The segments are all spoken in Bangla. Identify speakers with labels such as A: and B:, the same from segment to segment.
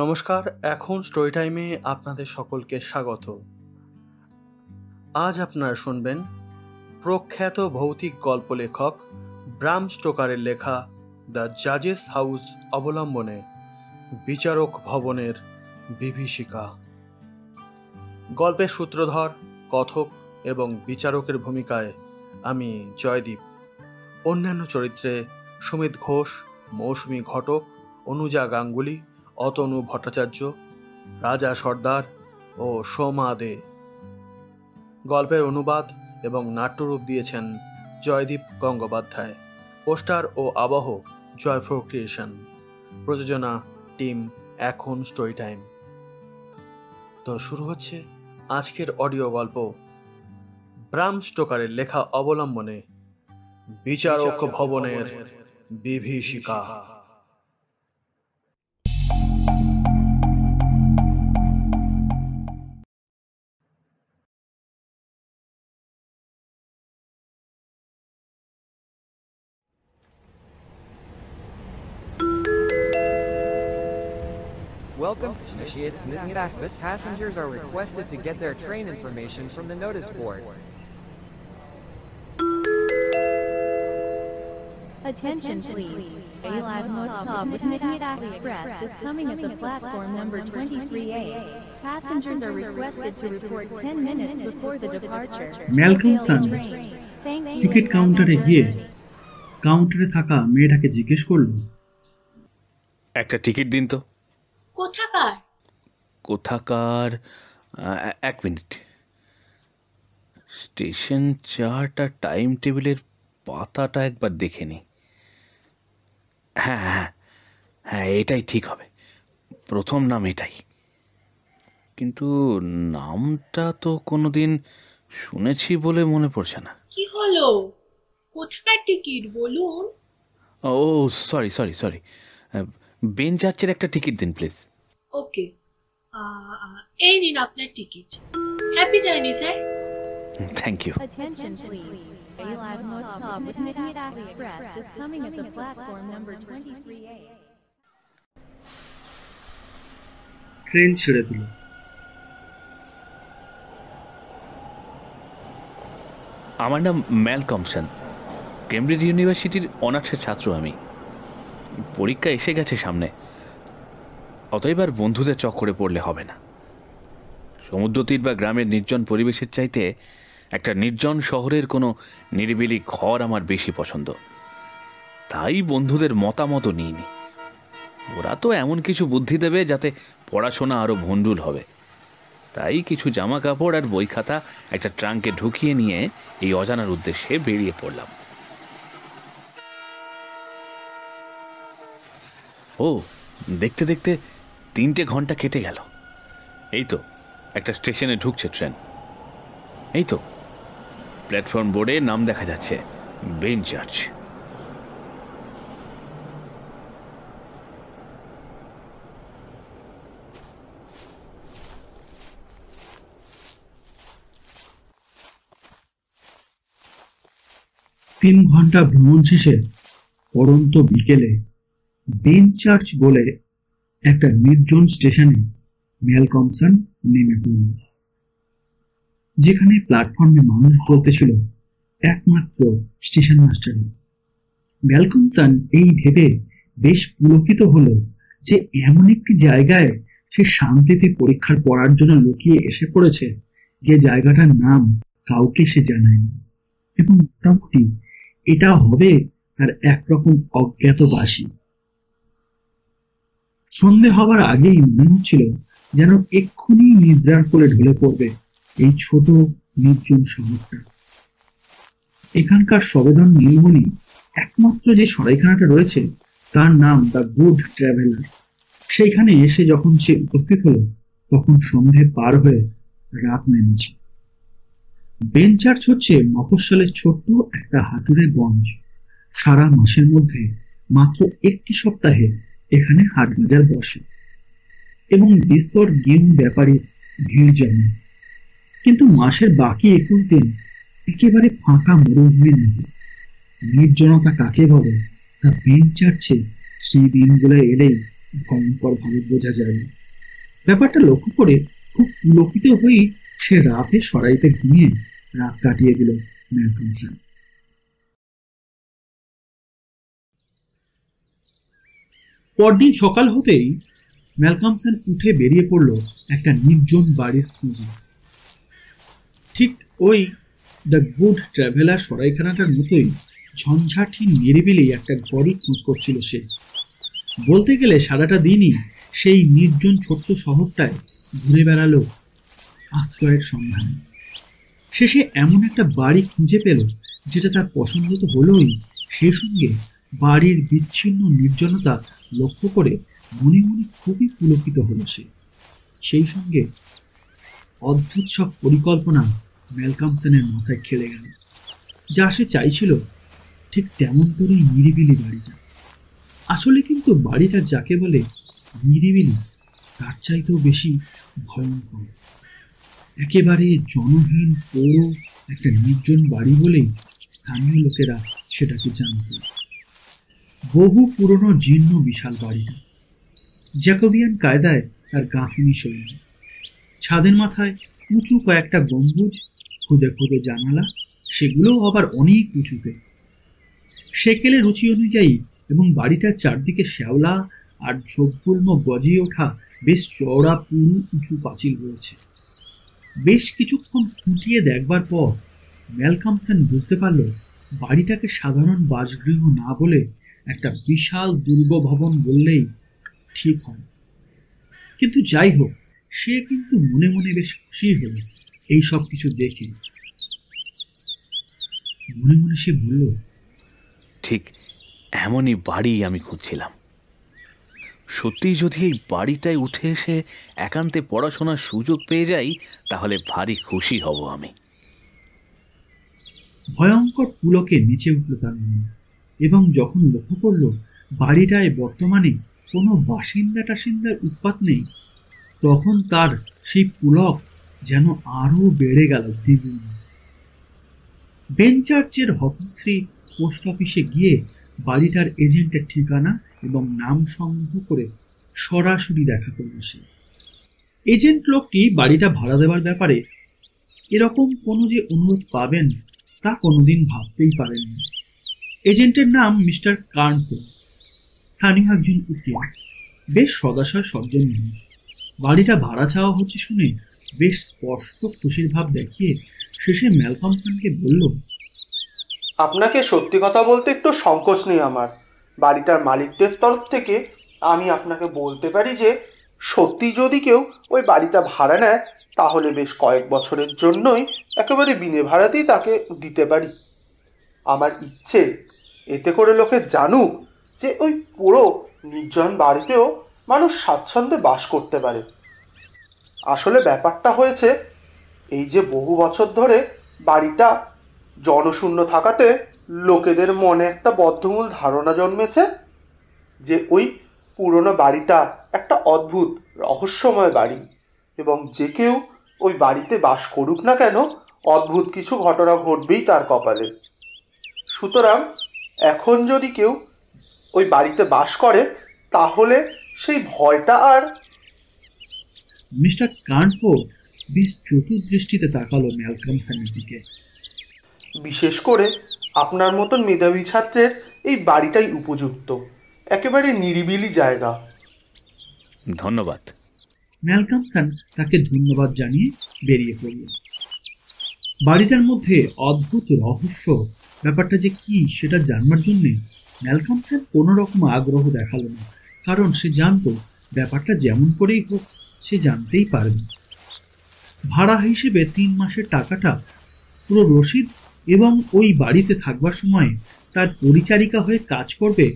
A: নমস্কার, এখন স্টোরি টাইমে আপনাদের সকলকে স্বাগত। আজ আপনারা শুনবেন প্রখ্যাত ভৌতিক গল্প লেখক ব্রাম স্টোকারের লেখা দ্য জাজেস হাউস অবলম্বনে বিচারক ভবনের বিভীষিকা। গল্পের সূত্রধর, কথক এবং বিচারকের ভূমিকায় আমি জয়দীপ। অন্যান্য চরিত্রে সুমিত ঘোষ, মৌসুমী ঘটক, অনুজা গাঙ্গুলি, অতনু ভট্টাচার্য, রাজা সর্দার ও সোমা দে। গল্পের অনুবাদ এবং নাট্যরূপ দিয়েছেন জয়দীপ গঙ্গোপাধ্যায়। পোস্টার ও আবহ জয়ফোর ক্রিয়েশন। প্রযোজনা টিম এখন স্টোরি টাইম। তো শুরু হচ্ছে আজকের অডিও গল্প ব্রাম স্টোকারের লেখা অবলম্বনে বিচারক ভবনের বিভীষিকা।
B: Welcome, initiates Nizhnirak. Passengers are requested to get their train information from the notice board.
C: Attention please. A live Motsab with Nizhnirak Express is coming at the platform number 23A. Passengers are requested to report 10 minutes before the departure.
D: Malcolm সান টিকিট কাউন্টারে গিয়ে কাউন্টারে থাকা মেয়েটাকে জিজ্ঞেস করলো,
E: একটা টিকিট দিন তো।
F: কোথাকার?
E: কোথাকার? এক মিনিট। স্টেশন চার্ট আর টাইম টেবিলের পাতাটা একবার দেখে নি। হ্যাঁ হ্যাঁ হ্যাঁ, এটাই ঠিক হবে। প্রথম নাম এটাই, কিন্তু নামটা তো কোনোদিন শুনেছি বলে মনে পড়ছে না।
F: কি হলো? কোথাকার টিকিট বলুন?
E: ও সরি সরি সরি, বেন চার্চের একটা টিকিট দিন প্লিজ।
F: ওকে, এই নিন আপনার ticket. Happy journey sir.
E: Thank you.
C: Attention please. A live Motsab with Nizhnirak Express is coming at the platform number 23A.
D: Train ছেড়ে দিল।
E: আমার নাম ম্যালকমসন, কেমব্রিজ ইউনিভার্সিটির অনার্সের ছাত্র আমি। পরীক্ষা এসে গেছে সামনে, অতএব আর বন্ধুদের চক্করে পড়লে হবে না। সমুদ্রতীর বা গ্রামের নির্জন পরিবেশের চাইতে একটা নির্জন শহরের কোনো নিরিবিলি ঘর আমার বেশি পছন্দ। তাই বন্ধুদের মতামতও নিইনি। ওরা তো এমন কিছু বুদ্ধি দেবে যাতে পড়াশোনা আরো ভণ্ডুল হবে। তাই কিছু জামা কাপড় আর বই খাতা একটা ট্রাঙ্কে ঢুকিয়ে নিয়ে এই অজানার উদ্দেশ্যে বেরিয়ে পড়লাম। ও, দেখতে দেখতে 3টে ঘন্টা কেটে গেল। এই তো একটা স্টেশনে ঢুকছে ট্রেন। এই তো প্ল্যাটফর্ম বোর্ডে নাম দেখা যাচ্ছে, বেন চার্চ।
D: তিন ঘন্টা ভ্রমণ শেষে পড়ন্ত বিকেলে বেন চার্চ বলে একটা নির্জন স্টেশনে ম্যালকমসন নেমে পড়ল। যেখানে প্ল্যাটফর্মে মানুষ বলতেছিল একমাত্র স্টেশন মাস্টারই। ম্যালকমসন এই ভেবে বেশ পুলকিত হলো যে এমন একটি জায়গায় সে শান্তিতে পরীক্ষার পড়ার জন্য লুকিয়ে এসে পড়েছে, যে জায়গাটার নাম কাউকে সে জানায়নি, এবং মোটামুটি এটা হবে তার একরকম অজ্ঞাতবাসী। সন্ধে হবার আগেই মনে হচ্ছিল যেন এক্ষুনি নিদ্রার কোলে ঢলে পড়বে এই ছোট নির্জন শহরটা। এখানকার সবেদন নীলমণি একমাত্র যে সরাইখানাটা রয়েছে তার নাম দ্য গুড ট্রাভেলার। সেইখানে এসে যখন সে উপস্থিত হলো তখন সন্ধে পার হয়ে রাত নেমেছে। বেন চার্চ হচ্ছে মফস্বলের ছোট্ট একটা হাতুড়ে গঞ্জ। সারা মাসের মধ্যে মাত্র একটি সপ্তাহে এখানে হাট বাজার বসে এবং বিস্তর গেম ব্যাপারী ভিড় জমে। কিন্তু মাসের বাকি 21 দিন একেবারে ফাঁকা মরুভূমির মতো। নির্জনতা কাকে বলে তা বেন চার্চে সেই দিনগুলো এলেই ভয়ঙ্কর ভাবে বোঝা যায়। ব্যাপারটা লক্ষ্য করে খুব পুলকিত হয়েই সে রাতে সরাইতে ঘুমিয়ে রাত কাটিয়ে দিল ম্যালকমসন। পরদিন সকাল হতেই ম্যালকমসন উঠে বেরিয়ে পড়ল একটা নির্জন বাড়ির খোঁজে। ঠিক ওই দ্য গুড ট্রাভেলার সরাইখানাটার মতোই ঝঞ্ঝাঠহীন নিরিবিলি একটা ঘরই খোঁজ করছিল সে। বলতে গেলে সারাটা দিনই সেই নির্জন ছোট্ট শহরটায় ঘুরে বেড়ালো আশ্রয়ের সন্ধানে। শেষে এমন একটা বাড়ি খুঁজে পেল যেটা তার পছন্দ তো হলোই, সেই সঙ্গে বাড়ির বিচ্ছিন্ন নির্জনতা লক্ষ্য করে মনে মনে খুবই পুলকিত হলো সে। সেই সঙ্গে অদ্ভুত সব পরিকল্পনা ম্যালকমসনের মাথায় খেলে গেল। যা সে চাইছিল ঠিক তেমন তোরই নিরিবিলি বাড়িটা। আসলে কিন্তু বাড়িটা যাকে বলে নিরিবিলি তার চাইতেও বেশি ভয়ঙ্কর। একেবারে জনহীন পৌর একটা নির্জন বাড়ি বলেই স্থানীয় লোকেরা সেটাকে জানত। বহু পুরনো জীর্ণ বিশাল বাড়িটা, জ্যাকোবিয়ান কায়দায় তার গাঁথুনি শৈলী। ছাদের মাথায় উঁচু কয়েকটা গম্বুজ, খুদে খুদে জানালা, সেগুলোও আবার অনেক উঁচুতে। সেকেলে রুচি অনুযায়ী এবং বাড়িটার চারদিকে শ্যাওলা আর ঝোপগুল্ম গজিয়ে ওঠা বেশ চওড়া পুরু উঁচু পাঁচিল রয়েছে। বেশ কিছুক্ষণ খুঁটিয়ে দেখবার পর ম্যালকমসন বুঝতে পারল বাড়িটাকে সাধারণ বাসগৃহ না বলে একটা বিশাল দুর্গ ভবন বললেই ঠিক হয়। কিন্তু যাই হোক, সে কিন্তু মনে মনে বেশ খুশি হল এই সব কিছু দেখে। মনে মনে সে বলল,
E: ঠিক এমনই বাড়ি আমি খুঁজছিলাম। সত্যি যদি এই বাড়িটায় উঠে এসে একান্তে পড়াশোনার সুযোগ পেয়ে যাই তাহলে ভারী খুশি হব আমি।
D: ভয়ঙ্কর পুলকে নেচে উঠল তার মনে, এবং যখন লক্ষ্য করল বাড়িটায় বর্তমানে কোনো বাসিন্দার উৎপাত নেই, তখন তার সেই পুলক যেন আরো বেড়ে গেল দ্বিগুণ। বেনচার্চের হতশ্রী পোস্ট অফিসে গিয়ে বাড়িটার এজেন্টের ঠিকানা এবং নাম সংগ্রহ করে সরাসরি দেখা করল সে। এজেন্ট লোকটি বাড়িটা ভাড়া দেওয়ার ব্যাপারে এরকম কোনো যে অনুরোধ পাবেন তা কোনোদিন ভাবতেই পারেননি। এজেন্টের নাম মিস্টার কার্নফো, স্থানীয় একজন উকিল, বেশ সদাশয় সজ্জন মানুষ। বাড়িটা ভাড়া চাওয়া হচ্ছে শুনে বেশ স্পষ্ট খুশির ভাব দেখিয়ে শেষে ম্যালকমসনকে বলল,
A: আপনাকে সত্যি কথা বলতে একটু সংকোচ নেই আমার। বাড়িটার মালিকদের তরফ থেকে আমি আপনাকে বলতে পারি যে সত্যি যদি কেউ ওই বাড়িটা ভাড়া নেয় তাহলে বেশ কয়েক বছরের জন্যই একেবারে বিনে ভাড়াতেই তাকে দিতে পারি। আমার ইচ্ছে এতে করে লোকে জানুক যে ওই পুরো নির্জন বাড়িতেও মানুষ স্বাচ্ছন্দ্যে বাস করতে পারে। আসলে ব্যাপারটা হয়েছে এই যে বহু বছর ধরে বাড়িটা জনশূন্য থাকাতে লোকেদের মনে একটা বদ্ধমূল ধারণা জন্মেছে যে ওই পুরনো বাড়িটা একটা অদ্ভুত রহস্যময় বাড়ি, এবং যে কেউ ওই বাড়িতে বাস করুক না কেন অদ্ভুত কিছু ঘটনা ঘটবেই তার কপালে। সুতরাং এখন যদি কেউ ওই বাড়িতে বাস করে তাহলে সেই ভয়টা আর।
D: মিস্টার কার্নফো বেশ চতুর্দৃষ্টিতে তাকালো ম্যালকমসনের দিকে।
A: বিশেষ করে আপনার মতন মেধাবী ছাত্রের এই বাড়িটাই উপযুক্ত, একেবারে নিরিবিলি জায়গা।
E: ধন্যবাদ।
D: ম্যালকমসন তাকে ধন্যবাদ জানিয়ে বেরিয়ে পড়ল। বাড়িটার মধ্যে অদ্ভুত রহস্য ব্যাপারটা যে কি সেটা জানবার জন্যে ম্যালকমসন কোনো রকম আগ্রহ দেখালো না, কারণ সে জানতো ব্যাপারটা যেমন করেই হোক সে জানতেই পারবে। ভাড়া হিসেবে 3 মাসের টাকাটা পুরো রসিদ এবং ওই বাড়িতে থাকবার সময় তার পরিচারিকা হয়ে কাজ করবে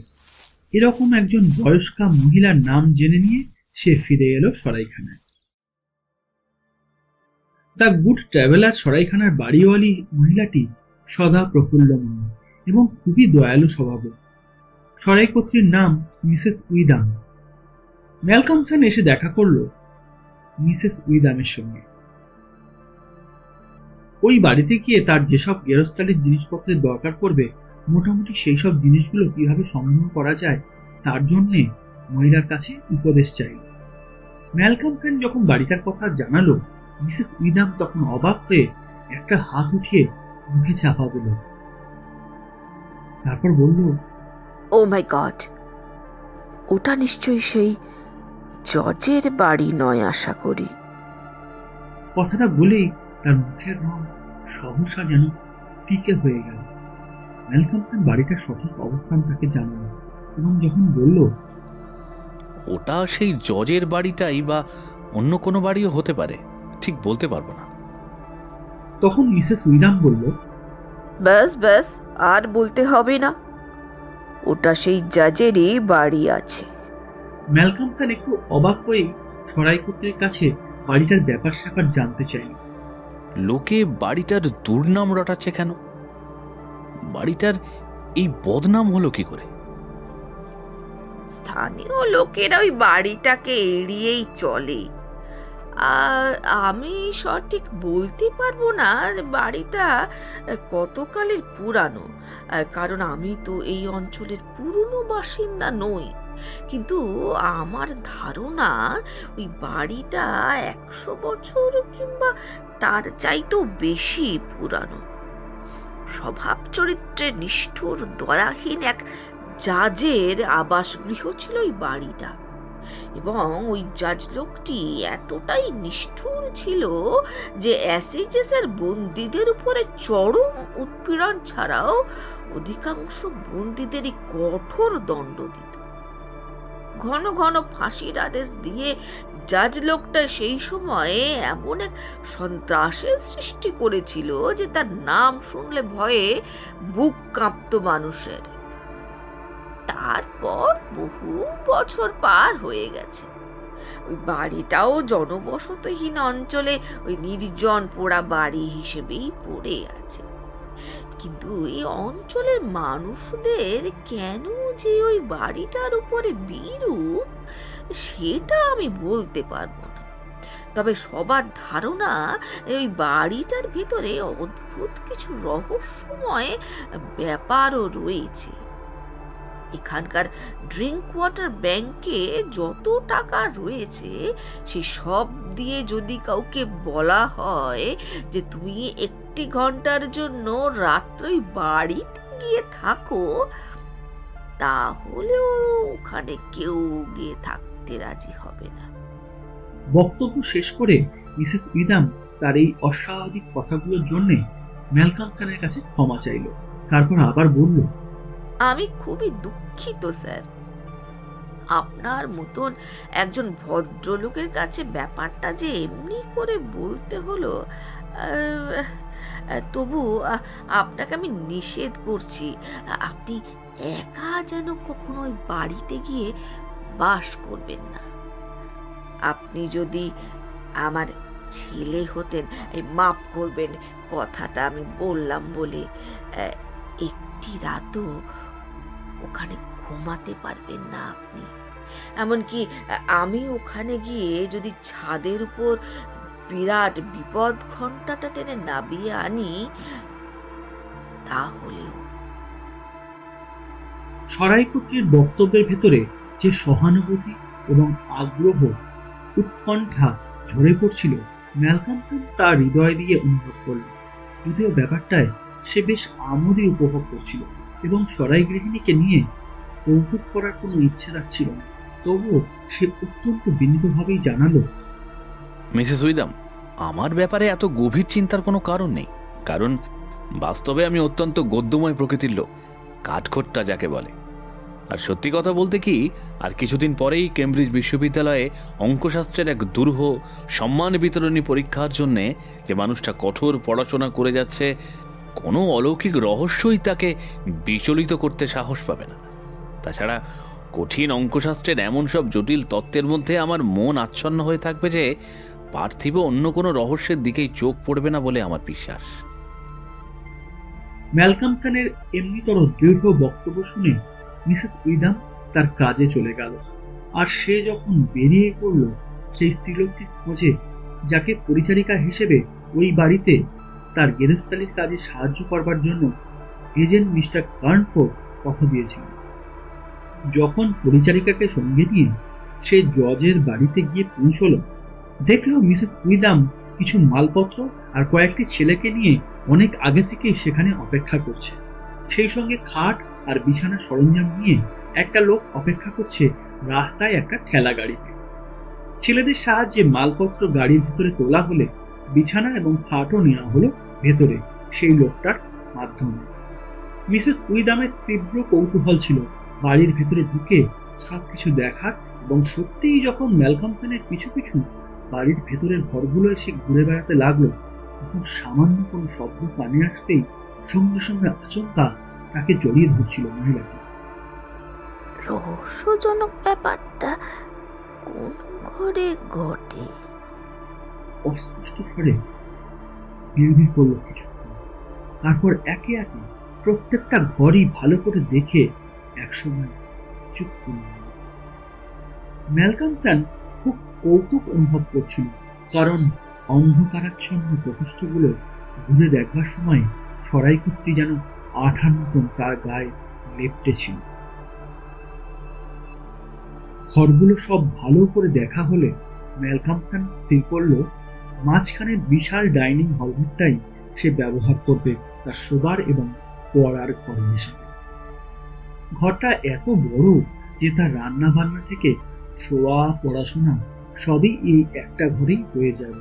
D: এরকম একজন বয়স্কা মহিলার নাম জেনে নিয়ে সে ফিরে এলো সরাইখানায়। দ্য গুড ট্রাভেলার সরাইখানার বাড়িওয়ালি মহিলাটি সদা প্রফুল্লময় এবং খুবই দয়ালু স্বভাবের। সরাইকর্ত্রীর নাম মিসেস উইদাম। ম্যালকমসন এসে দেখা করলো মিসেস উইদামের সঙ্গে। ওই বাড়িতে গিয়ে তার যেসব গেরস্তালির জিনিসপত্রের দরকার পড়বে মোটামুটি সেই সব জিনিসগুলো কিভাবে সংগ্রহ করা যায় তার জন্যে মহিলার কাছে উপদেশ চাইল। ম্যালকমসন যখন বাড়িটার কথা জানালো, মিসেস উইদাম তখন অবাক হয়ে একটা হাত উঠিয়ে মুখে চাপা দিল। তারপর বলল,
G: ও মাই গড, ওটা নিশ্চয়ই সেই জজের বাড়ি নয় আশা করি।
D: কথাটা বলেই তার মুখের রং সহসা যেন ফিকে হয়ে গেল। ম্যালকমসন বাড়িটার সঠিক অবস্থান তাকে জানালো এবং যখন বলল,
E: ওটা সেই জজের বাড়িটাই বা অন্য কোনো বাড়িও হতে পারে, ঠিক বলতে পারবো না।
D: তখন মিসেস উইদাম বলল,
G: ব্যাস ব্যাস, আর বলতে হবে না, ওটা সেই জাজেরই বাড়ি আছে।
D: ম্যালকমসন একটু অবাক হয়ে সরাইপত্রের কাছে বাড়িটার ব্যাপার স্যাপার জানতে চাইল।
E: লোকে বাড়িটার দুর্নাম রটাচ্ছে কেন? বাড়িটার এই বদনাম হলো কি করে?
G: স্থানীয় লোকেরা ওই বাড়িটাকে এড়িয়েই চলে। আর আমি সঠিক বলতে পারবো না যে বাড়িটা কতকালের পুরানো, কারণ আমি তো এই অঞ্চলের পুরনো বাসিন্দা নই। কিন্তু আমার ধারণা ওই বাড়িটা 100 বছর কিংবা তার চাইতেও বেশি পুরানো। স্বভাব চরিত্রে নিষ্ঠুর দয়াহীন এক জাজের আবাসগৃহ ছিল ওই বাড়িটা, এবং ওই জাজ লোকটি এতটাই নিষ্ঠুর ছিল যে অ্যাসিজেসের বন্দীদের উপরে চরম উৎপীড়ন ছাড়াও অধিকাংশ বন্দীদেরই কঠোর দণ্ড দিত। ঘন ঘন ফাঁসির আদেশ দিয়ে জাজ লোকটা সেই সময়ে এমন এক সন্ত্রাসের সৃষ্টি করেছিল যে তার নাম শুনলে ভয়ে বুক কাঁপত মানুষের। তারপর বহু বছর পার হয়ে গেছে, ওই বাড়িটাও জনবসতহীন অঞ্চলে ওই নির্জন পোড়া বাড়ি হিসেবেই পড়ে আছে। কিন্তু এই অঞ্চলের মানুষদের কেন যে ওই বাড়িটার উপরে বিরূপ, সেটা আমি বলতে পারবো না। তবে সবার ধারণা ওই বাড়িটার ভিতরে অদ্ভুত কিছু রহস্যময় ব্যাপারও রয়েছে। এখানকার ড্রিঙ্ক ওয়াটার ব্যাংকে যত টাকা রয়েছে সে সব দিয়ে যদি কাউকে বলা হয় যে তুমি 1 ঘন্টার জন্য রাত্রে বাড়িতে গিয়ে থাকো, তাহলেও ওখানে কেউ গিয়ে থাকতে রাজি হবে না।
D: বক্তব্য শেষ করে মিসেস উইদাম তার এই অস্বাভাবিক কথাগুলোর জন্য ম্যালকমসনের কাছে ক্ষমা চাইল। তারপর আবার বলল,
G: আমি খুবই দুঃখিত স্যার, আপনার মতন একজন ভদ্রলোকের কাছে ব্যাপারটা যে এমনি করে বলতে হলো। তবু আপনাকে আমি নিষেধ করছি, আপনি একা যেন কখনো ওই বাড়িতে গিয়ে বাস করবেন না। আপনি যদি আমার ছেলে হতেন, মাফ করবেন কথাটা আমি বললাম বলে, একটি রাতও ওখানে ঘুমাতে পারবেন না আপনি। এমনকি আমি ওখানে গিয়ে যদি ছাদের উপর বিরাট বিপদ ঘন্টাটা টেনে নামিয়ে আনি, তাহলেও।
D: সরাইপত্রীর বক্তব্যের ভেতরে যে সহানুভূতি এবং আগ্রহ, উৎকণ্ঠা ঝরে পড়ছিল, ম্যালকমসন তার হৃদয় দিয়ে অনুভব করল। যদিও ব্যাপারটায় সে বেশ আমোদে উপভোগ করছিল এবং সরাই গৃহিণীকে নিয়ে কৌতুক করার কোনো ইচ্ছে রাখছিল না, তবুও সে অত্যন্ত বিনীতভাবেই জানালো,
E: মিসেস উইদাম, আমার ব্যাপারে এত গভীর চিন্তার কোনো কারণ নেই, কারণ বাস্তবে আমি অত্যন্ত গদ্যময় প্রকৃতির লোক, কাঠখোট্টা যাকে বলে। আর সত্যি কথা বলতে কি, আর কিছুদিন পরেই কেমব্রিজ বিশ্ববিদ্যালয়ে অঙ্কশাস্ত্রের এক দুরূহ সম্মান বিতরণী পরীক্ষার জন্যে যে মানুষটা কঠোর পড়াশোনা করে যাচ্ছে, কোনো অলৌকিক রহস্যই তাকে বিচলিত করতে সাহস পাবে না। তাছাড়া কঠিন অঙ্কশাস্ত্রের এমন সব জটিল তত্ত্বের মধ্যে আমার মন আচ্ছন্ন হয়ে থাকবে যে পার্থিব অন্য কোনো রহস্যের দিকেই চোখ পড়বে না বলে আমার বিশ্বাস।
D: ম্যালকমসনের এমনিতর দৃঢ় বক্তব্য শুনে মিসেস উইদাম তার কাজে চলে গেল। আর সে যখন বেরিয়ে পড়ল সেই স্ত্রীলোকটির খোঁজে, যাকে পরিচারিকা হিসেবে ওই বাড়িতে তার গেরস্তালির কাজে সাহায্য করবার জন্য এজেন্ট মিস্টার কার্নফোর্ড কথা দিয়েছিলেন। যখন পরিচারিকাকে সঙ্গে নিয়ে সে জজের বাড়িতে গিয়ে পৌঁছলো, দেখলো মিসেস উইদাম কিছু মালপত্র আর কয়েকটি ছেলেকে নিয়ে অনেক আগে থেকেই সেখানে অপেক্ষা করছে। সেই সঙ্গে খাট আর বিছানার সরঞ্জাম নিয়ে একটা লোক অপেক্ষা করছে রাস্তায় একটা ঠেলা গাড়িতে। ছেলেদের সাহায্যে মালপত্র গাড়ির ভিতরে তোলা হলে বিছানা এবং খাটও নেওয়া হলো ভেতরে সেই লোকটার মাধ্যমে। মিসেস উইদামের তীব্র কৌতূহল ছিল বাড়ির ভেতরে ঢুকে সবকিছু দেখার, এবং সত্যিই যখন ম্যালকমসনের পিছু পিছু বাড়ির ভেতরের ঘরগুলো এসে ঘুরে বেড়াতে লাগলো, তখন সামান্য কোনো শব্দ কানে আসতেই সঙ্গে সঙ্গে আচমকা তাকে জড়িয়ে ধরছিল মহিলাটি।
G: রহস্যজনক ব্যাপারটা কোন ঘরে ঘটে?
D: অস্পষ্ট স্বরে বিড়বিড় করলো কিছুক্ষণ, তারপর একে একে প্রত্যেকটা ঘরই ভালো করে দেখে একসময় চুপ করে গেল। ম্যালকমসন খুব কৌতুক অনুভব করছিল, কারণ অন্ধকারাচ্ছন্ন প্রকোষ্ঠগুলো ঘুরে দেখবার সময় সরাইকুত্রী যেন আঠার মতন তার গায়ে লেপটেছিল। ঘরগুলো সব ভালো করে দেখা হলে ম্যালকমসন স্থির করল মাঝখানের বিশাল ডাইনিং হলঘরটাই সে ব্যবহার করবে তার শোবার এবং পড়ার ঘর হিসেবে। ঘরটা এত বড় যে তার রান্না বান্না থেকে শোয়া, পড়াশোনা সবই এই একটা ঘরেই হয়ে যাবে।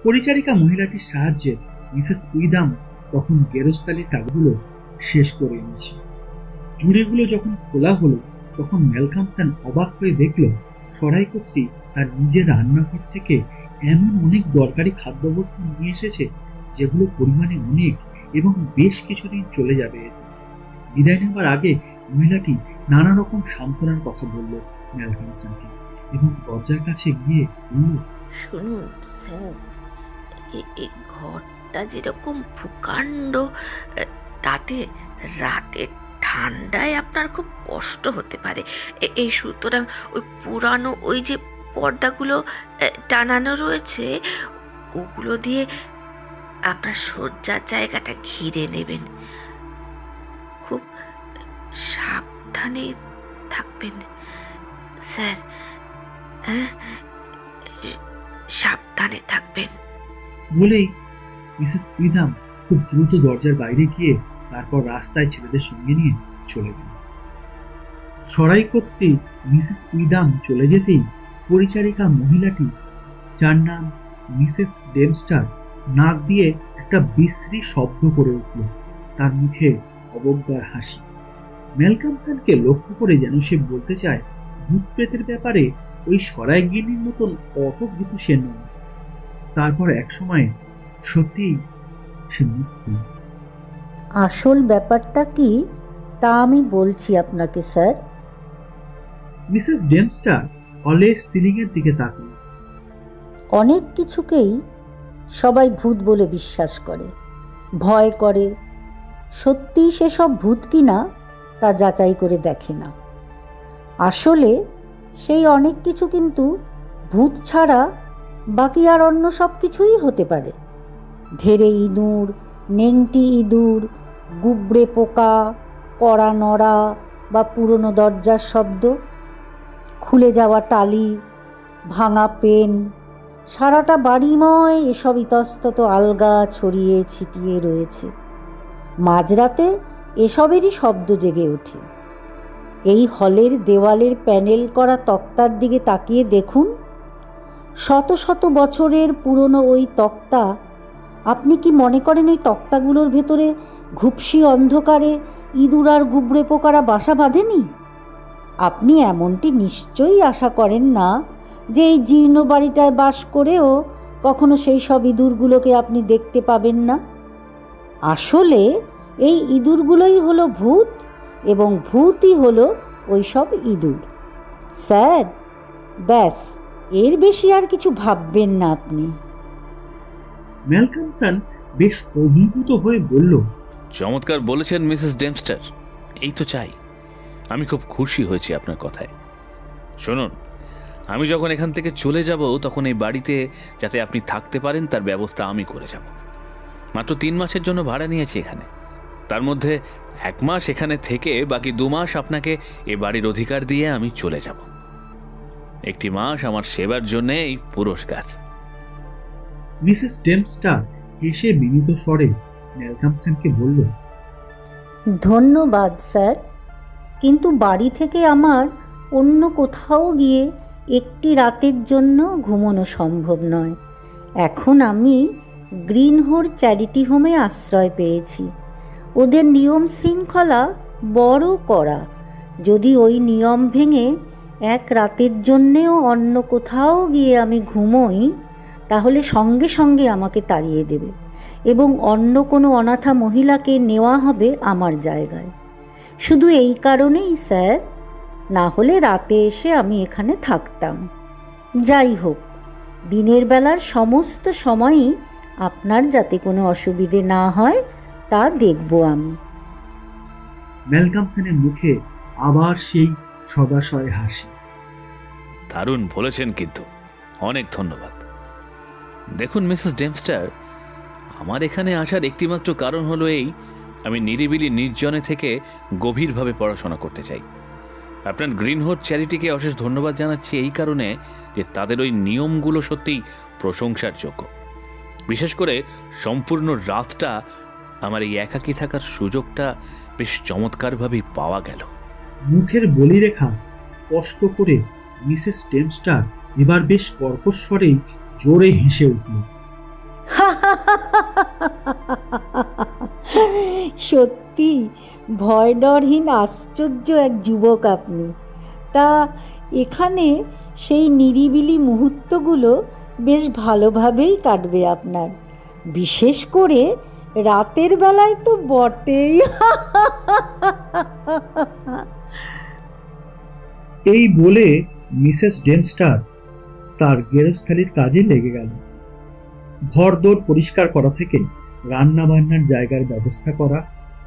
D: পরিচারিকা মহিলাটির সাহায্যে মিসেস উইদাম তখন গেরস্তালির টাকাগুলো শেষ করে এনেছে। জুড়েগুলো যখন খোলা হলো, তখন ম্যালকমসন অবাক হয়ে দেখল সরাইকুত্রী তার নিজের রান্নাঘর থেকে এমন অনেক দরকারি খাদ্যবস্তু নিয়ে এসেছে যেগুলো পরিমাণে অনেক এবং বেশ কিছুদিন চলে যাবে। বিদায় নেবার আগে মহিলাটি নানা রকম সান্ত্বনার কথা বলল ম্যালকমসনকে এবং দরজার কাছে গিয়ে বলল,
G: শুনুন স্যার, এই ঘরটা যেরকম প্রকাণ্ড, তাতে রাতের ঠান্ডায় আপনার খুব কষ্ট হতে পারে। এই সুতরাং ওই পুরানো ওই যে পর্দাগুলো টানানো রয়েছে, ওগুলো দিয়ে আপনার শয্যার জায়গাটা ঘিরে নেবেন। খুব সাবধানে থাকবেন স্যার, সাবধানে থাকবেন।
D: বলেই মিসেস উইদাম খুব দ্রুত দরজার বাইরে গিয়ে তারপর রাস্তায় ছেলেদের সঙ্গে নিয়ে চলে গেল। সরাইকুত্রী মিসেস উইদাম চলে যেতেই পরিচারিকা মহিলাটি, যার নাম মিসেস ডেমস্টার, নাক দিয়ে একটা বিশ্রী শব্দ করে উঠল। তার মুখে অবজ্ঞার হাসি। ম্যালকমসনকে লক্ষ্য করে যেন সে বলতে চায়, ভূত প্রেতের ব্যাপারে ওই সরাইগিনীর মতন অত ভীতু সে নয়। তারপর এক সময় সত্যিই সে মুখ খুলল।
H: আসল ব্যাপারটা কি তা আমি বলছি আপনাকে স্যার।
D: মিসেস ডেমস্টার হলের সিলিং এর দিকে তাকাল।
H: অনেক কিছুকেই সবাই ভূত বলে বিশ্বাস করে, ভয় করে। সত্যি সেসব ভূত কিনা তা যাচাই করে দেখে না। আসলে সেই অনেক কিছু কিন্তু ভূত ছাড়া বাকি আর অন্য সব কিছুই হতে পারে। ধেড়ে ইঁদুর, নেংটি ইঁদুর, গুবড়ে পোকা, কড়া নড়া বা পুরনো দরজার শব্দ, খুলে যাওয়া টালি, ভাঙা পেন, সারাটা বাড়িময় এসব ইতস্তত আলগা ছড়িয়ে ছিটিয়ে রয়েছে। মাঝরাতে এসবেরই শব্দ জেগে ওঠে। এই হলের দেওয়ালের প্যানেল করা তক্তার দিকে তাকিয়ে দেখুন। শত শত বছরের পুরনো ওই তক্তা। আপনি কি মনে করেন ওই তক্তাগুলোর ভেতরে ঘুপসি অন্ধকারে ইঁদুর আর গুবড়ে পোকারা বাসা বাঁধেনি? আপনি এমনটি নিশ্চয়ই আশা করেন না যে এই জীর্ণ বাড়িটায় বাস করেও কখনো সেই সব ইঁদুরগুলোকে আপনি দেখতে পাবেন না। আসলে এই ইঁদুরগুলোই হলো ভূত, এবং ভূতই হলো ওই সব ইঁদুর। স্যার, ব্যাস, এর বেশি আর কিছু ভাববেন না আপনি।
D: ম্যালকমসন বেশ অভিভূত হয়ে বলল,
E: চমৎকার বলেছেন মিসেস ডেমস্টার, এই তো চাই। আমি খুব খুশি হয়েছি আপনার কথায়। শুনুন, আমি যখন এখান থেকে চলে যাব তখন এই বাড়িতে যাতে আপনি থাকতে পারেন তার ব্যবস্থা আমি করে যাব। মাত্র 3 মাসের জন্য ভাড়া নিয়েছি এখানে। তার মধ্যে 1 মাস এখানে থেকে বাকি 2 মাস আপনাকে এ বাড়ির অধিকার দিয়ে আমি চলে যাব। 1 মাস আমার সেবার জন্য এই পুরস্কার।
D: মিসেস ডেমস্টার হেসে বিনীত স্বরে ম্যালকমসনকে বলল,
H: ধন্যবাদ স্যার, কিন্তু বাড়ি থেকে আমার অন্য কোথাও গিয়ে একটি রাতের জন্য ঘুমানো সম্ভব নয়। এখন আমি গ্রিনহোর চ্যারিটি হোমে আশ্রয় পেয়েছি। ওদের নিয়ম শৃঙ্খলা বড় কড়া। যদি ওই নিয়ম ভেঙে 1 রাতের জন্যেও অন্য কোথাও গিয়ে আমি ঘুমোই, তাহলে সঙ্গে সঙ্গে আমাকে তাড়িয়ে দেবে এবং অন্য কোনো অনাথা মহিলাকে নেওয়া হবে আমার জায়গায়। শুধু এই কারণেই স্যার, না হলে রাতে এসে আমি এখানে থাকতাম। যাই হোক, দিনের বেলার সমস্ত সময়ই আপনার যাতে কোনো অসুবিধে না হয় তা দেখব আমি।
D: ম্যালকমসনের মুখে আবার সেই সদাশয় হাসি।
E: দারুণ বলেছেন, কিন্তু অনেক ধন্যবাদ। দেখুন মিসেস ডেমস্টার, আমার এখানে আসার একটিমাত্র কারণ হলো এই, আমি নিরিবিলি নির্জনে থেকে গভীরভাবে পড়াশোনা করতে চাই। আপনার গ্রিনহোর চ্যারিটিকে অশেষ ধন্যবাদ জানাচ্ছি এই কারণে যে তাদের ওই নিয়মগুলো সত্যিই প্রশংসার যোগ্য। বিশেষ করে সম্পূর্ণ রাতটা আমার এই একাকী থাকার সুযোগটা বেশ চমৎকারভাবেই পাওয়া গেল।
D: মুখের বলিরেখা স্পষ্ট করে মিসেস ডেমস্টার এবার বেশ কর্কশ স্বরেই জোরে হেসে উঠল।
H: সত্যি ভয় ডরহীন আশ্চর্য এক যুবক আপনি। তা এখানে সেই নিরিবিলি মুহূর্তগুলো বেশ ভালোভাবেই কাটবে আপনার, বিশেষ করে রাতের বেলায় তো বটেই।
D: এই বলে মিসেস ডেমস্টার তার গেরস্থালির কাজে লেগে গেল। ঘরদোর পরিষ্কার করা থেকে রান্না বান্নার জায়গার ব্যবস্থা করা,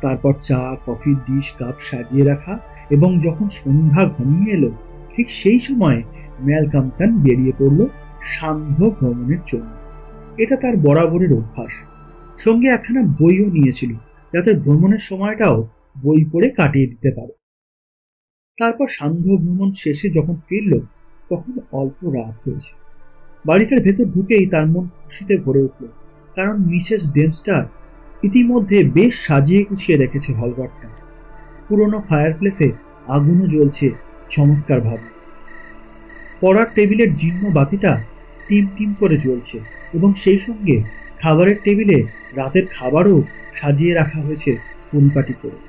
D: তারপর চা কফির ডিশ কাপ সাজিয়ে রাখা, এবং যখন সন্ধ্যা ঘনিয়ে এলো ঠিক সেই সময় ম্যালকমসন বেরিয়ে পড়ল সান্ধ্য ভ্রমণের জন্য। এটা তার বরাবরের অভ্যাস। সঙ্গে একখানা বইও নিয়েছিল, যাতে ভ্রমণের সময়টাও বই পড়ে কাটিয়ে দিতে পারে। তারপর সান্ধ্য ভ্রমণ শেষে যখন ফিরল, তখন অল্প রাত হয়েছে। বাড়িটার ভেতর ঢুকেই তার মন খুশিতে ভরে উঠল, কারণ মিসেস ডেমস্টার ইতিমধ্যে বেশ সাজিয়ে গুছিয়ে রেখেছে হলঘরটা। পুরনো ফায়ারপ্লেসে আগুনও জ্বলছে চমৎকার ভাবে। পড়ার টেবিলের জীর্ণ বাতিটা টিম টিম করে জ্বলছে, এবং সেই সঙ্গে খাবারের টেবিলে রাতের খাবারও সাজিয়ে রাখা হয়েছে পরিপাটি করে।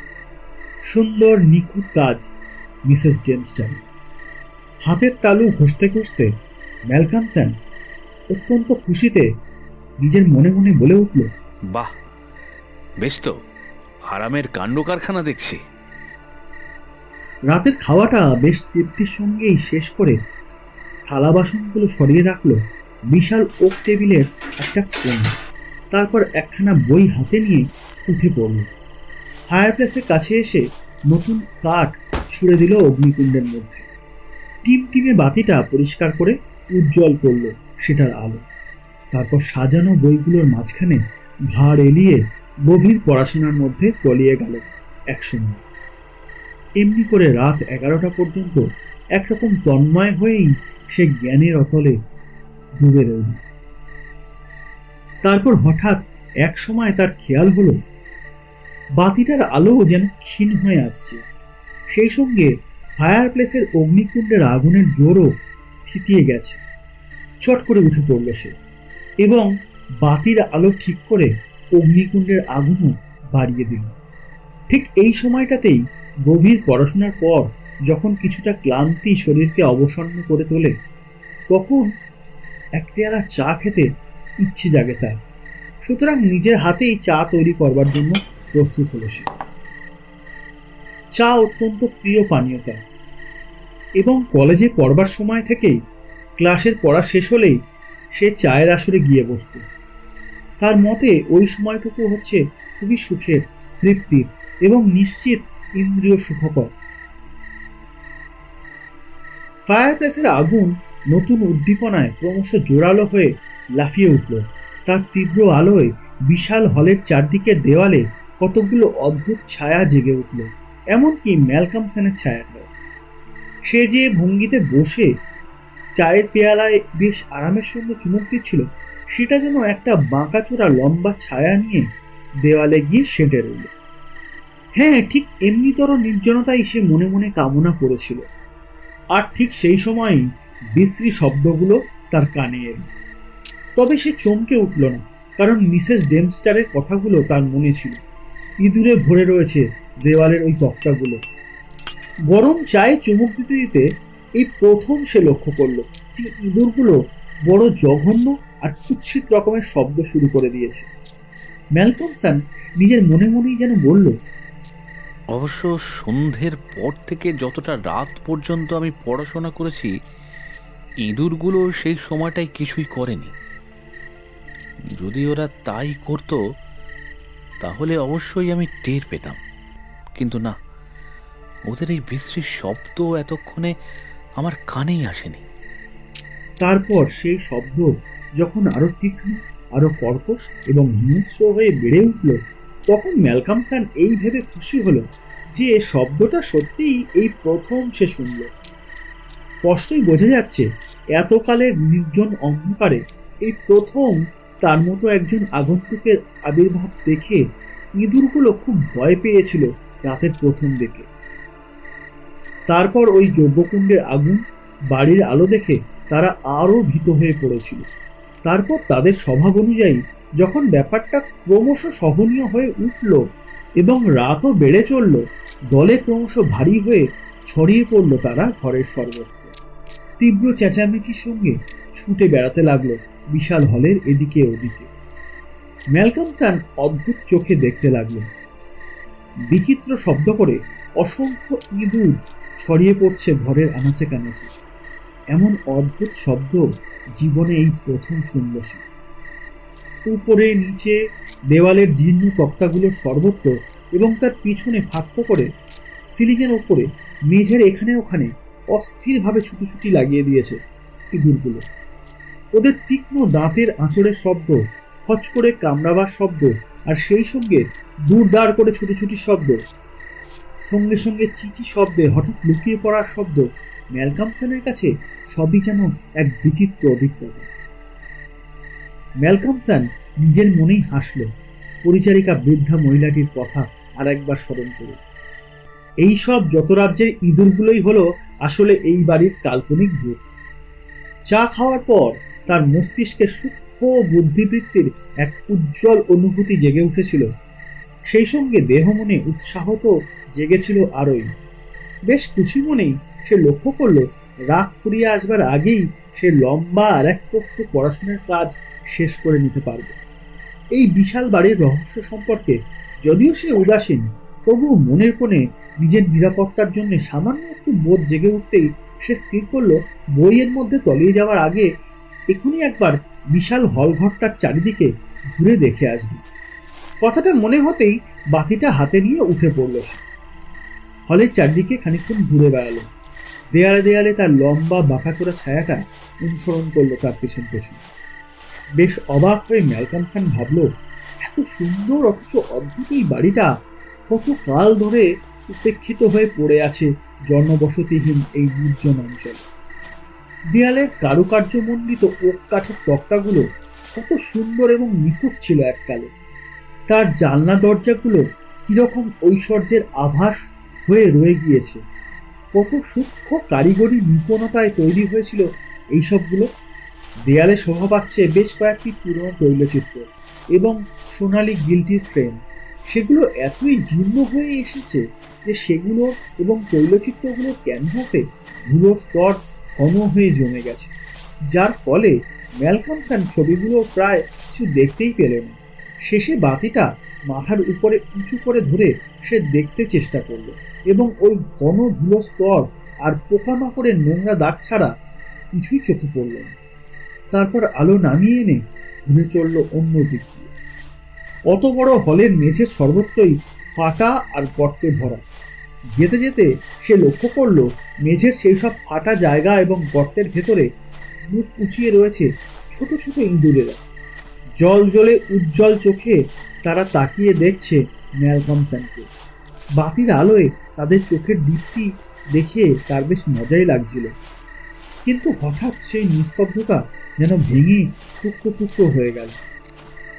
D: সুন্দর নিখুঁত কাজ মিসেস ডেমস্টার। হাতের তালু ঘষতে ঘষতে ম্যালকমসন অত্যন্ত খুশিতে নিজের মনে মনে বলে উঠল,
E: বাহ, বেশ তো আরামের কাণ্ড কারখানা দেখছি।
D: রাতের খাওয়াটা বেশ তৃপ্তির সঙ্গেই শেষ করে থালা বাসনগুলো সরিয়ে রাখলো বিশাল ওক টেবিলের একটা কোণে। তারপর একখানা বই হাতে নিয়ে উঠে পড়ল। ফায়ারপ্লেসের কাছে এসে নতুন কাঠ ছুড়ে দিল অগ্নিকুণ্ডের মধ্যে। টিমটিমে বাতিটা পরিষ্কার করে উজ্জ্বল করল সেটার আলো। তারপর সাজানো বইগুলোর মাঝখানে ঘাড় এলিয়ে গভীর পড়াশোনার মধ্যে তলিয়ে গেল একসময়। এমনি করে রাত 11টা পর্যন্ত একরকম তন্ময় হয়েই সে জ্ঞানের অতলে ডুবে রইল। তারপর হঠাৎ এক সময় তার খেয়াল হলো বাতিটার আলো যেন ক্ষীণ হয়ে আসছে। সেই সঙ্গে ফায়ারপ্লেসের অগ্নিকুণ্ডের আগুনের জোরও থিতিয়ে গেছে। চট করে উঠে পড়ল সে, এবং বাতির আলো ঠিক করে অগ্নিকুণ্ডের আগুনও বাড়িয়ে দিল। ঠিক এই সময়টাতেই গভীর পড়াশোনার পর যখন কিছুটা ক্লান্তি শরীরকে অবসন্ন করে তোলে, তখন এক পেয়ালা চা খেতে ইচ্ছে জাগে তার। সুতরাং নিজের হাতেই চা তৈরি করবার জন্য প্রস্তুত হলো সে। চা অত্যন্ত প্রিয় পানীয় তার, এবং কলেজে পড়বার সময় থেকেই ক্লাসের পড়া শেষ হলেই সে চায়ের আসরে গিয়ে বসত। তার মতে ওই সময়টুকু হচ্ছে খুবই সুখের, তৃপ্তির এবং নিশ্চিত ইন্দ্রিয় সুখকর। ফায়ারপ্লেসের আগুন নতুন উদ্দীপনায় ক্রমশ জোরালো হয়ে লাফিয়ে উঠল। তার তীব্র আলোয় বিশাল হলের চারদিকের দেওয়ালে কতগুলো অদ্ভুত ছায়া জেগে উঠল, এমনকি ম্যালকমসনের ছায়াটাও। সে যে ভঙ্গিতে বসে চায়ের পেয়ালায় বেশ আরামের সঙ্গে চুমুক দিচ্ছিল, সেটা যেন একটা বাঁকাচোরা লম্বা ছায়া নিয়ে দেওয়ালে গিয়ে সেঁটে রইল। হ্যাঁ, ঠিক এমনিতর নির্জনতাই সে মনে মনে কামনা করেছিল। আর ঠিক সেই সময়ই বিশ্রী শব্দগুলো তার কানে এল। তবে সে চমকে উঠল না, কারণ মিসেস ডেমস্টারের কথাগুলো তার মনে ছিল। ইঁদুরে ভরে রয়েছে দেওয়ালের ওই তক্তাগুলো। গরম চায়ে চুমুক দিতে দিতে এই প্রথম সে লক্ষ্য করল যে ইঁদুরগুলো বড় জঘন্য আর কুৎসিত রকমের শব্দ শুরু করে দিয়েছে। ম্যালকমসন নিজের মনে মনেই যেন বলল,
E: অবশ্য সন্ধ্যের পর থেকে যতটা রাত পর্যন্ত আমি পড়াশোনা করেছি, ইঁদুরগুলো সেই সময়টায় কিছুই করেনি। যদি ওরা তাই করত তাহলে অবশ্যই আমি টের পেতাম, কিন্তু না, ওদের এই বিশ্রী শব্দ এতক্ষণে আমার কানেই আসেনি।
D: তারপর সেই শব্দ যখন আরো তীক্ষ্ণ, আরো কর্কশ এবং হিংস্র হয়ে বেড়ে উঠল, তখন ম্যালকমসন এই ভেবে খুশি হলো যে শব্দটা সত্যিই এই প্রথম সে শুনল। স্পষ্টই বোঝা যাচ্ছে এতকালের নির্জন অন্ধকারে এই প্রথম তার মতো একজন আগন্তুকের আবির্ভাব দেখে ইঁদুরগুলো খুব ভয় পেয়েছিল রাতের প্রথম দিকে। তারপর ওই যজ্ঞকুণ্ডের আগুন, বাড়ির আলো দেখে তারা আরো ভীত হয়ে পড়েছিল। তারপর তাদের স্বভাব অনুযায়ী যখন ব্যাপারটা ক্রমশ সহনীয় হয়ে উঠল এবং রাতও বেড়ে চলল, দলে ক্রমশ ভারী হয়ে ছড়িয়ে পড়ল তারা ঘরের সর্বত্র। তীব্র চেঁচামেচির সঙ্গে ছুটে বেড়াতে লাগলো বিশাল হলের এদিকে ওদিকে। ম্যালকমসন অদ্ভুত চোখে দেখতে লাগলো। বিচিত্র শব্দ করে অসংখ্য ইঁদুর ছড়িয়ে পড়ছে ঘরের আনাচে কানাচে। এমন অদ্ভুত শব্দ জীবনে এই প্রথম শুনল সে। উপরে নিচে দেওয়ালের জীর্ণ তক্তাগুলো সর্বত্র এবং তার পিছনে ফাঁক করে সিলিংয়ের ওপরে মেঝের এখানে ওখানে অস্থিরভাবে ছুটোছুটি লাগিয়ে দিয়েছে ইঁদুরগুলো। ওদের তীক্ষ্ণ দাঁতের আঁচড়ের শব্দ, খচ করে কামড়াবার শব্দ, আর সেই সঙ্গে দূর দাঁড় করে ছুটোছুটির শব্দ, সঙ্গে সঙ্গে চিচি শব্দে হঠাৎ লুকিয়ে পড়ার শব্দ, ম্যালকমসনের কাছে সবই যেন এক বিচিত্র অভিজ্ঞতা। ম্যালকমসন নিজের মনেই হাসল পরিচারিকা বৃদ্ধা মহিলাটির কথা আর একবার স্মরণ করে। এই সব যত রাজ্যের ইঁদুরগুলোই হলো আসলে এই বাড়ির কাল্পনিক ভূত। চা খাওয়ার পর তার মস্তিষ্কে সূক্ষ্ম বুদ্ধিবৃত্তির এক উজ্জ্বল অনুভূতি জেগে উঠেছিল। সেই সঙ্গে দেহ মনে উৎসাহ তো জেগেছিল আরোই। বেশ খুশি মনেই সে লক্ষ্য করল রাত ফুরিয়ে আসবার আগেই সে লম্বা আর এক পক্ষ পড়াশোনার কাজ শেষ করে নিতে পারবে। এই বিশাল বাড়ির রহস্য সম্পর্কে যদিও সে উদাসীন, তবুও মনের কোণে নিজের নিরাপত্তার জন্য সামান্য একটু বোধ জেগে উঠতেই সে স্থির করলো বইয়ের মধ্যে তলিয়ে যাওয়ার আগে এখনই একবার বিশাল হলঘরটার চারিদিকে ঘুরে দেখে আসবে। কথাটা মনে হতেই বাতিটা হাতে নিয়ে উঠে পড়ল সে। হলের চারদিকে খানিকক্ষণ ঘুরে বেড়ালো। দেয়ালে দেয়ালে তার লম্বা বাঁকাচোরা ছায়াটা অনুসরণ করলো তার পেছন পেছন। বেশ অবাক হয়ে ম্যালকমসন ভাবল, এত সুন্দর অথচ অদ্ভুত এই বাড়িটা কত কাল ধরে উপেক্ষিত হয়ে পড়ে আছে জনবসতিহীন এই নির্জন অঞ্চলে। দেয়ালের কারুকার্য মণ্ডিত ওক কাঠের তক্তাগুলো কত সুন্দর এবং নিখুঁত ছিল এককালে। তার জানলা দরজাগুলো কিরকম ঐশ্বর্যের আভাস হয়ে রয়ে গিয়েছে। কত সূক্ষ্ম কারিগরি নিপুণতায় তৈরি হয়েছিল এইসবগুলো। দেয়ালে শোভা পাচ্ছে বেশ কয়েকটি পুরনো তৈলচিত্র এবং সোনালী গিল্টির ফ্রেম। সেগুলো এতই জীর্ণ হয়ে এসেছে যে সেগুলো এবং তৈলচিত্রগুলোর ক্যানভাসে ধুলোর স্তর ঘন হয়ে জমে গেছে, যার ফলে ম্যালকমসন ছবিগুলো প্রায় কিছু দেখতেই পেল না। শেষে বাতিটা মাথার উপরে উঁচু করে ধরে সে দেখতে চেষ্টা করল এবং ওই ঘন ধুলো স্তর আর পোকামাকড়ের নোংরা দাগ ছাড়া কিছুই চোখে পড়ল না। তারপর আলো নামিয়ে এনে ঘুরে চলল অন্য দিক দিয়ে। অত বড় হলের মেঝের সর্বত্রই ফাটা আর গর্তে ভরা। যেতে যেতে সে লক্ষ্য করল মেঝের সেই সব ফাটা জায়গা এবং গর্তের ভেতরে মুখ উঁচিয়ে রয়েছে ছোট ছোট ইঁদুরেরা। জল জলে উজ্জ্বল চোখে তারা তাকিয়ে দেখছে ম্যালকমসনকে। বাতির আলোয় তাদের চোখের দীপ্তি দেখে তার বেশ মজাই লাগছিল। কিন্তু হঠাৎ সেই নিস্তব্ধতা যেন ভেঙে টুকরো টুকরো হয়ে গেল।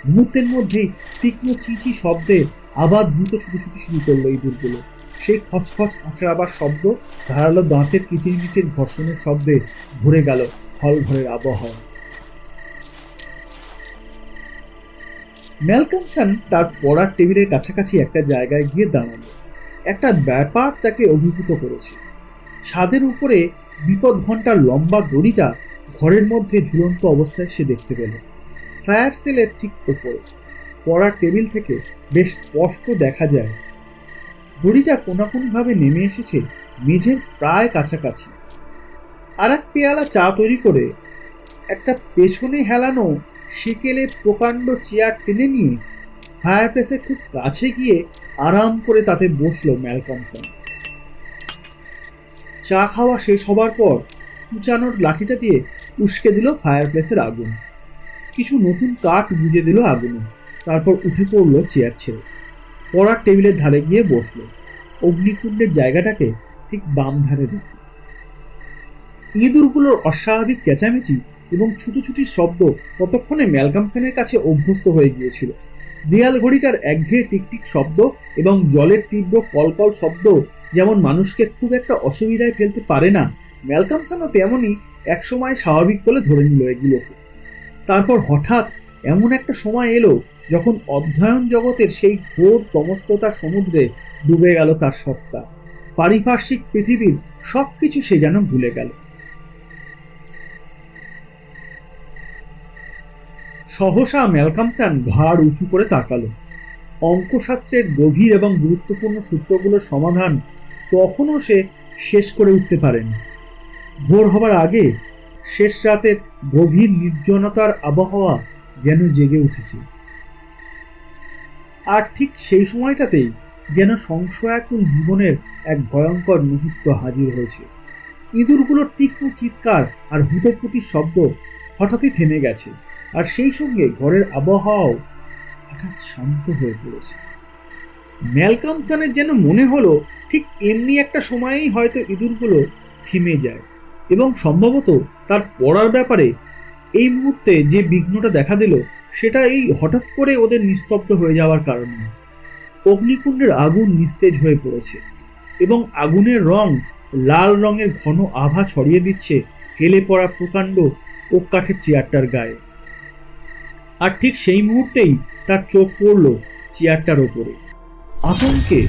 D: মুহূর্তের মধ্যেই তীক্ষ্ণ চিঁচি শব্দে আবার দ্রুত ছুটি শুরু করলো ইঁদুরগুলো। সেই খচখচ আঁচড়াবার শব্দ, ধারালো দাঁতের কিচিরমিচির ঘর্ষণের শব্দে ভরে গেল হল ঘরের আবহাওয়া। ম্যালকমসন তার পড়ার টেবিলের কাছাকাছি একটা জায়গায় গিয়ে দাঁড়ালো। একটা ব্যাপার তাকে অভিভূত করেছে। ছাদের উপরে বিপদ ঘণ্টার লম্বা দড়িটা ঘরের মধ্যে ঝুলন্ত অবস্থায় সে দেখতে পেল। ফায়ার সেলের ঠিক ওপরে পড়ার টেবিল থেকে বেশ স্পষ্ট দেখা যায় দড়িটা কোনাকুনিভাবে নেমে এসেছে মেঝের প্রায় কাছাকাছি। আর এক পেয়ালা চা তৈরি করে একটা পেছনে হেলানো সেকেলে প্রকাণ্ড চেয়ার টেনে নিয়ে ফায়ার প্লেসের খুব কাছে গিয়ে আরাম করে তাতে বসলো ম্যালকমসন। চা খাওয়া শেষ হবার পর কুচানোর লাঠিটা দিয়ে উস্কে দিল ফায়ার প্লেসের আগুন। কিছু নতুন কাঠ গুজে দিল আগুনে। তারপর উঠে পড়লো চেয়ার ছেড়ে পড়ার টেবিলের ধারে গিয়ে বসলো, অগ্নিকুণ্ডের জায়গাটাকে ঠিক বাম ধারে রেখে। ইঁদুরগুলোর অস্বাভাবিক চেঁচামেচি এবং ছুটোছুটির শব্দ ততক্ষণে ম্যালকমসনের কাছে অভ্যস্ত হয়ে গিয়েছিল। দেয়াল ঘড়িটার একঘেয়ে টিকটিক শব্দ এবং জলের তীব্র কলকল শব্দ যেমন মানুষকে খুব একটা অসুবিধায় ফেলতে পারে না, ম্যালকমসনও তেমনই একসময় স্বাভাবিক বলে ধরে নিল এগুলোকে। তারপর হঠাৎ এমন একটা সময় এলো যখন অধ্যয়ন জগতের সেই ঘোর তমস্রতার সমুদ্রে ডুবে গেল তার সত্তা। পারিপার্শ্বিক পৃথিবীর সবকিছু সে যেন ভুলে গেল। সহসা ম্যালকমসন ঘাড় উঁচু করে তাকালো। অঙ্কশাস্ত্রের গভীর এবং গুরুত্বপূর্ণ সূত্রগুলোর সমাধান তখনও সে শেষ করে উঠতে পারেনি। ভোর হবার আগে শেষ রাতের গভীর নির্জনতার আবহাওয়া যেন জেগে উঠেছে। আর ঠিক সেই সময়টাতেই যেন সংশয়াকুল জীবনের এক ভয়ঙ্কর মুহূর্ত হাজির হয়েছে। ইঁদুরগুলোর তীক্ষ্ণ চিৎকার আর হুটোপুটির শব্দ হঠাৎই থেমে গেছে, আর সেই সঙ্গে ঘরের আবহাওয়াও হঠাৎ শান্ত হয়ে পড়েছে। ম্যালকমসনের যেন মনে হলো ঠিক এমনি একটা সময়েই হয়তো ইঁদুরগুলো থেমে যায়, এবং সম্ভবত তার পড়ার ব্যাপারে এই মুহূর্তে যে বিঘ্নটা দেখা দিল সেটা এই হঠাৎ করে ওদের নিস্তব্ধ হয়ে যাওয়ার কারণে। অগ্নিকুণ্ডের আগুন নিস্তেজ হয়ে পড়েছে এবং আগুনের রং লাল রঙের ঘন আভা ছড়িয়ে দিচ্ছে হেলে পড়া প্রকাণ্ড ওক কাঠের চেয়ারটার গায়ে। আর ঠিক সেই মুহূর্তেই তার চোখ পড়ল চেয়ারটার ওপরে। আতঙ্কে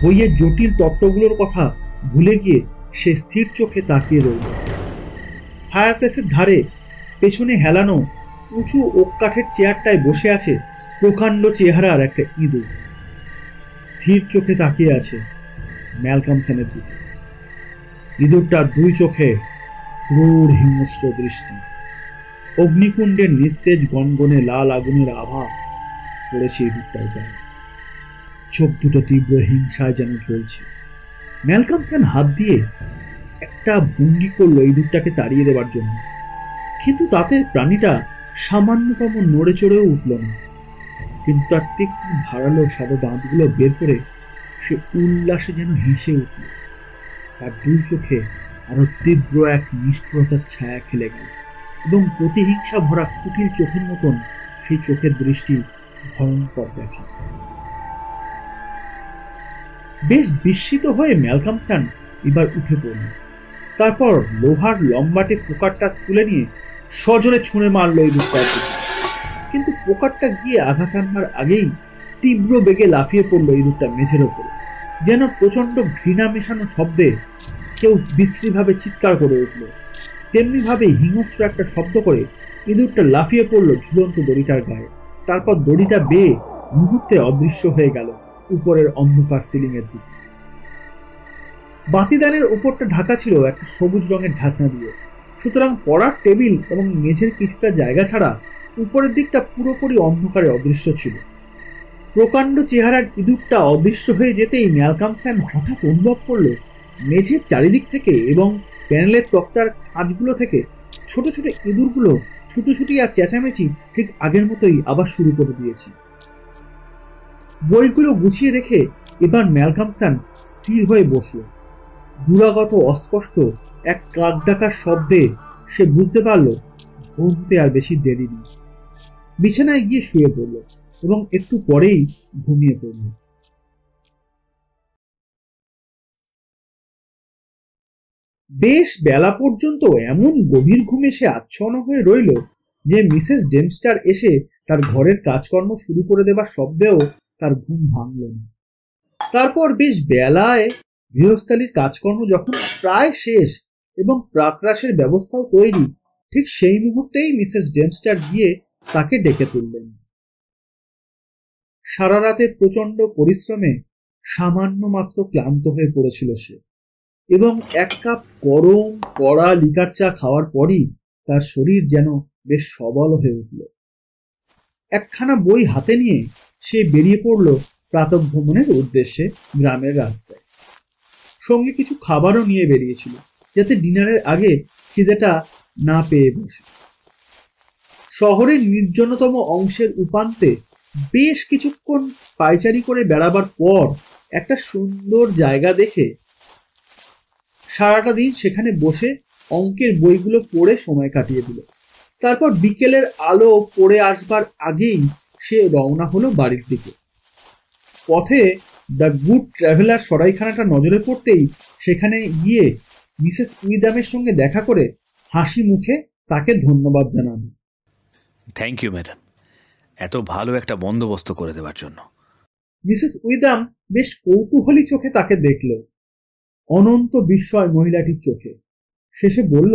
D: বইয়ের জটিল তত্ত্বগুলোর কথা ভুলে গিয়ে সে স্থির চোখে তাকিয়ে রইল। ফায়ার প্লেসের ধারে পেছনে হেলানো উঁচু ওক কাঠের চেয়ারটায় বসে আছে প্রকাণ্ড চেহারার একটা ইঁদুর। স্থির চোখে তাকিয়ে আছে ম্যালকমসনের দিকে। ইঁদুরটার দুই চোখে ক্রূর হিংস্র দৃষ্টি। অগ্নিকুণ্ডের নিস্তেজ গনগনে লাল আগুনের আভা পড়েছে ইঁদুরটার গায়ে। চোখ দুটো তীব্র হিংসায় যেন জ্বলছে। ম্যালকমসন হাত দিয়ে একটা ভঙ্গি করলো ইঁদুরটাকে তাড়িয়ে দেবার জন্য, কিন্তু তাতে প্রাণীটা সামান্যতম নড়ে চড়েও উঠল না। কিন্তু তার তীক্ষ্ণ ধারালো সাদা দাঁতগুলো বের করে সে উল্লাসে যেন হেসে উঠল। তার দুই চোখে আরো তীব্র এক নিষ্ঠুরতার ছায়া খেলে গেল, এবং প্রতিহিংসা ভরা কুটিল চোখের মতন সেই চোখের দৃষ্টি ভয়ঙ্কর দেখা। বেশ বিস্মিত হয়ে ম্যালকমসন এবার উঠে পড়ল। তারপর লোহার লম্বাটে পোকারটা তুলে নিয়ে সজোরে ছুঁড়ে মারল ইঁদুরটার দিকে। কিন্তু পোকারটা গিয়ে আঘাত আনবার আগেই তীব্র বেগে লাফিয়ে পড়ল ইঁদুরটা মেঝের ওপরে। যেন প্রচন্ড ঘৃণা মেশানো শব্দে কেউ বিশ্রীভাবে চিৎকার করে উঠল। তেমনি ভাবে হিংস্র একটা শব্দ করে ইঁদুরটা লাফিয়ে পড়ল ঝুলন্ত দড়িটার গায়ে। তারপর দড়িটা বেয়ে মুহূর্তে অদৃশ্য হয়ে গেল উপরের অন্ধকার সিলিং এর দিকে। বাতিদানের উপরটা ঢাকা ছিল একটা সবুজ রঙের ঢাকনা দিয়ে, সুতরাং পড়ার টেবিল এবং মেঝের কিছুটা জায়গা ছাড়া উপরের দিকটা পুরোপুরি অন্ধকারে অদৃশ্য ছিল। প্রকাণ্ড চেহারার ইঁদুরটা অদৃশ্য হয়ে যেতেই ম্যালকমসন হঠাৎ অনুভব করল মেঝের চারিদিক থেকে এবং প্যানেলের তক্তার খাঁজগুলো থেকে ছোট ছোট ইঁদুরগুলো ছুটোছুটি আর চেঁচামেচি ঠিক আগের মতোই আবার শুরু করে দিয়েছে। বইগুলো গুছিয়ে রেখে এবার ম্যালকমসন স্থির হয়ে বসল। দূরাগত অস্পষ্ট এক কাক ডাকার শব্দে সে বুঝতে পারল ঘুমতে আর বেশি দেরি নেই। বিছানায় গিয়ে শুয়ে পড়ল এবং একটু পরেই ঘুমিয়ে পড়ল। বেশ বেলা পর্যন্ত এমন গভীর ঘুমে সে আচ্ছন্ন হয়ে রইল যে মিসেস ডেমস্টার এসে তার ঘরের কাজকর্ম শুরু করে দেবার শব্দেও তার ঘুম ভাঙল না। তারপর বেশ বেলায় গৃহস্থালির কাজকর্ম যখন প্রায় শেষ এবং প্রাতরাশের ব্যবস্থাও তৈরি, ঠিক সেই মুহূর্তেই মিসেস ডেমস্টার গিয়ে তাকে ডেকে তুললেন। সারা রাতের প্রচন্ড পরিশ্রমে সামান্য মাত্র ক্লান্ত হয়ে পড়েছিল সে, এবং এক কাপ গরম কড়া লিকার চা খাওয়ার পরই তার শরীর যেন বেশ সবল হয়ে উঠল। একখানা বই হাতে নিয়ে সে বেরিয়ে পড়ল প্রাতঃভ্রমণের উদ্দেশ্যে গ্রামের রাস্তায়। সঙ্গে কিছু খাবারও নিয়ে বেরিয়েছিল যাতে ডিনারের আগে খিদেটা না পেয়ে বসে। শহরের নির্জনতম অংশের উপান্তে বেশ কিছুক্ষণ পায়চারি করে বেড়াবার পর একটা সুন্দর জায়গা দেখে সারাটা দিন সেখানে বসে অঙ্কের বইগুলো পড়ে সময় কাটিয়ে দিল। তারপর বিকেলের আলো পড়ে আসবার আগেই সে রওনা হলো বাড়ির দিকে। পথে দ্য গুড ট্রাভেলার সরাইখানাটা নজরে পড়তেই সেখানে গিয়ে মিসেস উইদামের সঙ্গে দেখা করে হাসি মুখে তাকে ধন্যবাদ জানানো।
E: থ্যাংক ইউ ম্যাডাম, এত ভালো একটা বন্দোবস্ত করে দেওয়ার জন্য।
D: মিসেস উইদাম বেশ কৌতূহলী চোখে তাকে দেখল, অনন্ত বিস্ময় মহিলাটির চোখে। শেষে বলল,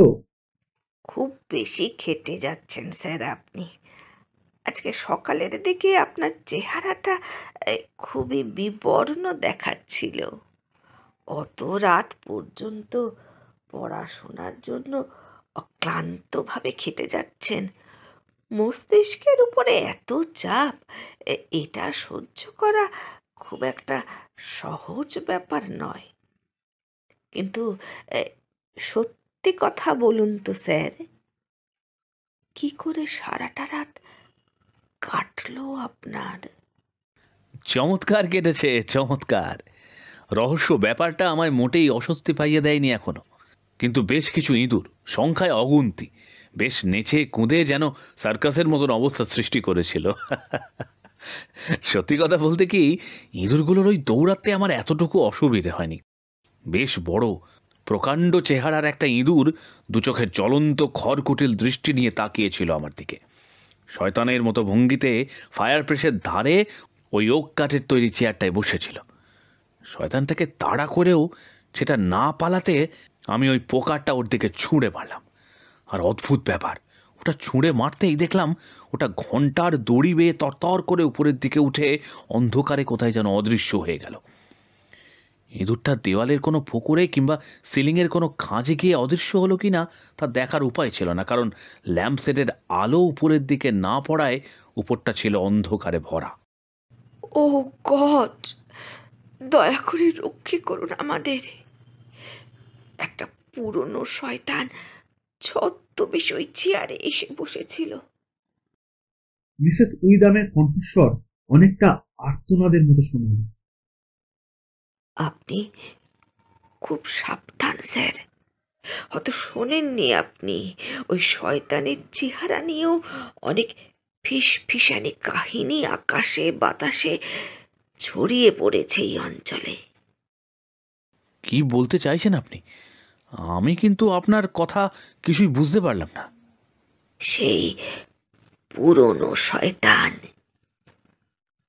G: খুব বেশি খেটে যাচ্ছেন স্যার আপনি। আজকে সকালের দিকে আপনার চেহারাটা খুবই বিবর্ণ দেখাচ্ছিল। অত রাত পর্যন্ত পড়াশোনার জন্য অক্লান্তভাবে খেটে যাচ্ছেন। মস্তিষ্কের উপরে এত চাপ, এটা সহ্য করা খুব একটা সহজ ব্যাপার নয়। কিন্তু সত্যি কথা বলুন তো স্যার, কি করে সারাটা রাত কাটলো আপনার?
E: চমৎকার কেটেছে, চমৎকার। রহস্য ব্যাপারটা আমায় মোটেই অস্বস্তি পাইয়ে দেয়নি এখনো। কিন্তু বেশ কিছু ইঁদুর, সংখ্যায় অগুন্তি, বেশ নেচে কুঁদে যেন সার্কাসের মতন অবস্থা সৃষ্টি করেছিল। সত্যি কথা বলতে কি, ইঁদুরগুলোর ওই দৌড়াতে আমার এতটুকু অসুবিধে হয়নি। বেশ বড় প্রকাণ্ড চেহারার একটা ইঁদুর দু চোখের জ্বলন্ত খড়কুটিল দৃষ্টি নিয়ে তাকিয়েছিল আমার দিকে। শয়তানের মতো ভঙ্গিতে ফায়ার প্রেসের ধারে ওই ওক কাঠের তৈরি চেয়ারটায় বসেছিল। শয়তানটাকে তাড়া করেও সেটা না পালাতে আমি ওই পোকারটা ওর দিকে ছুঁড়ে মারলাম। আর অদ্ভুত ব্যাপার, ওটা ছুঁড়ে মারতেই দেখলাম ওটা ঘন্টার দড়ি বেয়ে তরতর করে উপরের দিকে উঠে অন্ধকারে কোথায় যেন অদৃশ্য হয়ে গেল। ইঁদুরটা দেওয়ালের কোনো পুকুরে কিংবা সিলিংয়ের কোনো খাঁজে গিয়ে অদৃশ্য হলো কিনা তা দেখার উপায় ছিল না, কারণ ল্যাম্পসেটের আলো উপরের দিকে না পড়ায় উপরটা ছিল অন্ধকারে ভরা।
G: ও গড, দয়া করে রক্ষে করুন আমাদের। একটা পুরনো শয়তান ছদ্মবেশ ওই চেয়ারে এসে বসেছিল।
D: মিসেস উইদামের কণ্ঠস্বর অনেকটা আর্তনাদের মতো শোনাল।
G: আপনি খুব সাবধান স্যার। হয়তো শোনেননি আপনি, ওই শয়তানের চেহারা নিয়েও অনেক ফিসফিসানি কাহিনী আকাশে বাতাসে ছড়িয়ে পড়েছে এই অঞ্চলে।
E: কি বলতে চাইছেন আপনি? আমি কিন্তু আপনার কথা কিছুই বুঝতে পারলাম না।
G: সেই পুরনো শয়তান,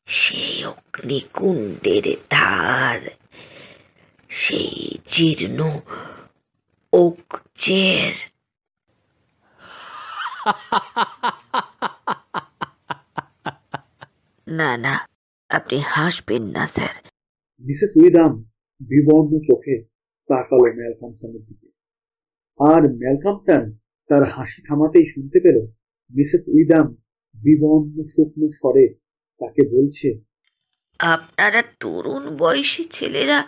G: সেই অগ্নিকুণ্ডের ধার, সেই জীর্ণ ওক চেয়ার। না না, আপনি হাসবেন না স্যার।
D: মিসেস উইদাম বিবর্ণ চোখে তাকালো ম্যালকমসনের দিকে, আর ম্যালকমসন তার হাসি থামাতেই শুনতে পেল মিসেস উইদাম বিবর্ণ শুকনো স্বরে তাকে বলছে,
G: আপনারা তরুণ বয়সী ছেলেরা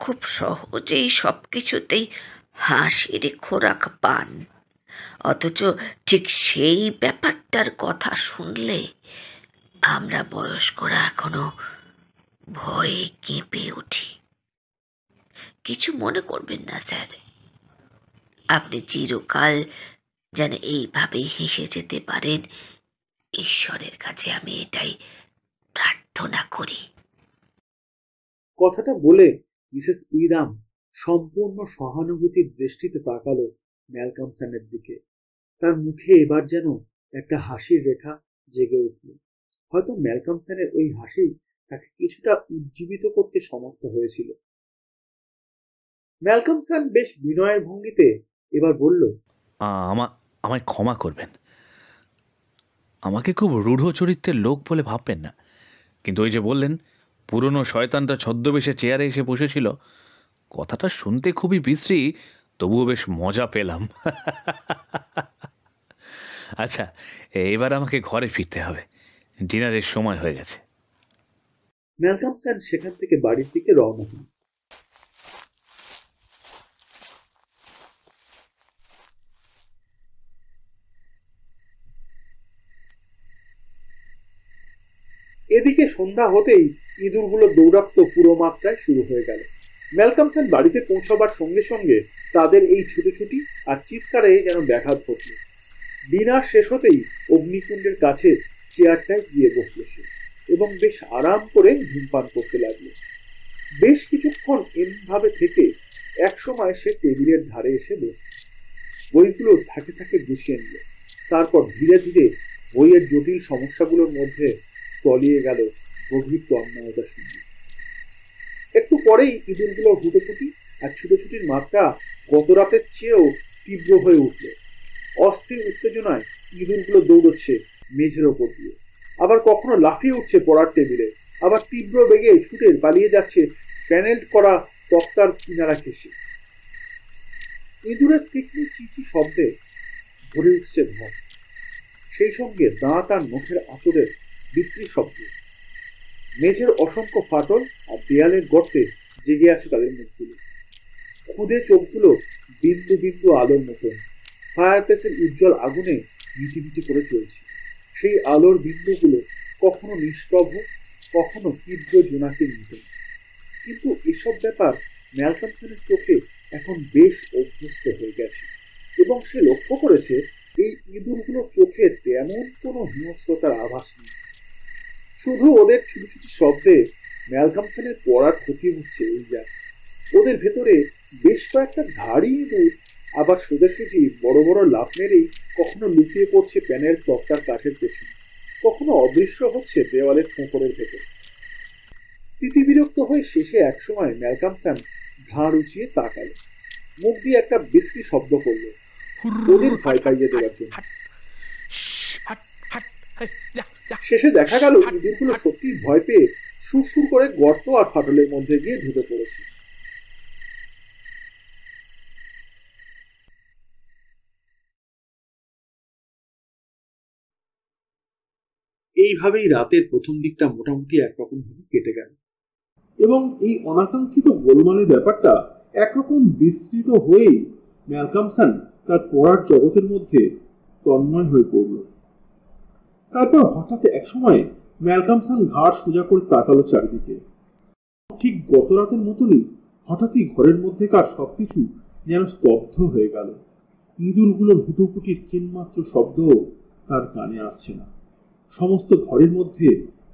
G: খুব সহজেই সবকিছুতেই হাসির খোরাক পান, অথচ ঠিক সেই ব্যাপারটার কথা শুনলে আমরা বয়স্করা এখনো ভয়ে কেঁপে উঠি। কিছু মনে করবেন না স্যার, আপনি চিরকাল যেন এইভাবেই হেসে যেতে পারেন, ঈশ্বরের কাছে আমি এটাই প্রার্থনা করি।
D: কথাটা বলে মিসেস পিরাম সম্পূর্ণ সহানুভূতির দৃষ্টিতে তাকালো ম্যালকমসনের দিকে। তার মুখে এবার যেন একটা হাসির রেখা জেগে উঠল। হয়তো ম্যালকমসনের ওই হাসি তাকে কিছুটা উজ্জীবিত করতে সমর্থ হয়েছিল। ম্যালকমসন বেশ বিনয়ের ভঙ্গিতে এবার বলল,
E: আমায় ক্ষমা করবেন। আমাকে খুব রূঢ় চরিত্রের লোক বলে ভাববেন না, কিন্তু ওই যে বললেন পুরনো শয়তানটা ছদ্মবেশে চেয়ারে এসে বসেছিল, কথাটা শুনতে খুবই বিশ্রী, তবুও বেশ মজা পেলাম। আচ্ছা, এবার আমাকে ঘরে ফিরতে হবে, ডিনারের সময় হয়ে গেছে।
D: ম্যালকমসন সেখান থেকে বাড়ির দিকে রওনা হন। এদিকে সন্ধ্যা হতেই ইঁদুরগুলো দৌরাত্ম্য পুরো মাত্রায় শুরু হয়ে গেল। ম্যালকমসন বাড়িতে পৌঁছাবার সঙ্গে সঙ্গে তাদের এই ছুটোছুটি আর চিৎকারে যেন ব্যাঘাত ঘটল। ডিনার শেষ হতেই অগ্নিকুণ্ডের কাছে চেয়ারটায় গিয়ে বসল সে এবং বেশ আরাম করে ধূমপান করতে লাগলো। বেশ কিছুক্ষণ এমভাবে থেকে একসময় সে টেবিলের ধারে এসে বসল, বইগুলো থাকে থাকে গুছিয়ে নিল। তারপর ধীরে ধীরে বইয়ের জটিল সমস্যাগুলোর মধ্যে তলিয়ে গেল গভীর তন্ময়তার সঙ্গে। একটু পরেই ইঁদুরগুলোর হুটোপুটি আর ছুটোছুটির মাত্রা গত রাতের চেয়েও তীব্র হয়ে উঠল। অস্থির উত্তেজনায় ইঁদুরগুলো দৌড়চ্ছে মেঝের ওপর দিয়ে, আবার কখনো লাফিয়ে উঠছে পড়ার টেবিলে, আবার তীব্র বেগে ছুটে পালিয়ে যাচ্ছে প্যানেল করা তক্তার কিনারা ঘেঁষে। ইঁদুরের তীক্ষ্ণ চিচি শব্দে ভরে উঠছে ঘর, সেই সঙ্গে দাঁত আর নখের আঁচড়ের বিশ্রী শব্দ। মেঝের অসংখ্য ফাটল আর দেয়ালের গর্তে জেগে আছে তাদের মুখগুলো। খুদে চোখগুলো বিন্দু বিন্দু আলোর মতন ফায়ারপ্লেসের উজ্জ্বল আগুনে মিটিমিটি করে চলছে। সেই আলোর বিন্দুগুলো কখনো নিষ্প্রভ, কখনো তীব্র জোনাকির মতন। কিন্তু এসব ব্যাপার ম্যালকমসনের চোখে এখন বেশ অভ্যস্ত হয়ে গেছে এবং সে লক্ষ্য করেছে এই ইঁদুরগুলোর চোখে তেমন কোনো হিংস্রতার আভাস নেই। শুধু ওদের ছুটি ছুটি শব্দে ম্যালকমসনের পড়ার ক্ষতি হচ্ছে এই যা। ওদের ভেতরে বেশ কয়েকটা ধাড়ি ইঁদুর আবার সোজাসুজি বড় বড় লাফ মেরেই কখনো লুকিয়ে পড়ছে প্যানের তক্তার কাঠের পেছনে, কখনো অদৃশ্য হচ্ছে দেওয়ালের ফোঁকরের ভেতর। তিতিবিরক্ত হয়ে শেষে একসময় ম্যালকমসন ঘাড় উঁচিয়ে তাকাল, মুখ দিয়ে একটা বিশ্রী শব্দ করলো ওদের ভয় পাইয়ে দেওয়ার জন্য। শেষে দেখা গেল ইঁদুরগুলো সত্যি ভয় পেয়ে সুরসুর করে গর্ত আর ফাটলের মধ্যে গিয়ে ঢুকে পড়েছে। এইভাবেই রাতের প্রথম দিকটা মোটামুটি একরকম ভাবে কেটে গেল এবং এই অনাকাঙ্ক্ষিত গোলমালের ব্যাপারটা একরকম বিস্তৃত হয়েই ম্যালকমসন তার পড়ার জগতের মধ্যে তন্ময় হয়ে পড়ল। তারপর হঠাৎ একসময় ম্যালকমসন ঘাড় সোজা করে তাকালো চারিদিকে। ঠিক গত রাতের মতনই হঠাৎই ঘরের মধ্যেকার সবকিছু যেন স্তব্ধ হয়ে গেল। ইঁদুরগুলোর হুটোপুটির চিনমাত্র শব্দও তার কানে আসছে না। সমস্ত ঘরের মধ্যে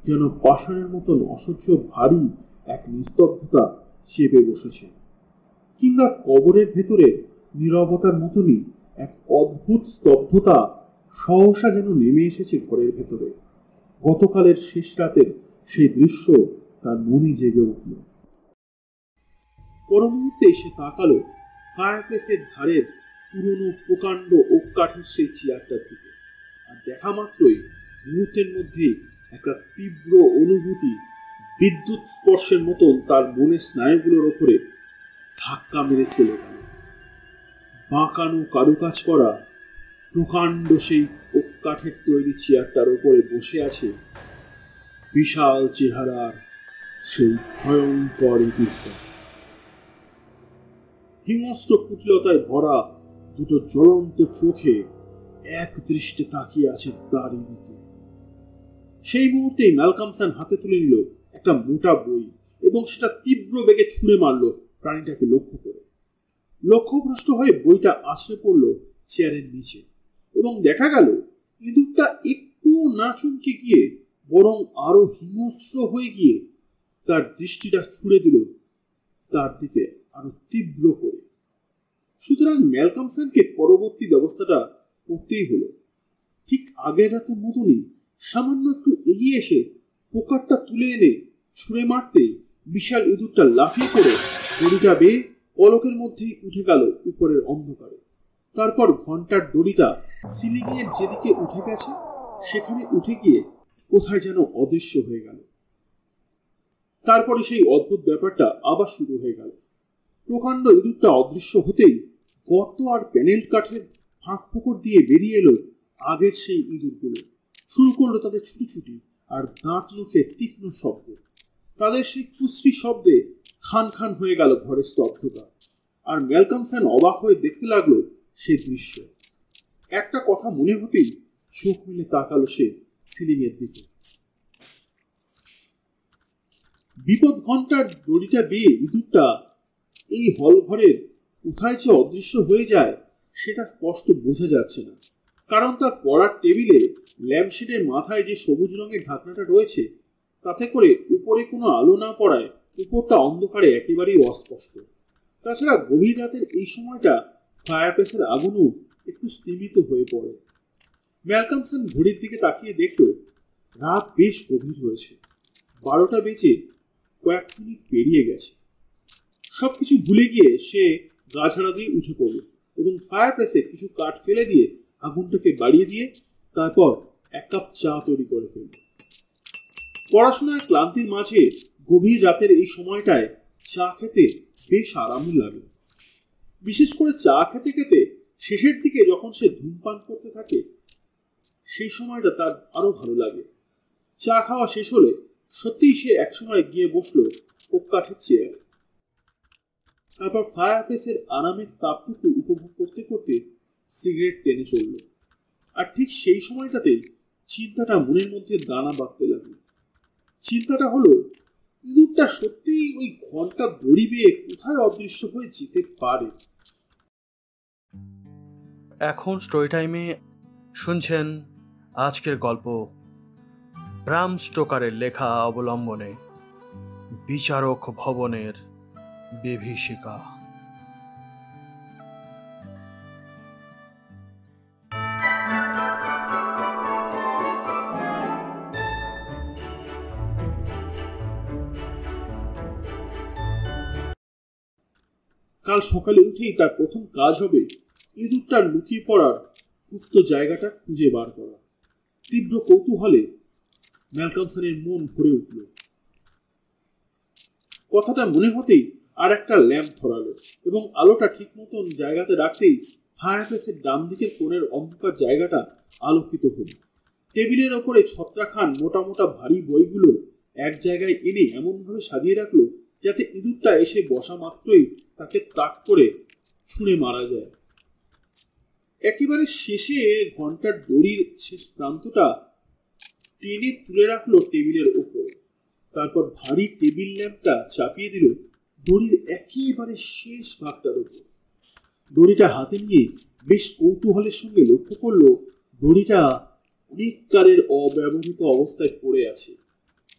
D: যেন পাষাণের মতন অসহ্য ভারী এক নিস্তব্ধতা চেপে বসেছে, কিংবা কবরের ভেতরে নীরবতার মতনই এক অদ্ভুত স্তব্ধতা সহসা যেন নেমে এসেছে ঘরের ভেতরে। গতকালের শেষ রাতের সেই দৃশ্য তার মনে জেগে উঠল। পর মুহূর্তে সে তাকালো ফায়ারপ্লেসের ধারের পুরনো প্রকাণ্ড ওক কাঠের সেই চেয়ারটার দিকে, আর দেখা মাত্রই মুহূর্তের মধ্যে একটা তীব্র অনুভূতি বিদ্যুৎ স্পর্শের মতন তার মনের স্নায়ুগুলোর ওপরে ধাক্কা মেরে চলে গেল। বাঁকানো কারুকাজ করা প্রকাণ্ড সেই ওক কাঠের তৈরি চেয়ারটার ওপরে বসে আছে বিশাল চেহারার সেই ভয়ঙ্কর ইঁদুরটা। হিংস্র কুটিলতায় ভরা দুটো জ্বলন্ত চোখে এক দৃষ্টে তাকিয়ে আছে তারই দিকে। সেই মুহূর্তেই ম্যালকমসন হাতে তুলে নিল
I: একটা মোটা বই এবং সেটা তীব্র বেগে ছুঁড়ে মারল প্রাণীটাকে লক্ষ্য করে। লক্ষ্যভ্রষ্ট হয়ে বইটা আছড়ে পড়ল চেয়ারের নিচে এবং দেখা গেল ইঁদুরটা একটুও না চমকে গিয়ে বরং আরো হিংস্র হয়ে গিয়ে তার দৃষ্টিটা ছুড়ে দিল তার দিকে আরো তীব্র করে। সুতরাং ম্যালকমসনকে পরবর্তী ব্যবস্থাটা করতেই হলো। ঠিক আগের রাতের মতনই সামান্য একটু এগিয়ে এসে পোকারটা তুলে এনে ছুঁড়ে মারতে বিশাল ইঁদুরটা লাফিয়ে করে দড়িটা বেয়ে পলকের মধ্যেই উঠে গেল উপরের অন্ধকারে। তারপর ঘন্টার দড়িটা সিলিং এর যেদিকে উঠে গেছে সেখানে উঠে গিয়ে কোথায় যেন অদৃশ্য হয়ে গেল। তারপরে সেই অদ্ভুত ব্যাপারটা আবার শুরু হয়ে গেল। প্রকাণ্ড ইঁদুরটা অদৃশ্য হতেই গর্ত আর প্যানেল কাঠের ফাঁক ফোকর দিয়ে বেরিয়ে এলো আগের সেই ইঁদুরগুলো। শুরু করলো তাদের ছুটোছুটি আর দাঁত মুখের তীক্ষ্ণ শব্দ। তাদের সেই কুশ্রী শব্দে খান খান হয়ে গেল ঘরের স্তব্ধতা। আর ম্যালকমসন অবাক হয়ে দেখতে লাগলো সেই দৃশ্য। একটা কথা মনে হতেই চোখ মিলে তাকালো সে সিলিং এর দিকে। বিপদ ঘন্টার দড়িটা বেয়ে ইঁদুরটা এই হল ঘরের কোথায় যে অদৃশ্য হয়ে যায় সেটা স্পষ্ট বোঝা যাচ্ছে না, কারণ তার পড়ার টেবিলে ল্যাম্পশেডের মাথায় যে সবুজ রঙের ঢাকনাটা রয়েছে তাতে করে উপরে কোনো আলো না পড়ায় উপরটা অন্ধকারে একেবারেই অস্পষ্ট। তাছাড়া গভীর রাতের এই সময়টা ফায়ারপ্লেসের আগুনও একটু স্তিমিত হয়ে পড়ে। ম্যালকমসন ঘড়ির দিকে তাকিয়ে দেখল রাত বেশ গভীর হয়েছে। 12টা বেজে কয়েক মিনিট পেরিয়ে গেছে। সবকিছু ভুলে গিয়ে সে গা ঝাড়া দিয়ে উঠে পড়ল এবং ফায়ারপ্লেসে কিছু কাঠ ফেলে দিয়ে আগুনটাকে বাড়িয়ে দিয়ে তারপর এক কাপ চা তৈরি করে ফেলল। পড়াশোনার ক্লান্তির মাঝে গভীর রাতের এই সময়টায় চা খেতে বেশ আরামই লাগে। বিশেষ করে চা খেতে খেতে শেষের দিকে যখন সে ধূমপান করতে থাকে সেই সময়টা তার আরো ভালো লাগে। চা খাওয়া শেষ হলে সত্যিই সে একসময় গিয়ে বসলো ওক কাঠের চেয়ারে। তারপর ফায়ারপ্লেসের আরামের তাপটুকু উপভোগ করতে করতে সিগারেট টেনে চলল। আর ঠিক সেই সময়টাতে চিন্তাটা মনের মধ্যে দানা বাঁধতে লাগলো। চিন্তাটা হলো ইঁদুরটা সত্যিই ওই ঘন্টা দড়ি বেয়ে কোথায় অদৃশ্য হয়ে যেতে পারে।
J: এখন স্টোরি টাইমে শুনছেন আজকের গল্প ব্রাম স্টোকারের লেখা অবলম্বনে বিচারক ভবনের বিভীষিকা।
I: কাল সকালে উঠেই তার প্রথম কাজ হবে ইঁদুরটার লুকিয়ে পড়ার গুপ্ত জায়গাটা খুঁজে বার করা। তীব্র কৌতূহলে ম্যালকমসনের মন ভরে উঠল। কথাটা মনে হতেই আর একটা ল্যাম্প ধরালো এবং আলোটা ঠিক মতন জায়গাতে রাখতেই ফায়ারপ্লেসের ডান দিকের কোণের অন্ধকার জায়গাটা আলোকিত হলো। টেবিলের ওপরে ছত্রাখান মোটা মোটা ভারী বইগুলো এক জায়গায় এনে এমনভাবে সাজিয়ে রাখলো যাতে ইঁদুরটা এসে বসা মাত্রই তাকে তাক করে ছুঁড়ে মারা যায়। একেবারে শেষে ঘন্টার দড়ির শেষ প্রান্তটা টেনে তুলে রাখলো টেবিলের ওপর। তারপর ভারী টেবিল ল্যাম্পটা চাপিয়ে দিল দড়ির একেবারে শেষ ভাগটার উপর। দড়িটা হাতে নিয়ে বেশ কৌতূহলের সঙ্গে লক্ষ্য করলো দড়িটা অনেক কালের অব্যবহৃত অবস্থায় পড়ে আছে।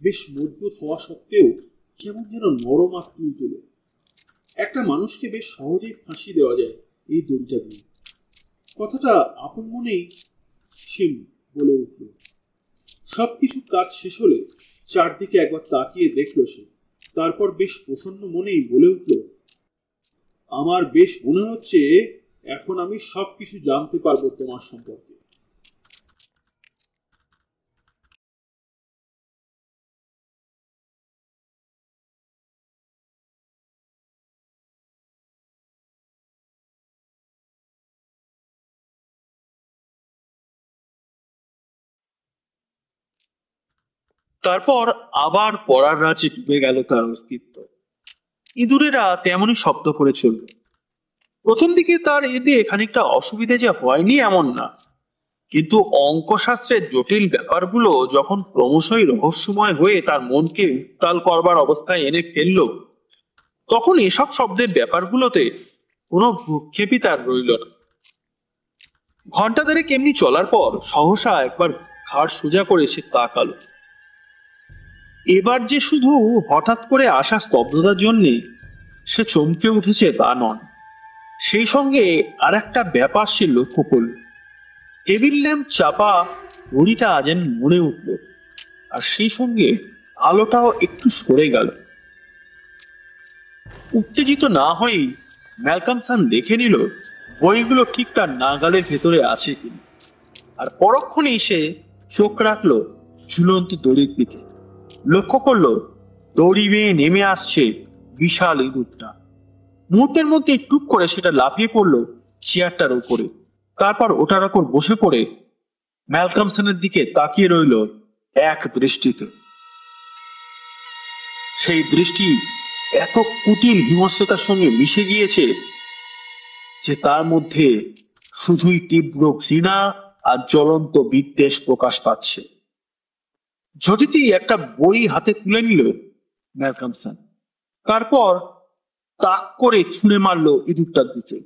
I: বেশ মজবুত হওয়া সত্ত্বেও কেমন যেন নরম আর তুলতুলে। একটা মানুষকে বেশ সহজেই ফাঁসি দেওয়া যায় এই দড়িটা দিয়ে। কথাটা আপন মনেই সে বলে উঠল। সবকিছু কাজ শেষ হলে চারদিকে একবার তাকিয়ে দেখলো সে। তারপর বেশ প্রসন্ন মনেই বলে উঠল, আমার বেশ মনে হচ্ছে এখন আমি সবকিছু জানতে পারবো তোমার সম্পর্কে।
K: তারপর আবার পড়ার রাজ্যে ডুবে গেল তার অস্তিত্ব। ইঁদুরেরা তেমনই শব্দ করে চলল। প্রথম দিকে তার এতে খানিকটা অসুবিধে যে হয়নি এমন না, কিন্তু অঙ্কশাস্ত্রের জটিল ব্যাপারগুলো যখন ক্রমশই রহস্যময় হয়ে তার মনকে উত্তাল করবার অবস্থায় এনে ফেলল, তখন এসব শব্দের ব্যাপারগুলোতে কোনো ভ্রুক্ষেপই তার রইল না। ঘন্টা দেড়েক এমনি চলার পর সহসা একবার ঘাড় সোজা করে সে তাকালো। এবার যে শুধু হঠাৎ করে আসা স্তব্ধতার জন্যে সে চমকে উঠেছে তা নয়, সেই সঙ্গে আর একটা ব্যাপার সে লক্ষ্য করল। টেবিল ল্যাম্প চাপা ঘড়িটা যেন মনে উঠল, আর সেই সঙ্গে আলোটাও একটু সরে গেল। উত্তেজিত না হয়েই ম্যালকমসন দেখে নিল বইগুলো ঠিক তার নাগালের ভেতরে আছে কিনা, আর পরক্ষণেই সে চোখ রাখলো ঝুলন্ত দড়ির দিকে। লক্ষ্য করলো দড়ি বেয়ে নেমে আসছে বিশাল ইঁদুরটা। মুহূর্তের মধ্যে টুক করে সেটা লাফিয়ে পড়লো চেয়ারটার উপরে, তারপর ওটার ওপর বসে পড়ে ম্যালকমসনের দিকে তাকিয়ে রইল এক দৃষ্টিতে। সেই দৃষ্টি এত কুটিল হিংস্রতার সঙ্গে মিশে গিয়েছে যে তার মধ্যে শুধুই তীব্র ঘৃণা আর জ্বলন্ত বিদ্বেষ প্রকাশ পাচ্ছে। ঝটিতেই একটা বই হাতে তুলে নিল ম্যালকমসন, তারপর তাক করে ছুঁড়ে মারল ইঁদুরটার দিকে।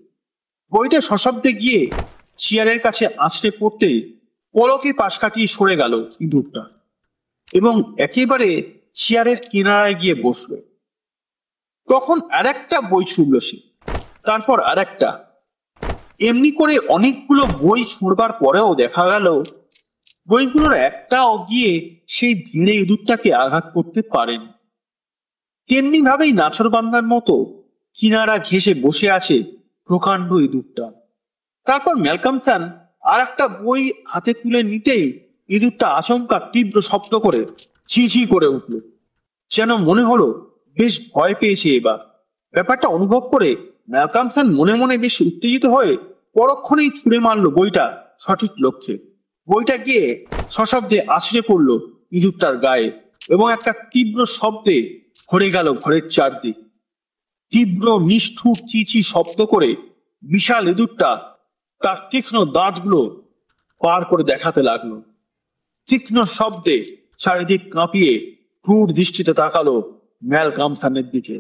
K: বইটা সশব্দে গিয়ে চেয়ারের কাছে আছড়ে পড়তে পলকে পাশ কাটিয়ে সরে গেল ইঁদুরটা এবং একেবারে চেয়ারের কিনারায় গিয়ে বসল। তখন আরেকটা বই ছুঁড়ল সে, তারপর আরেকটা। এমনি করে অনেকগুলো বই ছুঁড়বার পরেও দেখা গেল বইগুলোর একটাও গিয়ে সেই ভিড়ে ইঁদুরটাকে আঘাত করতে পারেনি। তেমনি ভাবেই নাছরবান্দার মতো কিনারা ঘেঁষে বসে আছে প্রকাণ্ড ইঁদুরটা। তারপর ম্যালকমসন আর একটা বই হাতে তুলে নিতেই ইঁদুরটা আচমকা তীব্র শব্দ করে ছি করে উঠল, যেন মনে হলো বেশ ভয় পেয়েছে এবার। ব্যাপারটা অনুভব করে ম্যালকমসন মনে মনে বেশ উত্তেজিত হয়ে পরক্ষণেই ছুঁড়ে মারল বইটা সঠিক লক্ষ্যে। বইটা গিয়ে সশব্দে আছড়ে পড়ল ইঁদুরটার গায়ে এবং একটা তীব্র শব্দে ভরে গেল ঘরের চারদিক। তীব্র নিষ্ঠুর চিচি শব্দ করে বিশাল ইঁদুরটা তার তীক্ষ্ণ দাঁতগুলো পার করে দেখাতে লাগলো। তীক্ষ্ণ শব্দে চারিদিক কাঁপিয়ে ক্রূর দৃষ্টিতে তাকালো ম্যালকমসনের দিকে।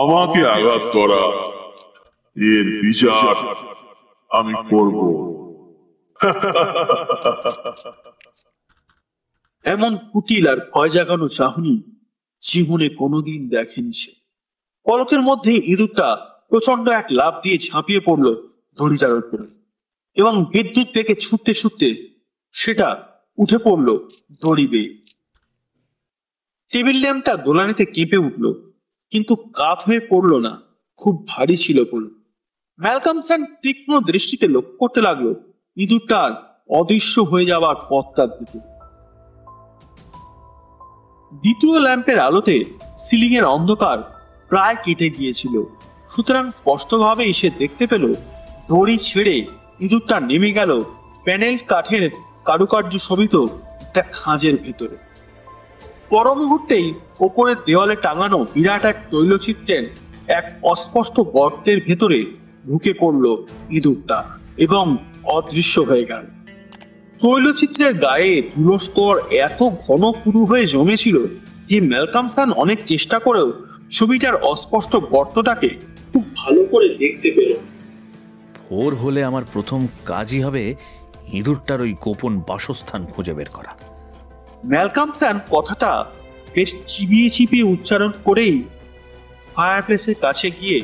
L: আমাকে আঘাত করা, এর বিচার আমি করব।
K: এমন কুটিল আর ভয় জাগানো চাহনি জীবনে কোনোদিন দেখেনি সে। পলকের মধ্যে ইঁদুরটা প্রচন্ড এক লাফ দিয়ে ঝাঁপিয়ে পড়ল দড়িটার উপরে এবং বিদ্যুৎ বেগে ছুটতে ছুটতে সেটা উঠে পড়ল দড়ি বেয়ে। টেবিল ল্যাম্পটা দোলানিতে কেঁপে উঠল, কিন্তু কাত হয়ে পড়ল না, খুব ভারী ছিল বলে। ম্যালকমসন তীক্ষ্ণ দৃষ্টিতে লক্ষ্য করতে লাগলো ইঁদুরটার অদৃশ্য হয়ে যাওয়ার পথটার দিকে। দ্বিতীয় ল্যাম্পের আলোতে সিলিং এর অন্ধকার প্রায় কেটে গিয়েছিল, সুতরাং স্পষ্টভাবেই সে দেখতে পেল দড়ি ছেড়ে ইঁদুরটা নেমে গেল প্যানেল কাঠের কারুকার্য শোভিত একটা খাঁজের ভেতরে। পর মুহূর্তেই ওপরের দেওয়ালে টাঙানো বিরাট এক তৈলচিত্রের এক অস্পষ্ট গর্তের ভেতরে ঢুকে পড়ল ইঁদুরটা এবং অদৃশ্য হয়ে গেল। তৈলচিত্রের গায়ে ধুলোস্তর এত ঘন পুরু হয়ে জমেছিল যে ম্যালকমসন অনেক চেষ্টা করেও ছবিটার অস্পষ্ট গর্তটাকে খুব ভালো করে দেখতে পেল।
E: ভোর হলে আমার প্রথম কাজই হবে ইঁদুরটার ওই গোপন বাসস্থান খুঁজে বের করা।
K: ম্যালকমসন কথাটা বেশ চিবিয়ে চিবিয়ে উচ্চারণ করেই ফায়ারপ্লেসের কাছে গিয়ে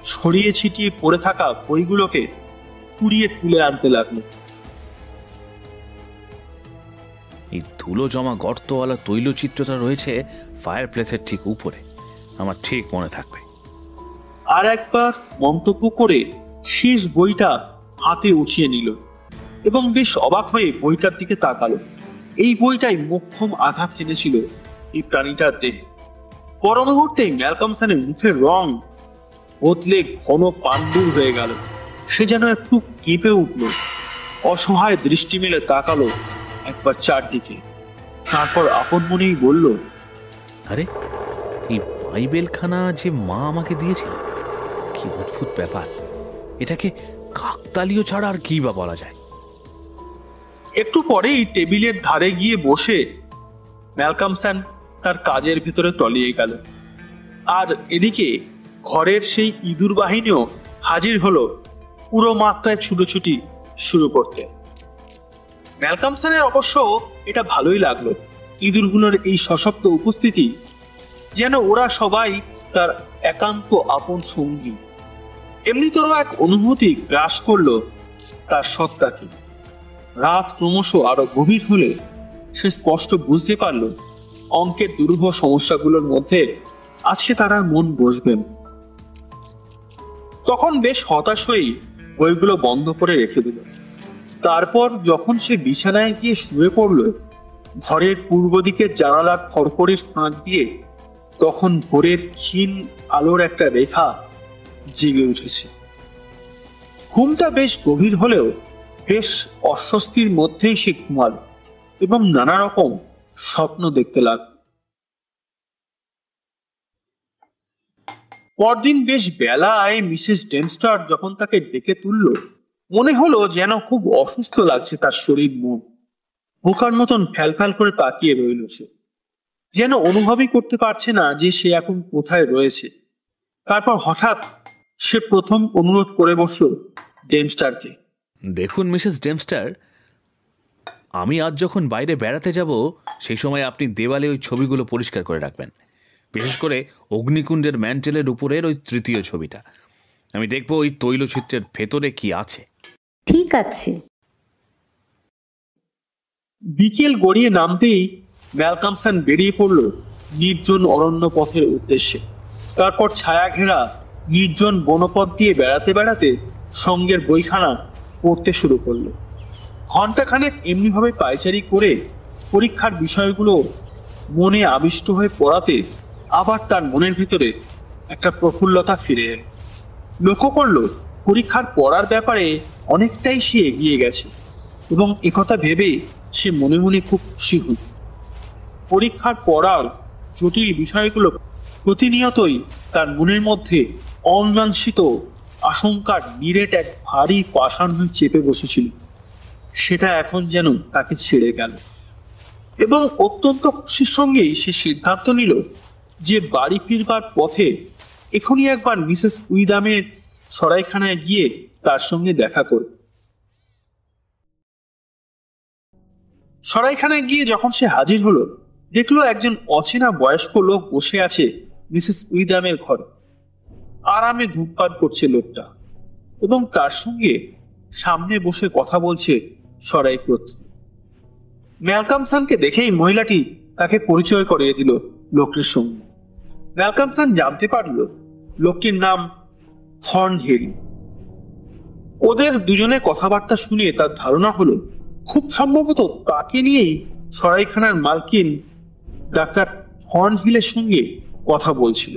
K: ছড়িয়ে ছিটিয়ে পড়ে থাকা বইগুলোকে কুড়িয়ে তুলে আনতে লাগলো।
E: এই ধুলো জমা গর্তওয়ালা তৈলচিত্রটা রয়েছে ফায়ারপ্লেসের ঠিক উপরে, আমার ঠিক মনে থাকবে।
K: আর একবার মন্তব্য করে শেষ বইটা হাতে উঠিয়ে নিল এবং বেশ অবাক হয়ে বইটার দিকে তাকালো। এই বইটাই মোক্ষম আঘাত এনেছিল এই প্রাণীটার দেহে। পর মুহূর্তে ম্যালকমসনের মুখের রং বদলে ঘন পাণ্ডুর হয়ে গেল। সে যেন একটু কেঁপে উঠল, অসহায় দৃষ্টি মেলে তাকালো একবার চারদিকে, তারপর আপন মনেই বলল,
E: আরে এই বাইবেলখানা যে মা আমাকে দিয়েছিল, কি অদ্ভুত ব্যাপার! এটাকে কাকতালীয় ছাড়া আর কি বা বলা যায়?
K: একটু পরেই টেবিলের ধারে গিয়ে বসে ম্যালকমসন তার কাজের ভিতরে তলিয়ে গেল। আর এদিকে ঘরের সেই ইঁদুর বাহিনীও হাজির হলো পুরো মাত্রায় ছুটোছুটি শুরু করতে। ম্যালকমসনের অবশ্য এটা ভালোই লাগলো, ইঁদুরগুলোর এই সশব্দ উপস্থিতি, যেন ওরা সবাই তার একান্ত আপন সঙ্গী। এমনিতেও এক অনুভূতি গ্রাস করলো তার সত্তাকে। রাত ক্রমশ আরো গভীর হলে সে স্পষ্ট বুঝতে পারল অঙ্কের দুরূহ সমস্যাগুলোর মধ্যে আজকে তার আর মন বসবে না। তখন বেশ হতাশ হয়ে বইগুলো বন্ধ করে রেখে দিল। তারপর যখন সে বিছানায় গিয়ে শুয়ে পড়ল, ঘরের পূর্ব দিকের জানালার খড়খড়ির ফাঁক দিয়ে তখন ভোরের ক্ষীণ আলোর একটা রেখা জেগে উঠেছে। ঘুমটা বেশ গভীর হলেও বেশ অস্বস্তির মধ্যেই সে ঘুমাল এবং নানা রকম স্বপ্ন দেখতে লাগল। পরদিন বেশ বেলায় মিসেস ডেমস্টার যখন তাকে ডেকে তুলল, মনে হলো যেন খুব অসুস্থ লাগছে তার শরীর মন। বোকার মতন ফ্যালফ্যাল করে তাকিয়ে রইল সে, যেন অনুভবই করতে পারছে না যে সে এখন কোথায় রয়েছে। তারপর হঠাৎ সে প্রথম অনুরোধ করে বসল ডেমস্টারকে।
E: দেখুন মিসেস ডেমস্টার, আমি আজ যখন বাইরে বেড়াতে যাব সেই সময় আপনি দেওয়ালে ওই ছবিগুলো পরিষ্কার করে রাখবেন, বিশেষ করে অগ্নিকুণ্ডের ম্যান্টেলের উপরের ওই তৃতীয় ছবিটা। আমি দেখবো ওই তৈলচিত্রের ভেতরে কি আছে।
H: ঠিক আছে।
K: বিকেল গড়িয়ে নামতেই ম্যালকমসন বেরিয়ে পড়ল নির্জন অরণ্য পথের উদ্দেশ্যে। তারপর ছায়া ঘেরা নির্জন বনপথ দিয়ে বেড়াতে বেড়াতে সঙ্গের বইখানা পড়তে শুরু করল। ঘণ্টাখানেক এমনিভাবে পায়চারি করে পরীক্ষার বিষয়গুলো মনে আবিষ্ট হয়ে পড়াতে আবার তার মনের ভিতরে একটা প্রফুল্লতা ফিরে এল। লক্ষ্য করল পরীক্ষার পড়ার ব্যাপারে অনেকটাই সে এগিয়ে গেছে এবং একথা ভেবে সে মনে মনে খুব খুশি হল। পরীক্ষার পড়ার জটিল বিষয়গুলো প্রতিনিয়তই তার মনের মধ্যে অমীমাংসিত আশঙ্কার নিরেট এক ভারী পাষাণ হয়ে চেপে বসেছিল। সেটা এখন যেন তাকে ছেড়ে গেল এবং অত্যন্ত খুশির সঙ্গেই সে সিদ্ধান্ত নিল যে বাড়ি ফিরবার পথে এখনই একবার মিসেস উইদামের সরাইখানায় গিয়ে তার সঙ্গে দেখা করবে। সরাইখানায় গিয়ে যখন সে হাজির হলো, দেখলো একজন অচেনা বয়স্ক লোক বসে আছে মিসেস উইদামের ঘরে। আরামে ধূপপান করছে লোকটা এবং তার সঙ্গে সামনে বসে কথা বলছে সরাইক্রোধ। ম্যালকমসনকে দেখেই মহিলাটি তাকে পরিচয় করিয়ে দিল লোকটির সঙ্গে। ম্যালকমসন জানতে পারল লোকটির নাম থর্নহিল। ওদের দুজনের কথাবার্তা শুনে তার ধারণা হলো খুব সম্ভবত তাকে নিয়েই সরাইখানার মালকিন ডাক্তার থর্নহিলের সঙ্গে কথা বলছিল।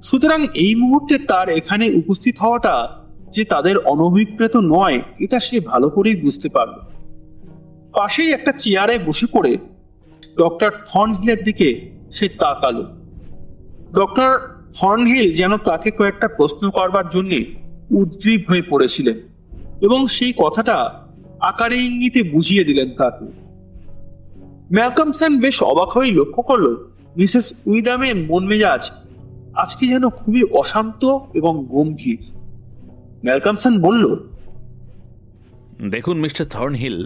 K: সুতরাং এই মুহূর্তে তার এখানে উপস্থিত হওয়াটা যে তাদের অনভিপ্রেত নয়, এটা সে ভালো করেই বুঝতে পারল। পাশেই একটা চেয়ারে বসে পড়ে ডক্টর থর্নহিলের দিকে সে তাকালো। ডক্টর থর্নহিল যেন তাকে কয়েকটা প্রশ্ন করবার জন্য উদ্গ্রীব হয়ে পড়েছিলেন এবং সেই কথাটা আকারে ইঙ্গিতে বুঝিয়ে দিলেন তাকে। ম্যালকমসন বেশ অবাক হয়ে লক্ষ্য করল মিসেস উইদামের মন মেজাজ আজকে যেন খুবই অশান্ত এবং গম্ভীর। ম্যালকমসন বলল,
E: দেখুন মিস্টার থর্নহিল,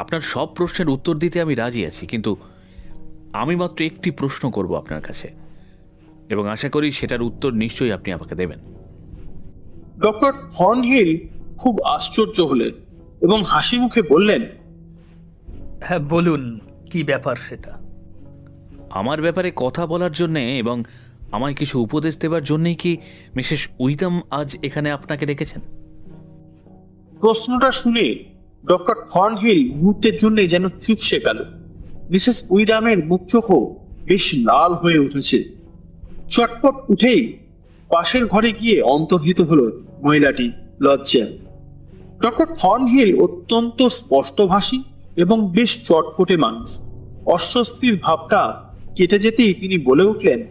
E: আপনার সব প্রশ্নের উত্তর দিতে আমি রাজি আছি, কিন্তু আমি মাত্র একটি প্রশ্ন করব আপনার কাছে এবং আশা করি সেটার উত্তর নিশ্চয়ই আপনি আমাকে দেবেন।
K: ডক্টর থর্নহিল খুব আশ্চর্য হলেন এবং হাসি মুখে বললেন,
M: হ্যাঁ বলুন, কি ব্যাপার সেটা?
E: আমার ব্যাপারে কথা বলার জন্যে এবং আমায় কিছু উপদেশ দেবার জন্যই কি মিসেস উইদাম আজ এখানে আপনাকে ডেকেছেন?
K: প্রশ্নটা শুনে ডক্টর থর্নহিল মুহূর্তের জন্য যেন চুপসে গেল। মিসেস উইদামের মুখ চোখও বেশ লাল হয়ে উঠেছে। চটপট উঠেই পাশের ঘরে গিয়ে অন্তর্হিত হলো মহিলাটি লজ্জায়। ডক্টর থর্নহিল অত্যন্ত স্পষ্টভাষী এবং বেশ চটপটে মানুষ। অস্বস্তির ভাবটা কেটে যেতেই তিনি বলে উঠলেন,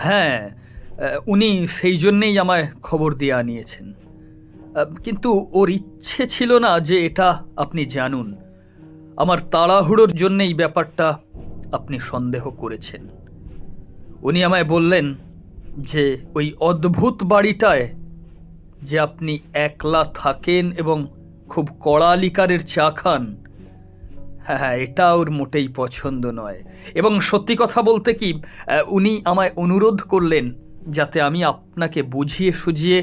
M: হ্যাঁ, উনি সেই জন্যেই আমায় খবর দিয়ে আনিয়েছেন। কিন্তু ওর ইচ্ছে ছিল না যে এটা আপনি জানুন। আমার তাড়াহুড়োর জন্যেই ব্যাপারটা আপনি সন্দেহ করেছেন। উনি আমায় বললেন যে ওই অদ্ভুত বাড়িটায় যে আপনি একলা থাকেন এবং খুব কড়া লিকারের চা খান, হ্যাঁ, এটা ওর মোটেই পছন্দ নয়। এবং সত্যি কথা বলতে কি, উনি আমায় অনুরোধ করলেন যাতে আমি আপনাকে বুঝিয়ে সুঝিয়ে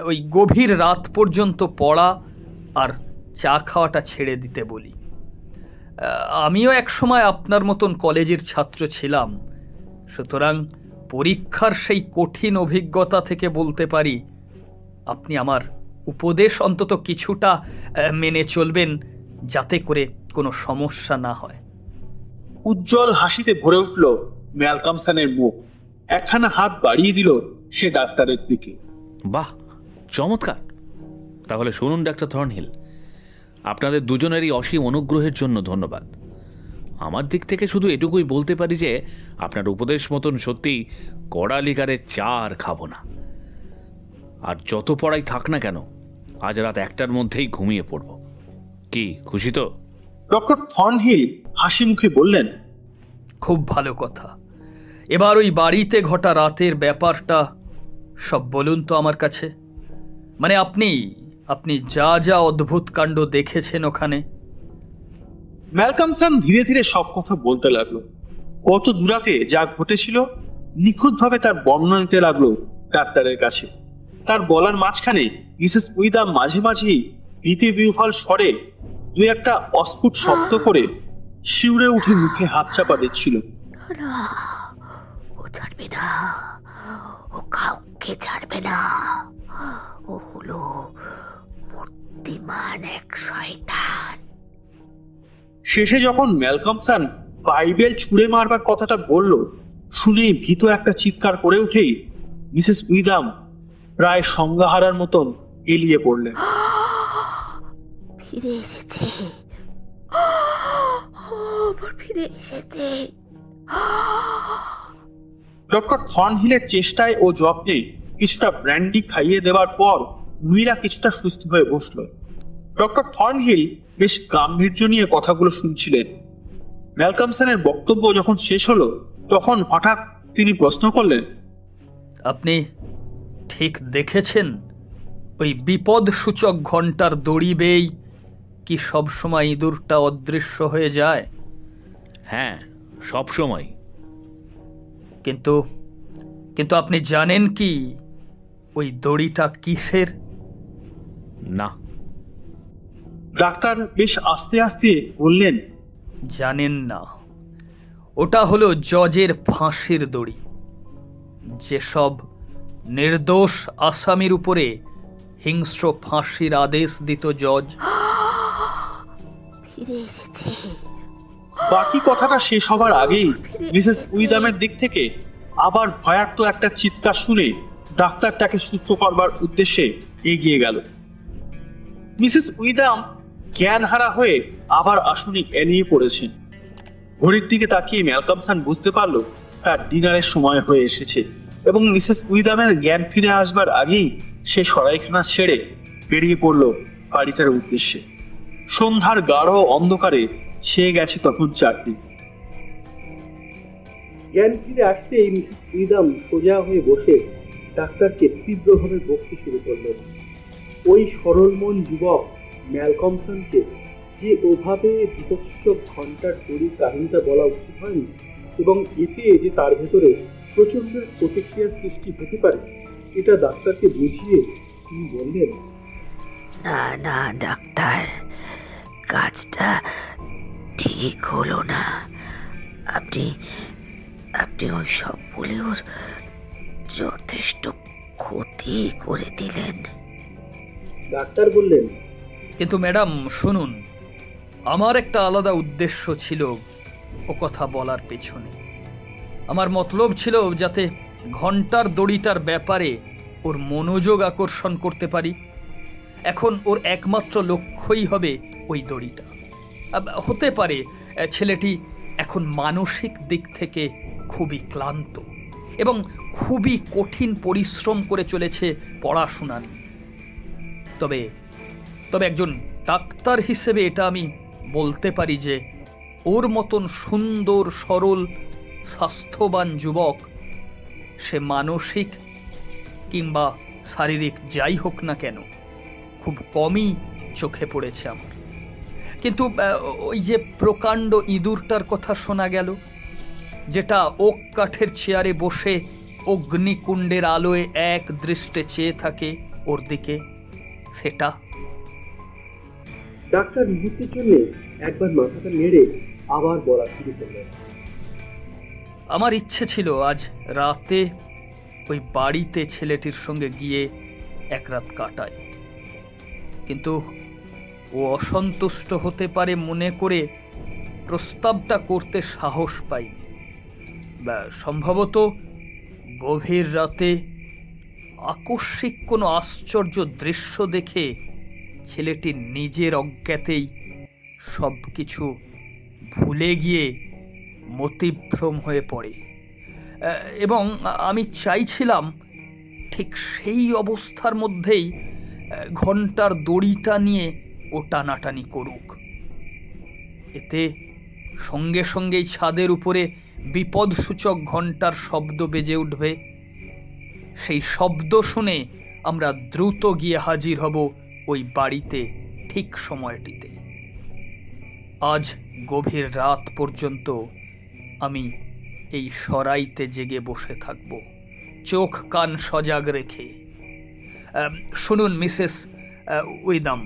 M: ওই গভীর রাত পর্যন্ত পড়া আর চা খাওয়াটা ছেড়ে দিতে বলি। আমিও একসময় আপনার মতন কলেজের ছাত্র ছিলাম, সুতরাং পরীক্ষার সেই কঠিন অভিজ্ঞতা থেকে বলতে পারি আপনি আমার উপদেশ অন্তত কিছুটা মেনে চলবেন, যাতে করে কোনো সমস্যা না হয়।
K: উজ্জ্বল হাসিতে ভরে উঠল ম্যালকমসনের মুখ। একখানা হাত বাড়িয়ে দিল সে ডাক্তারের দিকে।
E: বাহ, চমৎকার! তাহলে শুনুন ডাক্তার থর্নহিল, আপনাদের দুজনেরই অসীম অনুগ্রহের জন্য ধন্যবাদ। আমার দিক থেকে শুধু এটুকুই বলতে পারি যে আপনার উপদেশ মতন সত্যিই কড়া লিকারের চা আর খাবো না। আর যত পড়াই থাক না কেন, আজ রাত 1টার মধ্যেই ঘুমিয়ে পড়ব। কি খুশি তো?
K: ডক্টর থর্নহিল হাসি মুখে বললেন,
M: খুব ভালো কথা। এবার ওই বাড়িতে ঘটা রাতের ব্যাপারটা সব বলুন তো আমার কাছে। মানে আপনি যা যা অদ্ভুত কাণ্ড দেখেছেন ওখানে।
K: ম্যালকমসন ধীরে ধীরে সব কথা বলতে লাগলো। কত দূরাতে যা ঘটেছিল নিখুঁতভাবে তার বর্ণনা দিতে লাগলো ডাক্তারের কাছে। তার বলার মাঝখানে মিসেস উইদাম মাঝে মাঝেই ভীতি বিহ্বল স্বরে দু একটা অস্ফুট শব্দ করে শিউরে উঠে মুখে হাত চাপা দিচ্ছিল।
G: ও ছাড়বে না, ও কাউকে ছাড়বে না, ও হলো মূর্তিমান এক শয়তান।
K: শেষে যখন ম্যালকমসন বাইবেল ছুঁড়ে মারবার কথাটা বলল, শুনেই ভীত একটা চিৎকার করে উঠেই মিসেস উইদাম প্রায় সংজ্ঞা হারার মতন এলিয়ে পড়লেন।
G: ফিরে এসেছে, ফিরে এসেছে।
K: ডক্টর থর্নহিলের চেষ্টায় ও যত্নে কিছুটা ব্র্যান্ডি খাইয়ে দেওয়ার পর মীরা কিছুটা সুস্থ হয়ে বসল। ডক্টর থর্নহিল বেশ গাম্ভীর্য নিয়ে কথাগুলো শুনছিলেন। ম্যালকমসনের বক্তব্য যখন শেষ হলো, তখন হঠাৎ তিনি প্রশ্ন করলেন,
M: আপনি ঠিক দেখেছেন ওই বিপদ সূচক ঘন্টার দড়ি বেয়েই কি সবসময় ইঁদুরটা অদৃশ্য হয়ে যায়?
E: হ্যাঁ, সব সময়।
M: কিন্তু আপনি জানেন কি ওই দড়িটা কিসের?
E: না।
K: ডাক্তার বেশ আস্তে আস্তে বললেন,
M: জানেন না? ওটা হলো জজের ফাঁসির দড়ি। যেসব নির্দোষ আসামির উপরে হিংস্র ফাঁসির আদেশ দিত জজ।
G: ফিরে এসেছে।
K: বাকি কথাটা শেষ হবার আগেই মিসেস উইদামের দিক থেকে আবার ভয়ার্ত একটা চিৎকার শুনে ডাক্তারটাকে সুস্থ করবার উদ্দেশ্যে এগিয়ে গেল। মিসেস উইদাম জ্ঞানহারা হয়ে আবার আসনে এলিয়ে পড়েছেন। ঘড়ির দিকে তাকিয়ে ম্যালকমসন বুঝতে পারল তার ডিনারের সময় হয়ে এসেছে এবং মিসেস উইদামের জ্ঞান ফিরে আসবার আগেই সে সরাইখানা ছেড়ে বেরিয়ে পড়ল বাড়িটার উদ্দেশ্যে। সন্ধ্যার গাঢ় অন্ধকারে ছেয়ে গেছে তখন চারদিক। জ্ঞান ফিরে আসতেই মিসেস উইদাম সোজা হয়ে বসে ডাক্তারকে তীব্রভাবে বকতে শুরু করলেন। ওই সরল মন যুবক ম্যালকমসনকে যে ওভাবে বিপৎসক ঘন্টার দড়ির কাহিনীটা বলা উচিত হয়নি এবং এতে যে তার ভেতরে প্রচন্ড প্রতিক্রিয়ার সৃষ্টি হতে পারে, এটা ডাক্তারকে বুঝিয়ে তিনি বললেন,
G: না না ডাক্তার, কাজটা ঠিক হলো না। আপনি ওই সব বলে ওর যথেষ্ট ক্ষতি করে দিলেন।
K: ডাক্তার বললেন,
M: কিন্তু ম্যাডাম শুনুন, আমার একটা আলাদা উদ্দেশ্য ছিল ও কথা বলার পেছনে। আমার মতলব ছিল যাতে ঘন্টার দড়িটার ব্যাপারে ওর মনোযোগ আকর্ষণ করতে পারি। এখন ওর একমাত্র লক্ষ্যই হবে ওই দড়িটা। হতে পারে ছেলেটি এখন মানসিক দিক থেকে খুবই ক্লান্ত এবং খুবই কঠিন পরিশ্রম করে চলেছে পড়াশোনা নিয়ে। তবে তবে একজন ডাক্তার হিসেবে এটা আমি বলতে পারি যে ওর মতন সুন্দর সরল স্বাস্থ্যবান যুবক সে মানসিক কিংবা শারীরিক যাই হোক না কেন খুব কমই চোখে পড়েছে আমার। কিন্তু ওই যে প্রকাণ্ড ইঁদুরটার কথা শোনা গেল, যেটা ওক কাঠের চেয়ারে বসে অগ্নিকুণ্ডের আলোয় এক দৃষ্টে চেয়ে থাকে ওর দিকে, সেটা
N: ডাক্তার মুহূর্তের জন্য একবার মাথাটা নেড়ে আবার বলা শুরু করলেন।
M: আমার ইচ্ছে ছিল আজ রাতে ওই বাড়িতে ছেলেটির সঙ্গে গিয়ে এক রাত কাটায়, কিন্তু ও অসন্তুষ্ট হতে পারে মনে করে প্রস্তাবটা করতে সাহস পাইনি। সম্ভবত গভীর রাতে আকস্মিক কোনো আশ্চর্য দৃশ্য দেখে ছেলেটি নিজের অজ্ঞাতেই সব কিছু ভুলে গিয়ে মতিভ্রম হয়ে পড়ে, এবং আমি চাইছিলাম ঠিক সেই অবস্থার মধ্যেই ঘন্টার দড়িটা নিয়ে ও টানাটানি করুক। এতে সঙ্গে সঙ্গেই ছাদের উপরে বিপদসূচক ঘন্টার শব্দ বেজে উঠবে। সেই শব্দ শুনে আমরা দ্রুত গিয়ে হাজির হব ওই বাড়িতে ঠিক সময়টিতে। আজ গভীর রাত পর্যন্ত আমি এই সরাইতে জেগে বসে থাকব, চোখ কান সজাগ রেখে। শুনুন মিসেস উইদাম,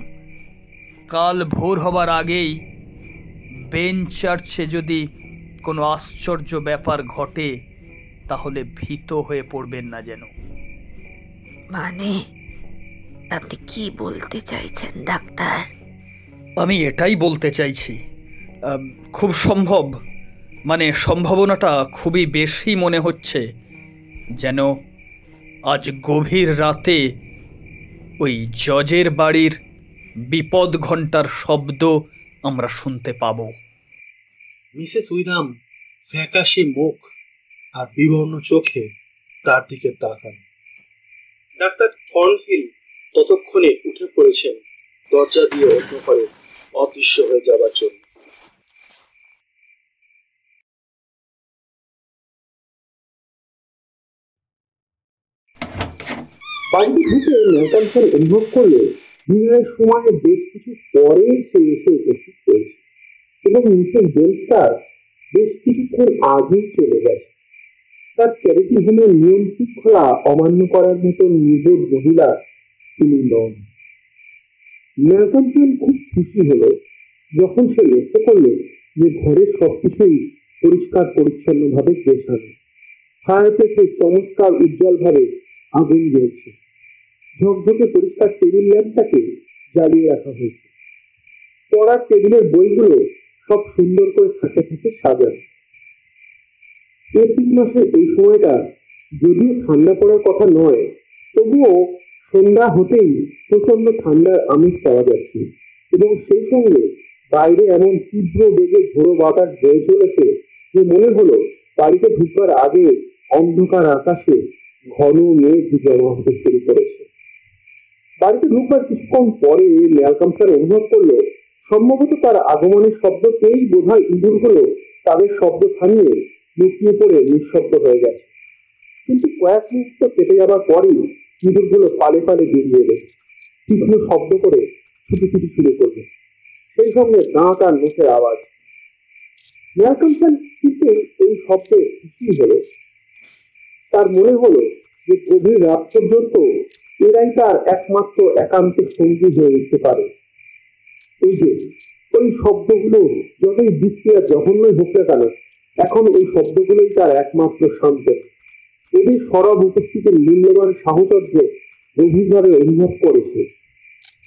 M: কাল ভোর হবার আগেই বেঞ্চ চার্চে যদি কোনো আশ্চর্য ব্যাপার ঘটে তাহলে ভীত হয়ে পড়বেন না যেন।
G: মানে আপনি কি বলতে চাইছেন ডাক্তার?
M: আমি এটাই বলতে চাইছি, খুব সম্ভব, মানে সম্ভাবনাটা খুবই বেশি মনে হচ্ছে যেন আজ গভীর রাতে ওই জজের বাড়ির বিপদ ঘণ্টার শব্দ আমরা শুনতে পাব।
N: মিসেস উইদাম ফ্যাকাশে মুখ আর বিবর্ণ চোখে তার দিকে তাকান। ডাক্তার থর্নহিল ততক্ষণে উঠে পড়েছেন দরজা দিয়ে অন্য ঘরে অদৃশ্য হয়ে যাবার জন্য। বাড়িতে ঢুকে ন্যালটন অনুভব করলে বিনয়ের সময়ে বেশ কিছু পরে সে এসে উপস্থিত হয়েছে এবং মিসেস বেলস্টার বেশ কিছুক্ষণ আগেই চলে গেছে। তার চ্যারিটি হোমের নিয়ম শৃঙ্খলা অমান্য করার মতো নির্বোধ মহিলা তিনি নন। ন্যালটন খুব খুশি হলো যখন সে লক্ষ্য করলো যে ঘরের সবকিছুই পরিষ্কার পরিচ্ছন্ন ভাবে গোছানো। ফায়ারপ্লেসে চমৎকার উজ্জ্বল ভাবে আগুন জ্বলছে, ঝকঝকে পরিষ্কার টেবিল ল্যাম্পটাকে জ্বালিয়ে রাখা হয়েছে। পড়ার টেবিলের বইগুলো সব সুন্দর করে থাকে থাকে সাজানো। এপ্রিল মাসের এই সময়টা যদিও ঠান্ডা পড়ার কথা নয়, তবুও সন্ধ্যা হতেই প্রচন্ড ঠান্ডার আমেজ পাওয়া যাচ্ছে এবং সেই সঙ্গে বাইরে এমন তীব্র বেগে ঝোড়ো বাতাস বয়ে চলেছে যে মনে হলো বাড়িতে ঢুকবার আগে অন্ধকার আকাশে ঘন মেঘ জমা হতে শুরু করেছে। বাড়িতে ঢুকবার কিছুক্ষণ পরে ম্যালকম স্যার অনুভব করলো সম্ভবত তার আগমনের শব্দ পেয়েই বোধহয় ইঁদুরগুলো তাদের শব্দ থামিয়ে লুকিয়ে পড়ে নিঃশব্দ হয়ে গেছে। কিন্তু কয়েক মুহূর্ত কেটে যাবার পরই ইঁদুরগুলো পালে পালে বেরিয়ে এলো, তীক্ষ্ণ শব্দ করে ছুটি শুরু করবে, সেই সঙ্গে দাঁত আর মুখের আওয়াজ। ম্যালকম স্যার কিন্তু এই শব্দে খুশি হলো। তার মনে হলো যে গভীর রাত পর্যন্ত এরাই তার একমাত্র একান্ত সঙ্গী হয়ে উঠতে পারে। ওই শব্দগুলো যতই বিশ্রী আর জঘন্যই হোক না কেন, এখন ওই শব্দগুলোই তার একমাত্র শান্ত। এদের সরব উপস্থিতির মূল্যবান সাহচর্য গভীরভাবে অনুভব করেছে।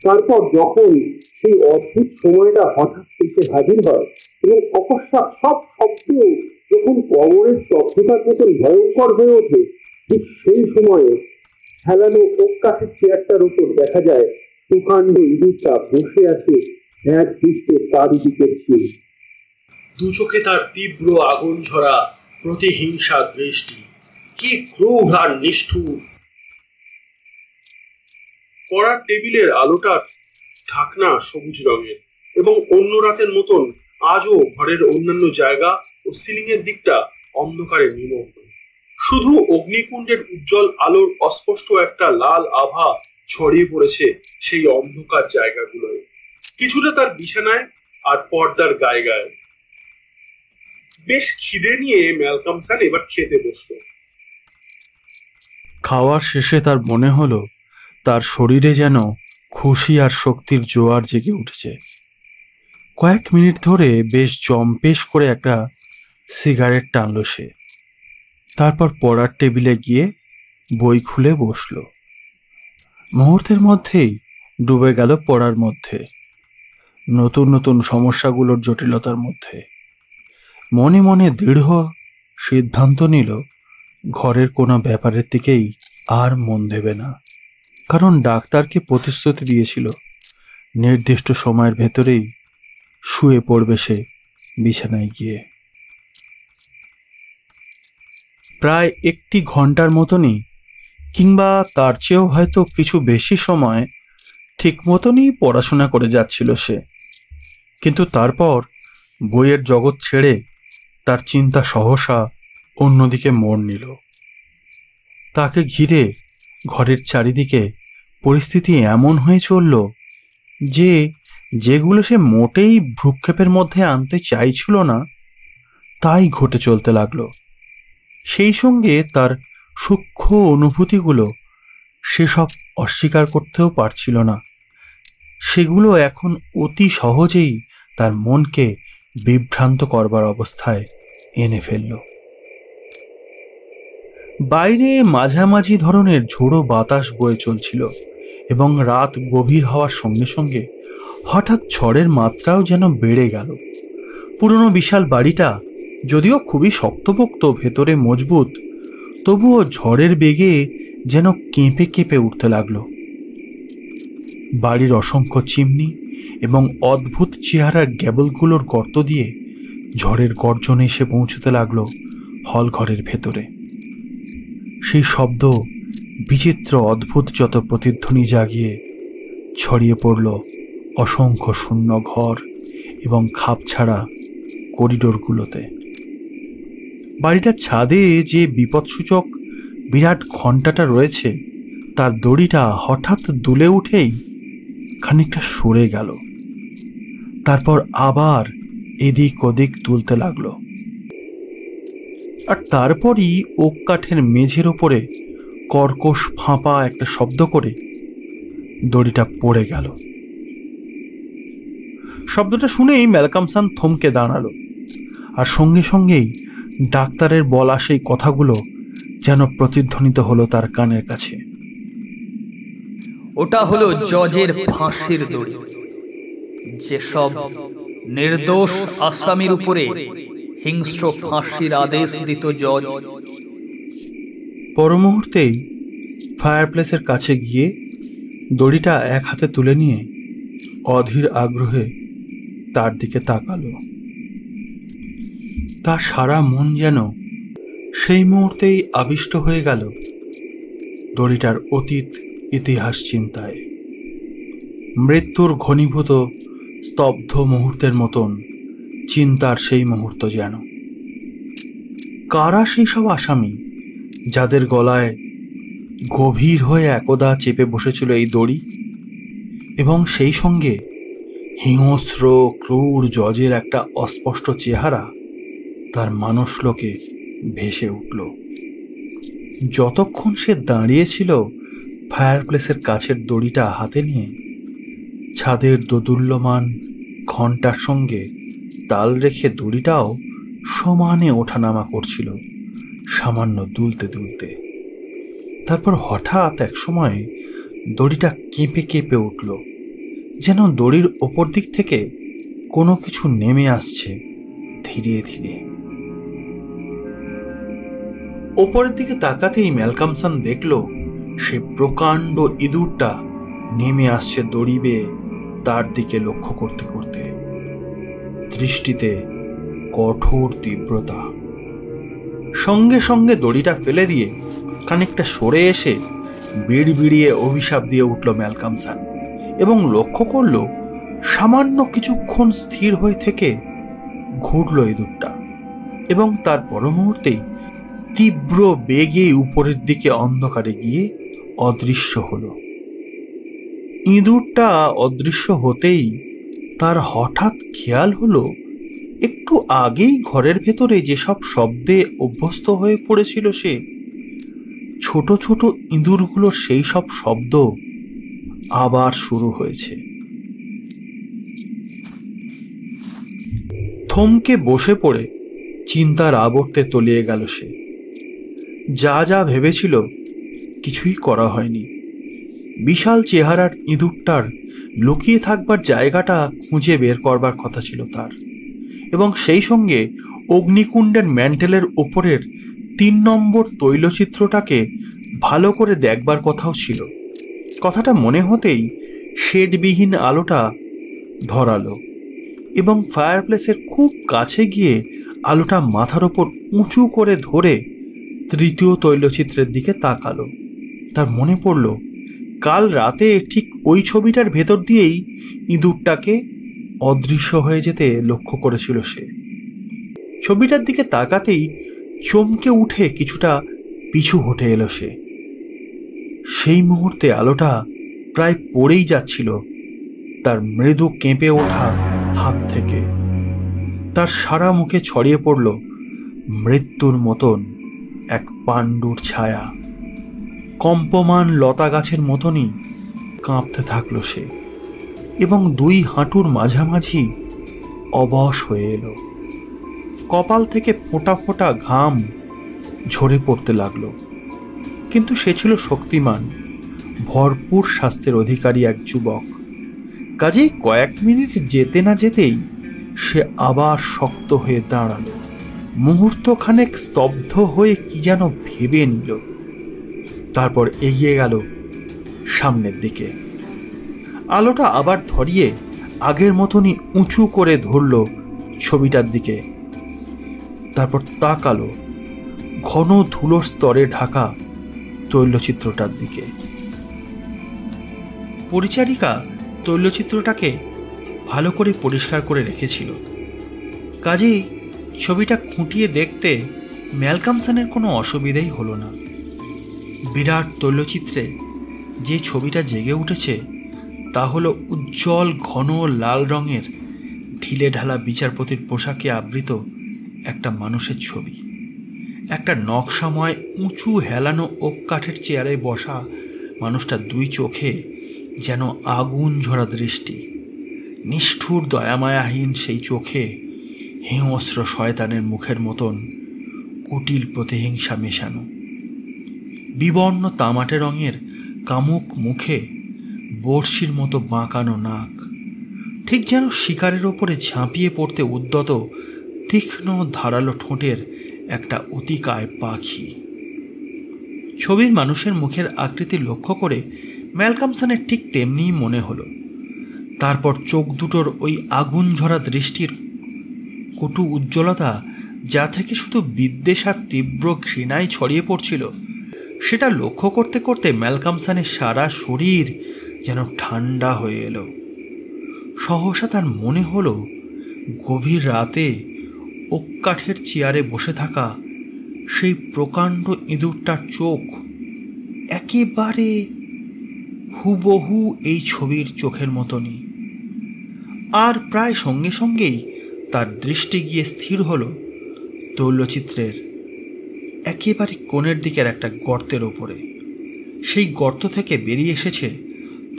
N: তারপর যখন সেই অদ্ভুত সময়টা হঠাৎ এসে হাজির হয় এবং অকস্মাৎ সব শব্দ যখন কবরের স্তব্ধতার মতন ভয়ঙ্কর হয়ে ওঠে, ঠিক সেই সময়ে হেলানো ওক কাঠের চেয়ারটার উপর দেখা যায় প্রকাণ্ড ইঁদুরটা বসে আছে এক দৃষ্টে তার দিকে ছিল।
J: দু চোখে তার তীব্র আগুন ঝরা প্রতিহিংসা দৃষ্টি, কি ক্রূর আর নিষ্ঠুর!
I: পড়ার টেবিলের আলোটার ঢাকনা সবুজ রঙের, এবং অন্য রাতের মতন আজও ঘরের অন্যান্য জায়গা ও সিলিং এর দিকটা অন্ধকারে নিমগ্ন। শুধু অগ্নিকুণ্ডের উজ্জ্বল আলোর অস্পষ্ট একটা লাল আভা ছড়িয়ে পড়েছে সেই অন্ধকার জায়গাগুলোয়, কিছুটা তার বিছানায় আর পর্দার গায়ে গায়ে। বেশ খিদে নিয়ে ম্যালকমসন এবার খেতে বসলো।
O: খাওয়ার শেষে তার মনে হলো তার শরীরে যেন খুশি আর শক্তির জোয়ার জেগে উঠেছে। কয়েক মিনিট ধরে বেশ জম্পেশ করে একটা সিগারেট টানল সে। তারপর পড়ার টেবিলে গিয়ে বই খুলে বসল। মুহূর্তের মধ্যেই ডুবে গেল পড়ার মধ্যে, নতুন নতুন সমস্যাগুলোর জটিলতার মধ্যে। মনে মনে দৃঢ় সিদ্ধান্ত নিল ঘরের কোনো ব্যাপারের দিকেই আর মন দেবে না, কারণ ডাক্তারকে প্রতিশ্রুতি দিয়েছিল নির্দিষ্ট সময়ের ভেতরেই শুয়ে পড়বে সে বিছানায় গিয়ে। প্রায় 1 ঘন্টার মতনই, কিংবা তার চেয়েও হয়তো কিছু বেশি সময় ঠিক মতনই পড়াশোনা করে যাচ্ছিল সে। কিন্তু তারপর বইয়ের জগৎ ছেড়ে তার চিন্তা সহসা অন্যদিকে মোড় নিল। তাকে ঘিরে ঘরের চারিদিকে পরিস্থিতি এমন হয়ে চলল যে যেগুলো সে মোটেই ভ্রুক্ষেপের মধ্যে আনতে চাইছিল না তাই ঘটে চলতে লাগলো। সেই সঙ্গে তার সূক্ষ্ম অনুভূতিগুলো সেসব অস্বীকার করতেও পারছিল না। সেগুলো এখন অতি সহজেই তার মনকে বিভ্রান্ত করবার অবস্থায় এনে ফেলল। বাইরে মাঝামাঝি ধরনের ঝোড়ো বাতাস বয়ে চলছিল এবং রাত গভীর হওয়ার সঙ্গে সঙ্গে হঠাৎ ঝড়ের মাত্রাও যেন বেড়ে গেল। পুরনো বিশাল বাড়িটা যদিও খুবই শক্তপোক্ত, ভেতরে মজবুত, তবুও ঝড়ের বেগে যেন কেঁপে কেঁপে উঠতে লাগলো। বাড়ির অসংখ্য চিমনি এবং অদ্ভুত চেহারার গ্যাবলগুলোর গর্ত দিয়ে ঝড়ের গর্জনে এসে পৌঁছতে লাগলো হল ঘরের ভেতরে। সেই শব্দ বিচিত্র অদ্ভুত যত প্রতিধ্বনি জাগিয়ে ছড়িয়ে পড়ল অসংখ্য শূন্য ঘর এবং খাপছাড়া করিডোরগুলোতে। বাড়িটার ছাদে যে বিপদসূচক বিরাট ঘণ্টাটা রয়েছে তার দড়িটা হঠাৎ দুলে উঠেই খানিকটা সরে গেল, তারপর আবার এদিক ওদিক দুলতে লাগলো। আর তারপরই ওক কাঠের মেঝের ওপরে কর্কশ ফাঁপা একটা শব্দ করে দড়িটা পড়ে গেল। শব্দটা শুনেই ম্যালকমসন থমকে দাঁড়ালো, আর সঙ্গে সঙ্গেই ডাক্তারের বলা সেই কথাগুলো যেন প্রতিধ্বনিত হলো তার কানের কাছে।
M: ওটা হলো জজের ফাঁসির দড়ি। যেসব নির্দোষ আসামির উপরে হিংস্র ফাঁসির আদেশ দিত জজ।
O: পর মুহূর্তেই ফায়ারপ্লেসের কাছে গিয়ে দড়িটা এক হাতে তুলে নিয়ে অধীর আগ্রহে তার দিকে তাকালো। তার সারা মন যেন সেই মুহূর্তেই আবিষ্ট হয়ে গেল দড়িটার অতীত ইতিহাস চিন্তায়। মৃত্যুর ঘনীভূত স্তব্ধ মুহূর্তের মতন চিন্তার সেই মুহূর্ত যেন। কারা সেই সব আসামি যাদের গলায় গভীর হয়ে একদা চেপে বসেছিল এই দড়ি, এবং সেই সঙ্গে হিংস্র ক্রূর জজের একটা অস্পষ্ট চেহারা তার মানসলোকে ভেসে উঠল। যতক্ষণ সে দাঁড়িয়েছিল ফায়ারপ্লেসের কাছের দড়িটা হাতে নিয়ে, ছাদের দোদুল্যমান ঘণ্টার সঙ্গে তাল রেখে দড়িটাও সমানে ওঠানামা করছিল, সামান্য দুলতে দুলতে। তারপর হঠাৎ এক সময় দড়িটা কেঁপে কেঁপে উঠল, যেন দড়ির ওপর দিক থেকে কোনো কিছু নেমে আসছে ধীরে ধীরে। ওপরের দিকে তাকাতেই ম্যালকমসন দেখল সে প্রকাণ্ড ইঁদুরটা নেমে আসছে দড়ি বেয়ে তার দিকে লক্ষ্য করতে করতে, দৃষ্টিতে কঠোর তীব্রতা। সঙ্গে সঙ্গে দড়িটা ফেলে দিয়ে খানিকটা সরে এসে বিড়বিড়িয়ে অভিশাপ দিয়ে উঠল ম্যালকমসন এবং লক্ষ্য করল সামান্য কিছুক্ষণ স্থির হয়ে থেকে ঘুরল ইঁদুরটা এবং তার পর মুহূর্তেই তীব্র বেগে উপরের দিকে অন্ধকারে গিয়ে অদৃশ্য হলো। ইঁদুরটা অদৃশ্য হতেই তার হঠাৎ খেয়াল হলো একটু আগেই ঘরের ভেতরে যেসব শব্দে অভ্যস্ত হয়ে পড়েছিল সে, ছোট ছোট ইঁদুরগুলোর সেই সব শব্দ আবার শুরু হয়েছে। থমকে বসে পড়ে চিন্তার আবর্তে তলিয়ে গেল সে। যা যা ভেবেছিল কিছুই করা হয়নি। বিশাল চেহারার ইঁদুরটার লুকিয়ে থাকবার জায়গাটা খুঁজে বের করবার কথা ছিল তার, এবং সেই সঙ্গে অগ্নিকুণ্ডের ম্যান্টেলের ওপরের 3 নম্বর তৈলচিত্রটাকে ভালো করে দেখবার কথাও ছিল। কথাটা মনে হতেই শেডবিহীন আলোটা ধরালো এবং ফায়ারপ্লেসের খুব কাছে গিয়ে আলোটা মাথার ওপর উঁচু করে ধরে তৃতীয় তৈলচিত্রের দিকে তাকালো। তার মনে পড়ল কাল রাতে ঠিক ওই ছবিটার ভেতর দিয়েই ইঁদুরটাকে অদৃশ্য হয়ে যেতে লক্ষ্য করেছিল সে। ছবিটার দিকে তাকাতেই চমকে উঠে কিছুটা পিছু হটে এলো সে। সেই মুহূর্তে আলোটা প্রায় পড়েই যাচ্ছিল তার মৃদু কেঁপে ওঠা হাত থেকে। তার সারা মুখে ছড়িয়ে পড়ল মৃত্যুর মতন এক পাণ্ডুর ছায়া। কম্পমান লতা গাছের মতনই কাঁপতে থাকলো সে এবং 2 হাঁটুর মাঝামাঝি অবশ হয়ে এলো। কপাল থেকে ফোঁটা ফোঁটা ঘাম ঝরে পড়তে লাগলো। কিন্তু সে ছিল শক্তিমান, ভরপুর স্বাস্থ্যের অধিকারী এক যুবক। কাজেই কয়েক মিনিট যেতে না যেতেই সে আবার শক্ত হয়ে দাঁড়ালো। মুহূর্তখানেক স্তব্ধ হয়ে কি যেন ভেবে নিল, তারপর এগিয়ে গেল সামনের দিকে। আলোটা আবার ধরিয়ে আগের মতনই উঁচু করে ধরল ছবিটার দিকে। তারপর তাকালো ঘন ধুলোর স্তরে ঢাকা তৈলচিত্রটার দিকে। পরিচারিকা তৈলচিত্রটাকে ভালো করে পরিষ্কার করে রেখেছিল, কাজেই ছবিটা খুঁটিয়ে দেখতে ম্যালকমসনের কোনো অসুবিধাই হলো না। বিরাট তৈলচিত্রে যে ছবিটা জেগে উঠেছে তা হলো উজ্জ্বল ঘন লাল রঙের ঢিলে ঢালা বিচারপতির পোশাকে আবৃত একটা মানুষের ছবি। একটা নকশাময় উঁচু হেলানো ওক কাঠের চেয়ারে বসা মানুষটা 2 চোখে যেন আগুন ঝরা দৃষ্টি। নিষ্ঠুর দয়ামায়াহীন সেই চোখে হিংস্র শয়তানের মুখের মতন কুটিল প্রতিহিংসা মেশানো। বিবর্ণ তামাটে রঙের কামুক মুখে বড়শির মতো বাঁকানো নাক, ঠিক যেন শিকারের ওপরে ঝাঁপিয়ে পড়তে উদ্যত তীক্ষ্ণ ধারালো ঠোঁটের একটা অতিকায় পাখি। ছবির মানুষের মুখের আকৃতি লক্ষ্য করে ম্যালকমসনের ঠিক তেমনিই মনে হলো। তারপর চোখ দুটোর ওই আগুন ঝরা দৃষ্টির কটু উজ্জ্বলতা, যা থেকে শুধু বিদ্বেষ আর তীব্র ঘৃণাই ছড়িয়ে পড়ছিল, সেটা লক্ষ্য করতে করতে ম্যালকমসনের সারা শরীর যেন ঠান্ডা হয়ে এলো। সহসা তার মনে হলো গভীর রাতে ওক কাঠের চেয়ারে বসে থাকা সেই প্রকাণ্ড ইঁদুরটার চোখ একেবারে হুবহু এই ছবির চোখের মতনই। আর প্রায় সঙ্গে সঙ্গেই তার দৃষ্টি গিয়ে স্থির হলো তৈলচিত্রের একেবারে কোণের দিকের একটা গর্তের ওপরে। সেই গর্ত থেকে বেরিয়ে এসেছে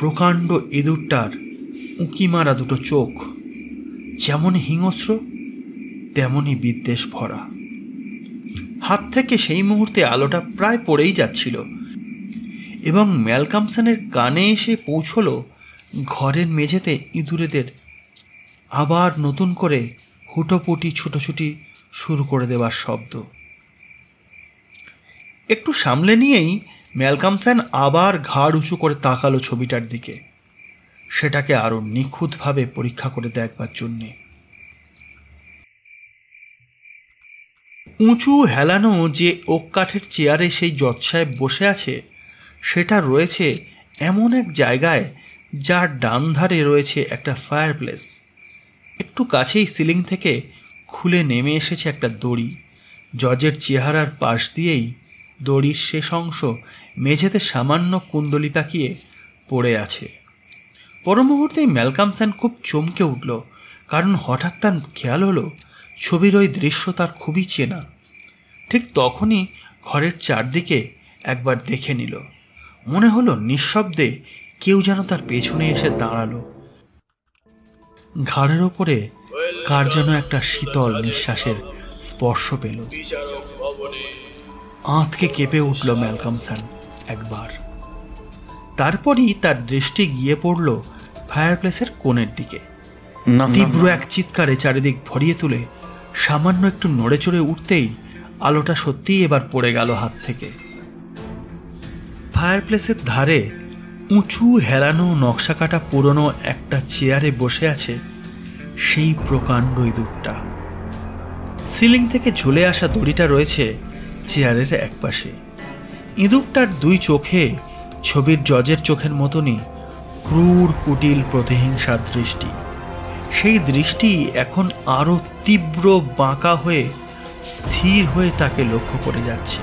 O: প্রকাণ্ড ইঁদুরটার উঁকি মারা 2 চোখ, যেমন হিংস্র তেমনই বিদ্বেষ ভরা। হাত থেকে সেই মুহূর্তে আলোটা প্রায় পড়েই যাচ্ছিল এবং ম্যালকমসনের কানে এসে পৌঁছল ঘরের মেঝেতে ইঁদুরেদের আবার নতুন করে হুটোপুটি ছুটোছুটি শুরু করে দেবার শব্দ। একটু সামলে নিয়েই ম্যালকমসন আবার ঘাড় উঁচু করে তাকালো ছবিটার দিকে, সেটাকে আরো নিখুঁতভাবে পরীক্ষা করে দেখবার জন্যে। উঁচু হেলানো যে ওক কাঠের চেয়ারে সেই জজ সাহেব বসে আছে, সেটা রয়েছে এমন এক জায়গায় যার ডান ধারে রয়েছে একটা ফায়ারপ্লেস। একটু কাছেই সিলিং থেকে খুলে নেমে এসেছে একটা দড়ি। জজের চেহারার পাশ দিয়েই দড়ির শেষ অংশ মেঝেতে সামান্য কুণ্ডলি পাকিয়ে পড়ে আছে। পর মুহূর্তেই ম্যালকমসন খুব চমকে উঠল, কারণ হঠাৎ তার খেয়াল হলো ছবির ওই দৃশ্য তার খুবই চেনা। ঠিক তখনই ঘরের চারদিকে একবার দেখে নিল। মনে হলো নিঃশব্দে কেউ যেন তার পেছনে এসে দাঁড়ালো। ঘাড়ের ওপরে কার যেন একটা শীতল নিঃশ্বাসের স্পর্শ পেল। আঁতকে কেঁপে উঠল ম্যালকমসন একবার। তারপরই তার দৃষ্টি গিয়ে পড়ল ফায়ারপ্লেসের কোণের দিকে। তীব্র এক চিৎকারে চারিদিক ভরিয়ে তুলে সামান্য একটু নড়ে চড়ে উঠতেই আলোটা সত্যিই এবার পড়ে গেল হাত থেকে। ফায়ারপ্লেসের ধারে উঁচু হেলানো নকশা কাটা পুরনো একটা চেয়ারে বসে আছে সেই প্রকাণ্ড ইঁদুরটা। সিলিং থেকে ঝুলে আসা দড়িটা রয়েছে চেয়ারের একপাশে। ইঁদুরটার দুই চোখে ছবির জজের চোখের মতনই ক্রূর কুটিল প্রতিহিংসার দৃষ্টি। সেই দৃষ্টি এখন আরো তীব্র বাঁকা হয়ে স্থির হয়ে তাকে লক্ষ্য করে যাচ্ছে।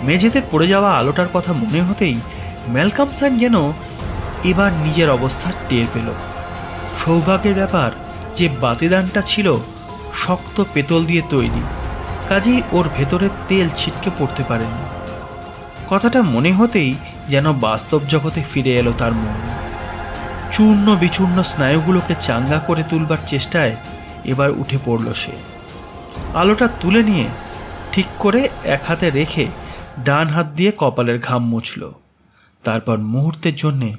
O: মেঝেতে পড়ে যাওয়া আলোটার কথা মনে হতেই ম্যালকমসন যেন এবার নিজের অবস্থা টের পেল। সৌভাগ্যের ব্যাপার যে বাতিদানটা ছিল শক্ত পেতল দিয়ে তৈরি, কাজেই ওর ভেতরে তেল ছিটকে পড়তে পারেনি। কথাটা মনে হতেই যেন বাস্তব জগতে ফিরে এলো তার মন। চূর্ণ বিচূর্ণ স্নায়ুগুলোকে চাঙ্গা করে তুলবার চেষ্টায় এবার উঠে পড়ল সে। আলোটা তুলে নিয়ে ঠিক করে এক হাতে রেখে ডান হাত দিয়ে কপালের ঘাম মুছল। তারপর মুহূর্তের জন্যে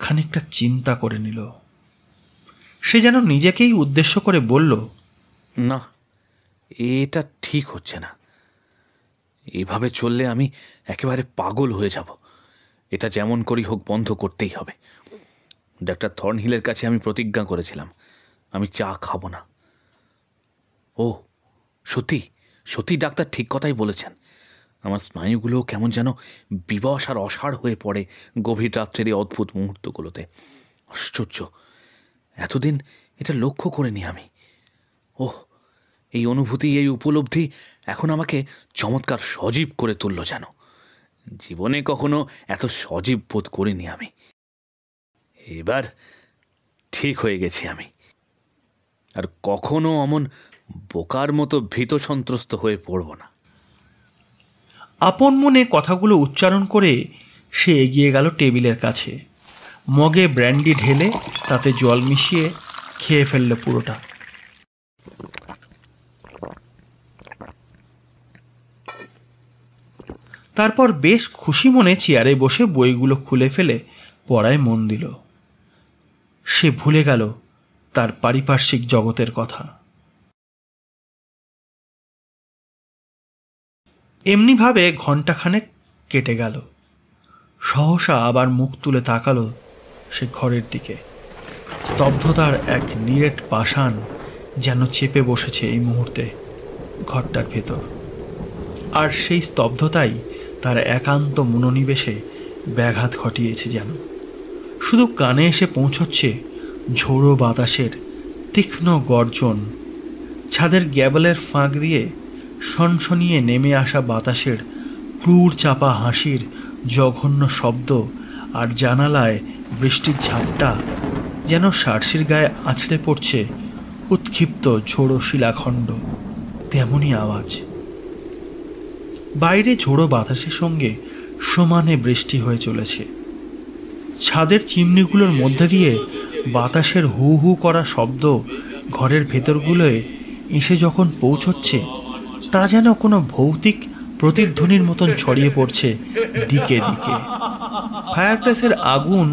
O: খানিকটা চিন্তা করে নিল। সে যেন নিজেকেই উদ্দেশ্য করে বলল,
E: না, এটা ঠিক হচ্ছে না। এভাবে চললে আমি একেবারে পাগল হয়ে যাব। এটা যেমন করি হোক বন্ধ করতেই হবে। ডাক্তার থর্নহিলের কাছে আমি প্রতিজ্ঞা করেছিলাম আমি চা খাবো না। ও সত্যি সত্যি ডাক্তার ঠিক কথাই বলেছেন। আমার স্নায়ুগুলো কেমন যেন বিবশ আর অসাড় হয়ে পড়ে গভীর রাত্রের এই অদ্ভুত মুহূর্তগুলোতে। আশ্চর্য, এতদিন এটা লক্ষ্য করিনি আমি। ওহ, এই অনুভূতি, এই উপলব্ধি এখন আমাকে চমৎকার সজীব করে তুলল যেন। জীবনে কখনো এত সজীব বোধ করিনি আমি। এবার ঠিক হয়ে গেছি আমি, আর কখনো অমন বোকার মতো ভীত সন্ত্রস্ত হয়ে পড়ব না।
O: আপন মনে কথাগুলো উচ্চারণ করে সে এগিয়ে গেল টেবিলের কাছে। মগে ব্র্যান্ডি ঢেলে তাতে জল মিশিয়ে খেয়ে ফেলল পুরোটা। তারপর বেশ খুশি মনে চেয়ারে বসে বইগুলো খুলে ফেলে পড়ায় মন দিল। সে ভুলে গেল তার পারিপার্শ্বিক জগতের কথা। এমনিভাবে ঘণ্টাখানেক কেটে গেল। সহসা আবার মুখ তুলে তাকালো সে ঘরের দিকে। স্তব্ধতার এক নিরেট পাষাণ যেন চেপে বসেছে এই মুহূর্তে ঘরটার ভেতর। আর সেই স্তব্ধতাই তার একান্ত মনোনিবেশে ব্যাঘাত ঘটিয়েছে যেন। শুধু কানে এসে পৌঁছচ্ছে ঝোড়ো বাতাসের তীক্ষ্ণ গর্জন, ছাদের গ্যাবলের ফাঁক দিয়ে সনসনিয়ে নেমে আসা বাতাসের ক্রূর চাপা হাসির জঘন্য শব্দ, আর জানালায় বৃষ্টির ঝাপটা যেন সার্সির গায়ে আছড়ে পড়ছে উৎক্ষিপ্ত ঝোড়ো শিলাখণ্ড, তেমনই আওয়াজ। বাইরে ঝোড়ো বাতাসের সঙ্গে সমানে বৃষ্টি হয়ে চলেছে। ছাদের চিমনিগুলোর মধ্যে দিয়ে বাতাসের হু হু করা শব্দ ঘরের ভেতরগুলোয় এসে যখন পৌঁছচ্ছে, তা যেন কোনো ভৌতিক প্রতিধ্বনির মতন ছড়িয়ে পড়ছে দিকে দিকে। ফায়ারপ্লেসের আগুন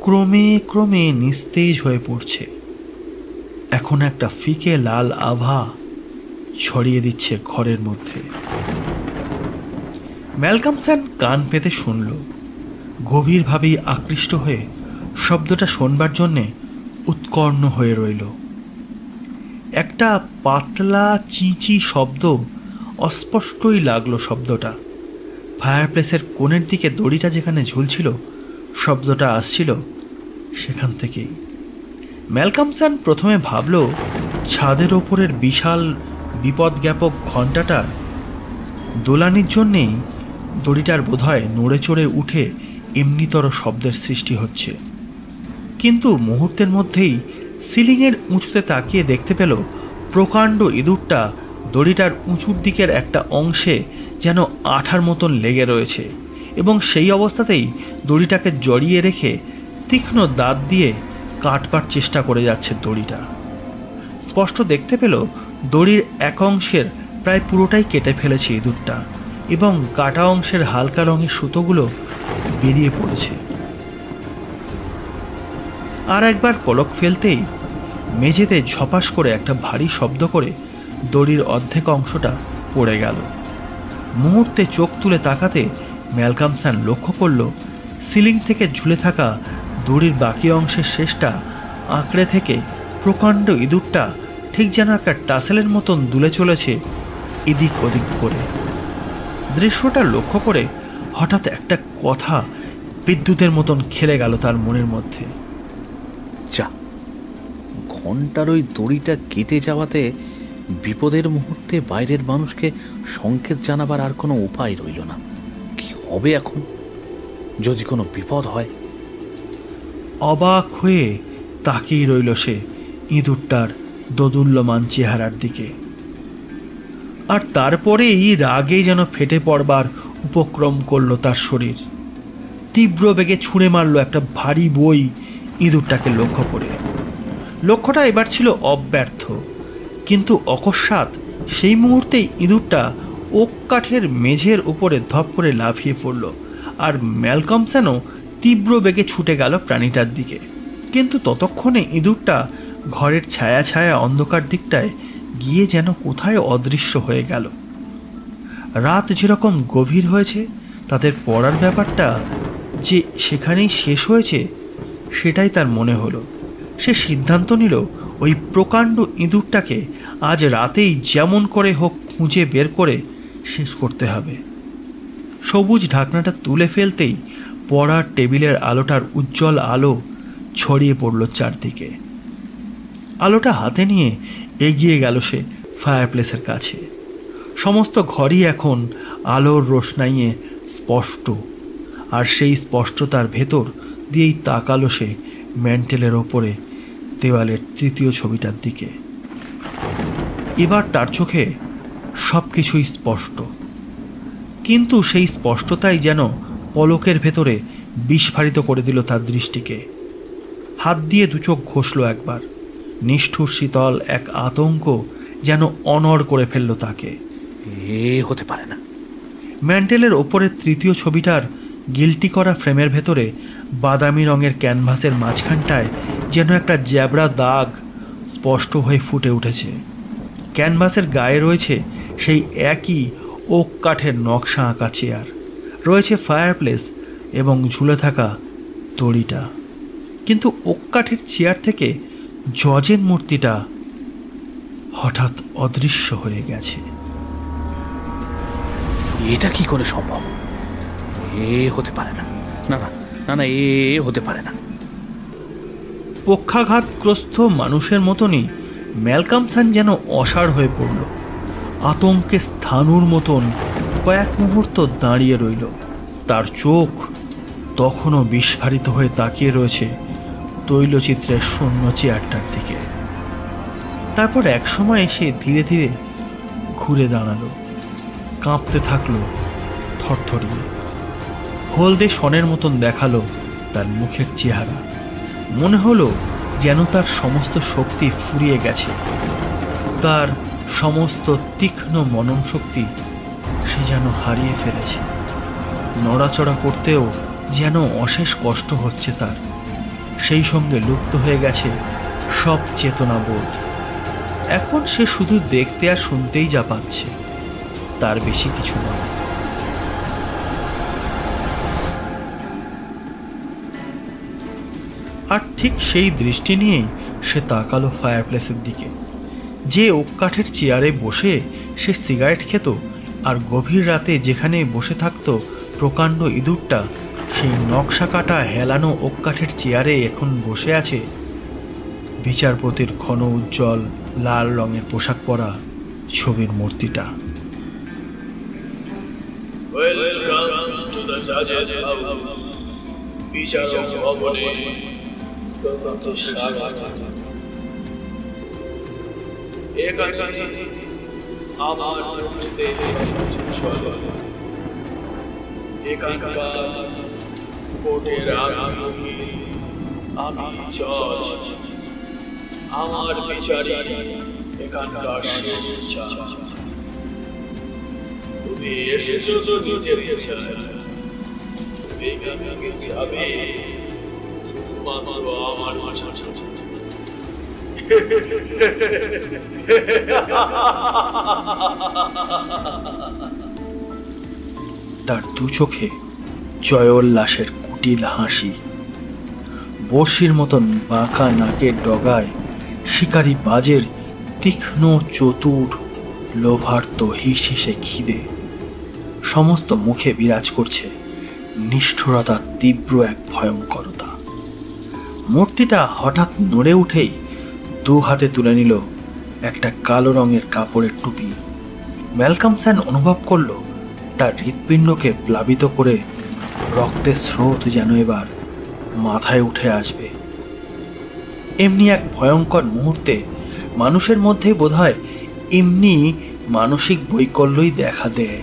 O: ক্রমে ক্রমে নিস্তেজ হয়ে পড়ছে। এখন একটা ফিকে লাল আভা ছড়িয়ে দিচ্ছে ঘরের মধ্যে। ম্যালকমসন কান পেতে শুনল, গভীরভাবেই আকৃষ্ট হয়ে শব্দটা শোনবার জন্যে উৎকর্ণ হয়ে রইল। একটা পাতলা চিঁচি শব্দ, অস্পষ্টই লাগলো শব্দটা। ফায়ারপ্লেসের কোণের দিকে দড়িটা যেখানে ঝুলছিল শব্দটা আসছিল সেখান থেকেই। ম্যালকমসন প্রথমে ভাবল ছাদের ওপরের বিশাল বিপদজ্ঞাপক ঘণ্টাটার দোলানির জন্যেই দড়িটার বোধহয় নড়ে চড়ে উঠে এমনিতর শব্দের সৃষ্টি হচ্ছে। কিন্তু মুহূর্তের মধ্যেই সিলিংয়ের উঁচুতে তাকিয়ে দেখতে পেল প্রকাণ্ড ইঁদুরটা দড়িটার উঁচুর দিকের একটা অংশে যেন আঠার মতন লেগে রয়েছে এবং সেই অবস্থাতেই দড়িটাকে জড়িয়ে রেখে তীক্ষ্ণ দাঁত দিয়ে কাটবার চেষ্টা করে যাচ্ছে দড়িটা। স্পষ্ট দেখতে পেল দড়ির এক অংশের প্রায় পুরোটাই কেটে ফেলেছে ইঁদুরটা এবং কাটা অংশের হালকা রঙের সুতোগুলো বেরিয়ে পড়েছে। আর একবার পলক ফেলতেই মেঝেতে ঝপাস করে একটা ভারী শব্দ করে দড়ির অর্ধেক অংশটা পড়ে গেল। মুহূর্তে চোখ তুলে তাকাতে ম্যালকমসন লক্ষ্য করল সিলিং থেকে ঝুলে থাকা দড়ির বাকি অংশের শেষটা আঁকড়ে থেকে প্রকাণ্ড ইঁদুরটা ঠিক যেন একটা টাসেলের মতন দুলে চলেছে এদিক ওদিক করে। দৃশ্যটা লক্ষ্য করে হঠাৎ একটা কথা বিদ্যুতের মতন খেলে গেল তার মনের মধ্যে।
E: যা, ঘন্টার ওই দড়িটা কেটে যাওয়াতে বিপদের মুহূর্তে বাইরের মানুষকে সংকেত জানাবার আর কোনো উপায় রইল না। কি হবে এখন যদি কোনো বিপদ হয়?
O: অবাক হয়ে তাকিয়ে রইল সে ইঁদুরটার দোদুল্যমান চেহারার দিকে। আর তারপরেই রাগে যেন ফেটে পড়বার উপক্রম করল তার শরীর। তীব্র বেগে ছুঁড়ে মারল একটা ভারী বই ইঁদুরটাকে লক্ষ্য করে। লক্ষ্যটা এবার ছিল অব্যর্থ, কিন্তু অকস্মাৎ সেই মুহূর্তেই ইঁদুরটা ওক কাঠের মেঝের উপরে ধপ করে লাফিয়ে পড়ল আর ম্যালকমসনও তীব্র বেগে ছুটে গেল প্রাণীটার দিকে। কিন্তু ততক্ষণে ইঁদুরটা ঘরের ছায়া ছায়া অন্ধকার দিকটায় গিয়ে যেন কোথায় অদৃশ্য হয়ে গেল। রাত যেরকম গভীর হয়েছে তাদের পড়ার ব্যাপারটা যে সেখানেই শেষ হয়েছে সেটাই তার মনে হলো। সে সিদ্ধান্ত নিল ওই প্রকাণ্ড ইঁদুরটাকে আজ রাতেই যেমন করে হোক খুঁজে বের করে শেষ করতে হবে। সবুজ ঢাকনাটা তুলে ফেলতেই পড়ার টেবিলের আলোটার উজ্জ্বল আলো ছড়িয়ে পড়ল চারদিকে। আলোটা হাতে নিয়ে এগিয়ে গেল সে ফায়ারপ্লেসের কাছে। সমস্ত ঘরই এখন আলোর রোশনাইয়ে স্পষ্ট, আর সেই স্পষ্টতার ভেতর দিয়েই তাকালো সে ম্যান্টেলের ওপরে দেওয়ালের তৃতীয় ছবিটার দিকে। এবার তার চোখে সব কিছুই স্পষ্ট, কিন্তু সেই স্পষ্টতাই যেন পলকের ভেতরে বিস্ফারিত করে দিল তার দৃষ্টিকে। হাত দিয়ে দু চোখ ঘষল একবার। নিষ্ঠুর শীতল এক আতঙ্ক যেন অনড় করে ফেলল তাকে।
E: হতে পারে না।
O: ম্যান্টেলের ওপরের তৃতীয় ছবিটার গিল্টি করা ফ্রেমের ভেতরে বাদামি রঙের ক্যানভাসের মাঝখানটায় যেন একটা জ্যাবড়া দাগ স্পষ্ট হয়ে ফুটে উঠেছে। ক্যানভাসের গায়ে রয়েছে সেই একই ওক কাঠের নকশা আঁকা চেয়ার, রয়েছে ফায়ারপ্লেস এবং ঝুলে থাকা দড়িটা। কিন্তু ওক কাঠের চেয়ার থেকে জজের মূর্তিটা হঠাৎ অদৃশ্য হয়ে গেছে।
E: এটা কি করে সম্ভব? হতে পারে না, না না না না, হতে পারে না।
O: পক্ষাঘাতগ্রস্ত মানুষের মতনই ম্যালকমসন যেন অসাড় হয়ে পড়ল। আতঙ্কে স্থাণুর মতন কয়েক মুহূর্ত দাঁড়িয়ে রইল। তার চোখ তখনও বিস্ফারিত হয়ে তাকিয়ে রয়েছে তৈলচিত্রের শূন্য চেয়ারটার দিকে। তারপর একসময় সে ধীরে ধীরে ঘুরে দাঁড়ালো, কাঁপতে থাকলো থরথরিয়ে। হলদে সনের মতন দেখালো তার মুখের চেহারা। মনে হলো যেন তার সমস্ত শক্তি ফুরিয়ে গেছে, তার সমস্ত তীক্ষ্ণ মনন শক্তি সে যেন হারিয়ে ফেলেছে। নড়াচড়া করতেও যেন অশেষ কষ্ট হচ্ছে তার। সেই সঙ্গে লুপ্ত হয়ে গেছে সব চেতনাবোধ। এখন সে শুধু দেখতে আর শুনতেই যা পাচ্ছে, তার বেশি কিছু নয়। আর ঠিক সেই দৃষ্টি নিয়েই সে তাকালো ফায়ারপ্লেসের দিকে। যে ওক কাঠের চেয়ারে বসে সে সিগারেট খেত আর গভীর রাতে যেখানে বসে থাকতো প্রকাণ্ড ইঁদুরটা, সেই নকশা কাটা হেলানো ওককাঠের চেয়ারে এখন বসে আছে বিচারপতির ঘন উজ্জ্বল লাল রঙের পোশাক পরা ছবির মূর্তিটা।
K: Welcome to the judge's house. বিচারক ভবনে তোমাকে স্বাগত। এখানে আমার নির্দেশে চলে। এখানকার কোর্টের আমি জজ। আমার বিচারে এখানকার শেষ বিচার। তুমি এসেছো তো নিজের ইচ্ছায়। তুমি এখানে যাবে শুধুমাত্র আমার ইচ্ছা।
O: তার দু চোখে জয়োল্লাসের কুটিল হাসি। বর্ষির মতন বাঁকা নাকের ডগায় শিকারি বাজের তীক্ষ্ণ চতুর লোভার্ত হিসে খিদে। সমস্ত মুখে বিরাজ করছে নিষ্ঠুরতার তীব্র এক ভয়ঙ্করতা। মূর্তিটা হঠাৎ নড়ে উঠেই দু হাতে তুলে নিল একটা কালো রঙের কাপড়ের টুপি। ম্যালকমসন অনুভব করল তার হৃৎপিণ্ডকে প্লাবিত করে রক্তের স্রোত যেন এবার মাথায় উঠে আসবে। এমনি এক ভয়ঙ্কর মুহূর্তে মানুষের মধ্যে বোধহয় এমনি মানসিক বৈকল্যই দেখা দেয়।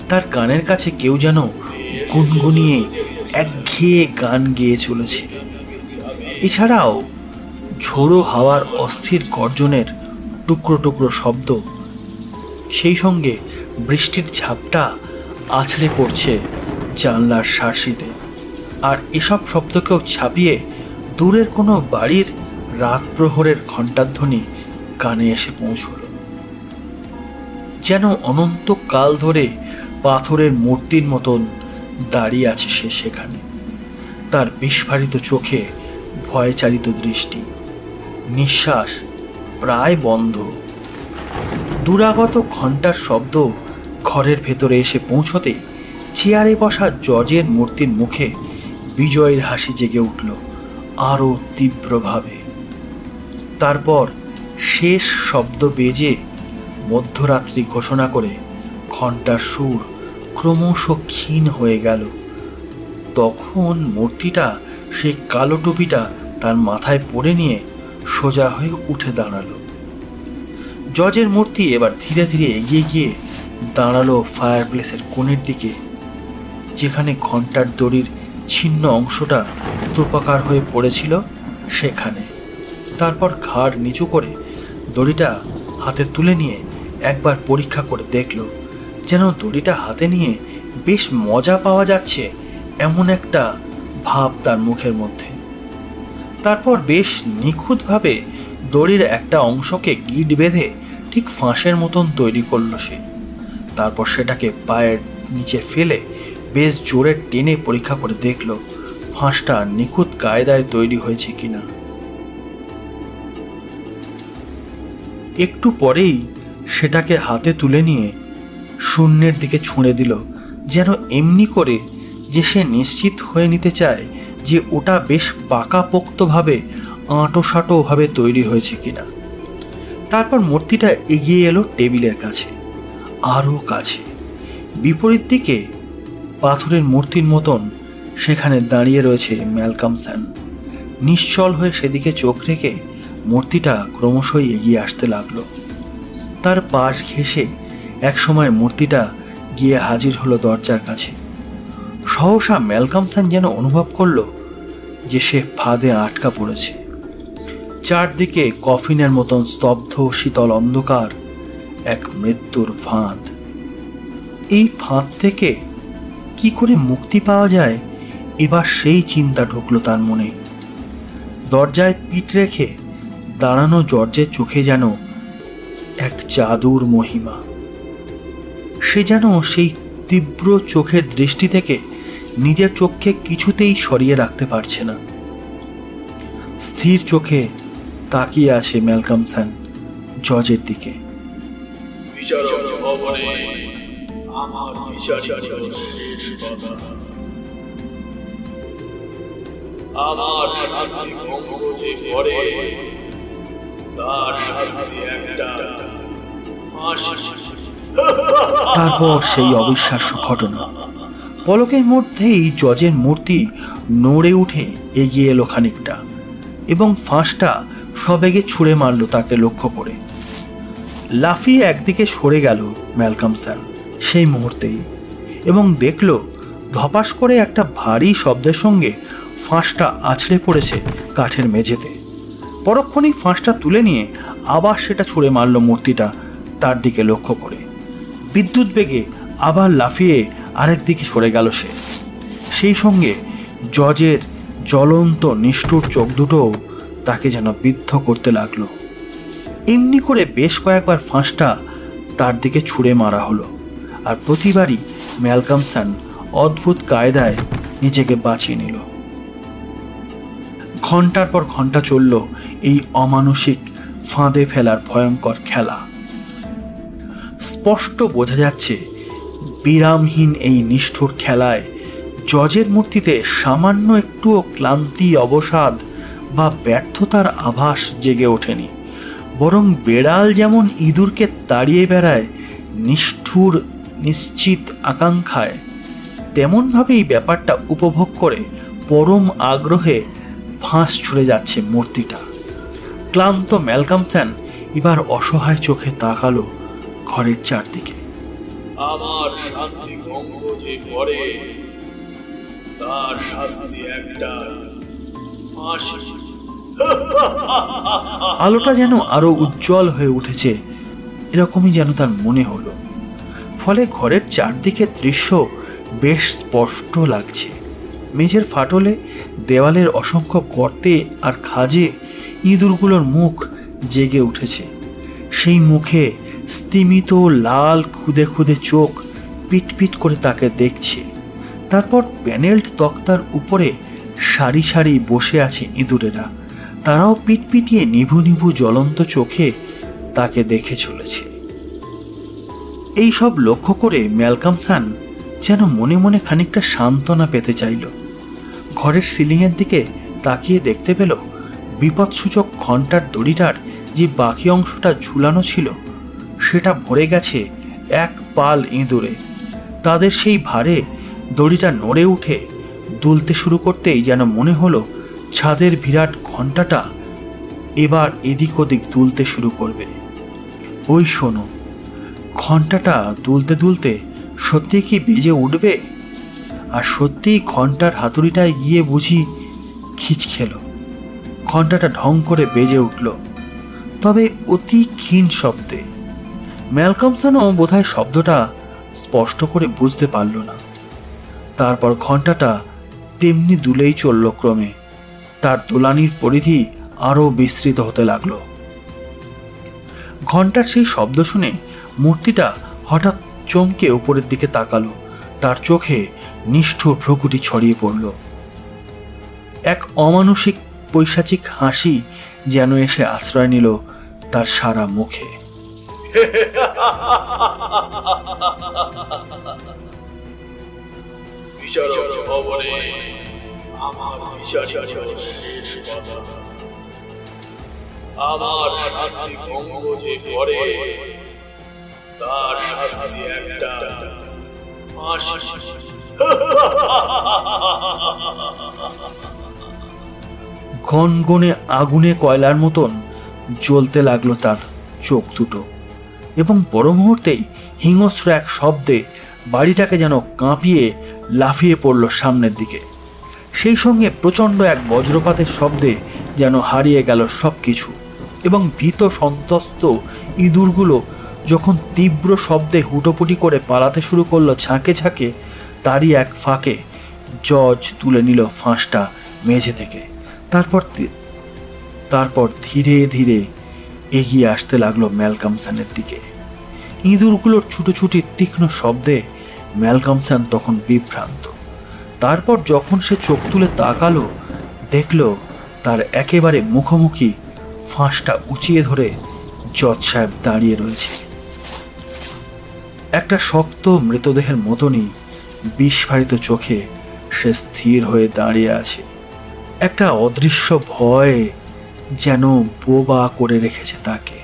O: তার কানের কাছে কেউ যেন গুনগুনিয়ে একঘেয়ে গান গেয়ে চলেছে। এছাড়াও ঝোড়ো হাওয়ার অস্থির গর্জনের টুকরো টুকরো শব্দ, সেই সঙ্গে বৃষ্টির ঝাপটা আছড়ে পড়ছে জানলার শার্সিতে। আর এসব শব্দকেও ছাপিয়ে দূরের কোনো বাড়ির রাত প্রহরের ঘণ্টাধ্বনি কানে এসে পৌঁছল। যেন অনন্তকাল ধরে পাথরের মূর্তির মতন দাঁড়িয়ে আছে সে সেখানে। তার বিস্ফারিত চোখে ভয়চারিত দৃষ্টি, নিঃশ্বাস প্রায় বন্ধ। দুরাগত ঘণ্টার শব্দ ঘরের ভেতরে এসে পৌঁছতে চেয়ারে বসা জজের মূর্তির মুখে বিজয়ের হাসি জেগে উঠল আরও তীব্রভাবে। তারপর শেষ শব্দ বেজে মধ্যরাত্রি ঘোষণা করে ঘণ্টার সুর ক্রমশ ক্ষীণ হয়ে গেল। তখন মূর্তিটা সেই কালো টুপিটা তার মাথায় পরে নিয়ে সোজা হয়ে উঠে দাঁড়ালো। জজের মূর্তি এবার ধীরে ধীরে এগিয়ে গিয়ে দাঁড়ালো ফায়ারপ্লেসের কোণের দিকে, যেখানে ঘণ্টার দড়ির ছিন্ন অংশটা স্তূপাকার হয়ে পড়েছিল সেখানে। তারপর ঘাড় নিচু করে দড়িটা হাতে তুলে নিয়ে একবার পরীক্ষা করে দেখল, যেন দড়িটা হাতে নিয়ে বেশ মজা পাওয়া যাচ্ছে এমন একটা ভাব তার মুখের মধ্যে। তারপর বেশ নিখুঁতভাবে দড়ির একটা অংশকে গিট বেঁধে ঠিক ফাঁসের মতন তৈরি করল সে। তারপর সেটাকে পায়ের নিচে ফেলে বেশ জোরে টেনে পরীক্ষা করে দেখল ফাঁসটা নিখুঁত কায়দায় তৈরি হয়েছে কিনা। একটু পরেই সেটাকে হাতে তুলে নিয়ে শূন্যের দিকে ছুঁড়ে দিল, যেন এমনি করে যে সে নিশ্চিত হয়ে নিতে চায় যে ওটা বেশ পাকাপোক্তভাবে আঁটোসাঁটোভাবে তৈরি হয়েছে কিনা। তারপর মূর্তিটা এগিয়ে এলো টেবিলের কাছে, আরও কাছে। বিপরীত দিকে পাথরের মূর্তির মতন সেখানে দাঁড়িয়ে রয়েছে ম্যালকমসন। নিশ্চল হয়ে সেদিকে চোখ রেখে মূর্তিটা ক্রমশই এগিয়ে আসতে লাগলো। তার পাশ ঘেঁষে একসময় মূর্তিটা গিয়ে হাজির হলো দরজার কাছে। সহসা ম্যালকমসন যেন অনুভব করলো যে সে ফাঁদে আটকা পড়েছে। চারদিকে কফিনের মতন স্তব্ধ শীতল অন্ধকার, এক মৃত্যুর ফাঁদ। এই ফাঁদ থেকে কি করে মুক্তি পাওয়া যায়, এবার সেই চিন্তা ঢুকলো তার মনে। দরজায় পিঠ রেখে দাঁড়ানো জর্জের চোখে যেন এক জাদুর মহিমা। সে যেন সেই তীব্র চোখের দৃষ্টি থেকে নিজের চোখকে কিছুতেই সরিয়ে রাখতে পারছে না। স্থির চোখে তাকিয়ে আছে ম্যালকমসন জজের দিকে।
J: বিচারক ভবনে আমার বিচারিক শেষ কথা। আমার শান্তি ভঙ্গ যে করে তার শাস্তি একটা ফাঁসি।
O: তারপর সেই অবিশ্বাস্য ঘটনা। পলকের মধ্যেই জজের মূর্তি নড়ে উঠে এগিয়ে এলো খানিকটা এবং ফাঁসটা সবেগে ছুঁড়ে মারল তাকে লক্ষ্য করে। লাফিয়ে একদিকে সরে গেল ম্যালকমসন সেই মুহূর্তেই এবং দেখল ধপাস করে একটা ভারী শব্দের সঙ্গে ফাঁসটা আছড়ে পড়েছে কাঠের মেঝেতে। পরক্ষণেই ফাঁসটা তুলে নিয়ে আবার সেটা ছুঁড়ে মারল মূর্তিটা তার দিকে লক্ষ্য করে। বিদ্যুৎ বেগে আবার লাফিয়ে আরেক দিকে সরে গেল সে। সেই সঙ্গে জজের জ্বলন্ত নিষ্ঠুর চোখ দুটোও তাকে যেন বিদ্ধ করতে লাগলো। এমনি করে বেশ কয়েকবার ফাঁসটা তার দিকে ছুঁড়ে মারা হলো, আর প্রতিবারই ম্যালকমসন অদ্ভুত কায়দায় নিজেকে বাঁচিয়ে নিল। ঘন্টার পর ঘন্টা চলল এই অমানসিক ফাঁদে ফেলার ভয়ঙ্কর খেলা। স্পষ্ট বোঝা যাচ্ছে বিরামহীন এই নিষ্ঠুর খেলায় জজের মূর্তিতে সামান্য একটুও ক্লান্তি, অবসাদ বা ব্যর্থতার আভাস জেগে ওঠেনি, বরং বেড়াল যেমন ইঁদুরকে তাড়িয়ে বেড়ায় নিষ্ঠুর নিশ্চিত আকাঙ্ক্ষায়, তেমনভাবেই ব্যাপারটা উপভোগ করে পরম আগ্রহে ফাঁস ছুঁড়ে যাচ্ছে মূর্তিটা। ক্লান্ত ম্যালকমসন এবার অসহায় চোখে তাকালো ঘরের চারদিকে।
J: আমার শান্তি ভঙ্গ যে করে তার শাস্তি একটা ফাঁসি।
O: আলোটা যেন আরো উজ্জ্বল হয়ে উঠেছে এরকমই যেন তার মনে হলো। ফলে ঘরের চারদিকে দৃশ্য বেশ স্পষ্ট লাগছে। মেঝের ফাটলে, দেওয়ালের অসংখ্য গর্তে আর খাজে ইঁদুরগুলোর মুখ জেগে উঠেছে। সেই মুখে স্তিমিত লাল খুদে খুদে চোখ পিটপিট করে তাকে দেখছে। তারপর প্যানেলড তক্তার উপরে সারি সারি বসে আছে ইঁদুরেরা, তারাও পিটপিটিয়ে নিভু নিভু জ্বলন্ত চোখে তাকে দেখে চলেছে। এই সব লক্ষ্য করে ম্যালকমসন যেন মনে মনে খানিকটা সান্ত্বনা পেতে চাইল। ঘরের সিলিংয়ের দিকে তাকিয়ে দেখতে পেল বিপদসূচক ঘণ্টার দড়িটার যে বাকি অংশটা ঝুলানো ছিল সেটা ভরে গেছে এক পাল ইঁদুরে। তাদের সেই ভারে দড়িটা নড়ে উঠে দুলতে শুরু করতেই যেন মনে হলো ছাদের বিরাট ঘণ্টাটা এবার এদিক ওদিক দুলতে শুরু করবে। ওই শোনো, ঘণ্টাটা দুলতে দুলতে সত্যি কি বেজে উঠবে? আর সত্যিই ঘণ্টার হাতুড়িটায় গিয়ে বুঝি খিচ খেল। ঘণ্টাটা ঢং করে বেজে উঠল, তবে অতি ক্ষীণ শব্দে। ম্যালকমসনও বোধহয় শব্দটা স্পষ্ট করে বুঝতে পারল না। তারপর ঘণ্টাটা তেমনি দুলেই চলল ক্রমে। তার দোলানির পরিধি আরো বিস্তৃত হতে লাগলো। ঘণ্টার সেই শব্দ শুনে মূর্তিটা হঠাৎ চমকে উপরের দিকে তাকালো। তার চোখে নিষ্ঠুর ভ্রুকুটি ছড়িয়ে পড়ল। এক অমানসিক পৈশাচিক হাসি যেন এসে আশ্রয় নিল তার সারা মুখে।
J: বিচারক ভবনে আমার বিচারিক শেষ কথা। আমার শান্তি ভঙ্গ যে করে তার শাস্তি একটা ফাঁসি।
O: গনগনে আগুনে কয়লার মতন জ্বলতে লাগলো তার চোখ দুটো, এবং পর মুহূর্তেই হিংস্র এক শব্দে বাড়িটাকে যেন কাঁপিয়ে লাফিয়ে পড়ল সামনের দিকে। সেই সঙ্গে প্রচণ্ড এক বজ্রপাতের শব্দে যেন হারিয়ে গেল সব কিছু, এবং ভীত সন্তস্ত ইঁদুরগুলো যখন তীব্র শব্দে হুটোপুটি করে পালাতে শুরু করলো ঝাঁকে ঝাঁকে, তারই এক ফাঁকে জজ তুলে নিল ফাঁসটা মেঝে থেকে। তারপর ধীরে ধীরে এগিয়ে আসতে লাগলো ম্যালকমসনের দিকে। ইঁদুরগুলোর ছুটোছুটি তীক্ষ্ণ শব্দে ম্যালকমসন তখন বিভ্রান্ত। তারপর যখন সে চোখ তুলে তাকালো, দেখল তার একেবারে মুখোমুখি ফাঁসটা উঁচিয়ে ধরে জজ সাহেব দাঁড়িয়ে রয়েছে। একটা শক্ত মৃতদেহের মতনই বিস্ফারিত চোখে সে স্থির হয়ে দাঁড়িয়ে আছে। একটা অদৃশ্য ভয় যেন বোবা করে রেখেছে তাকে।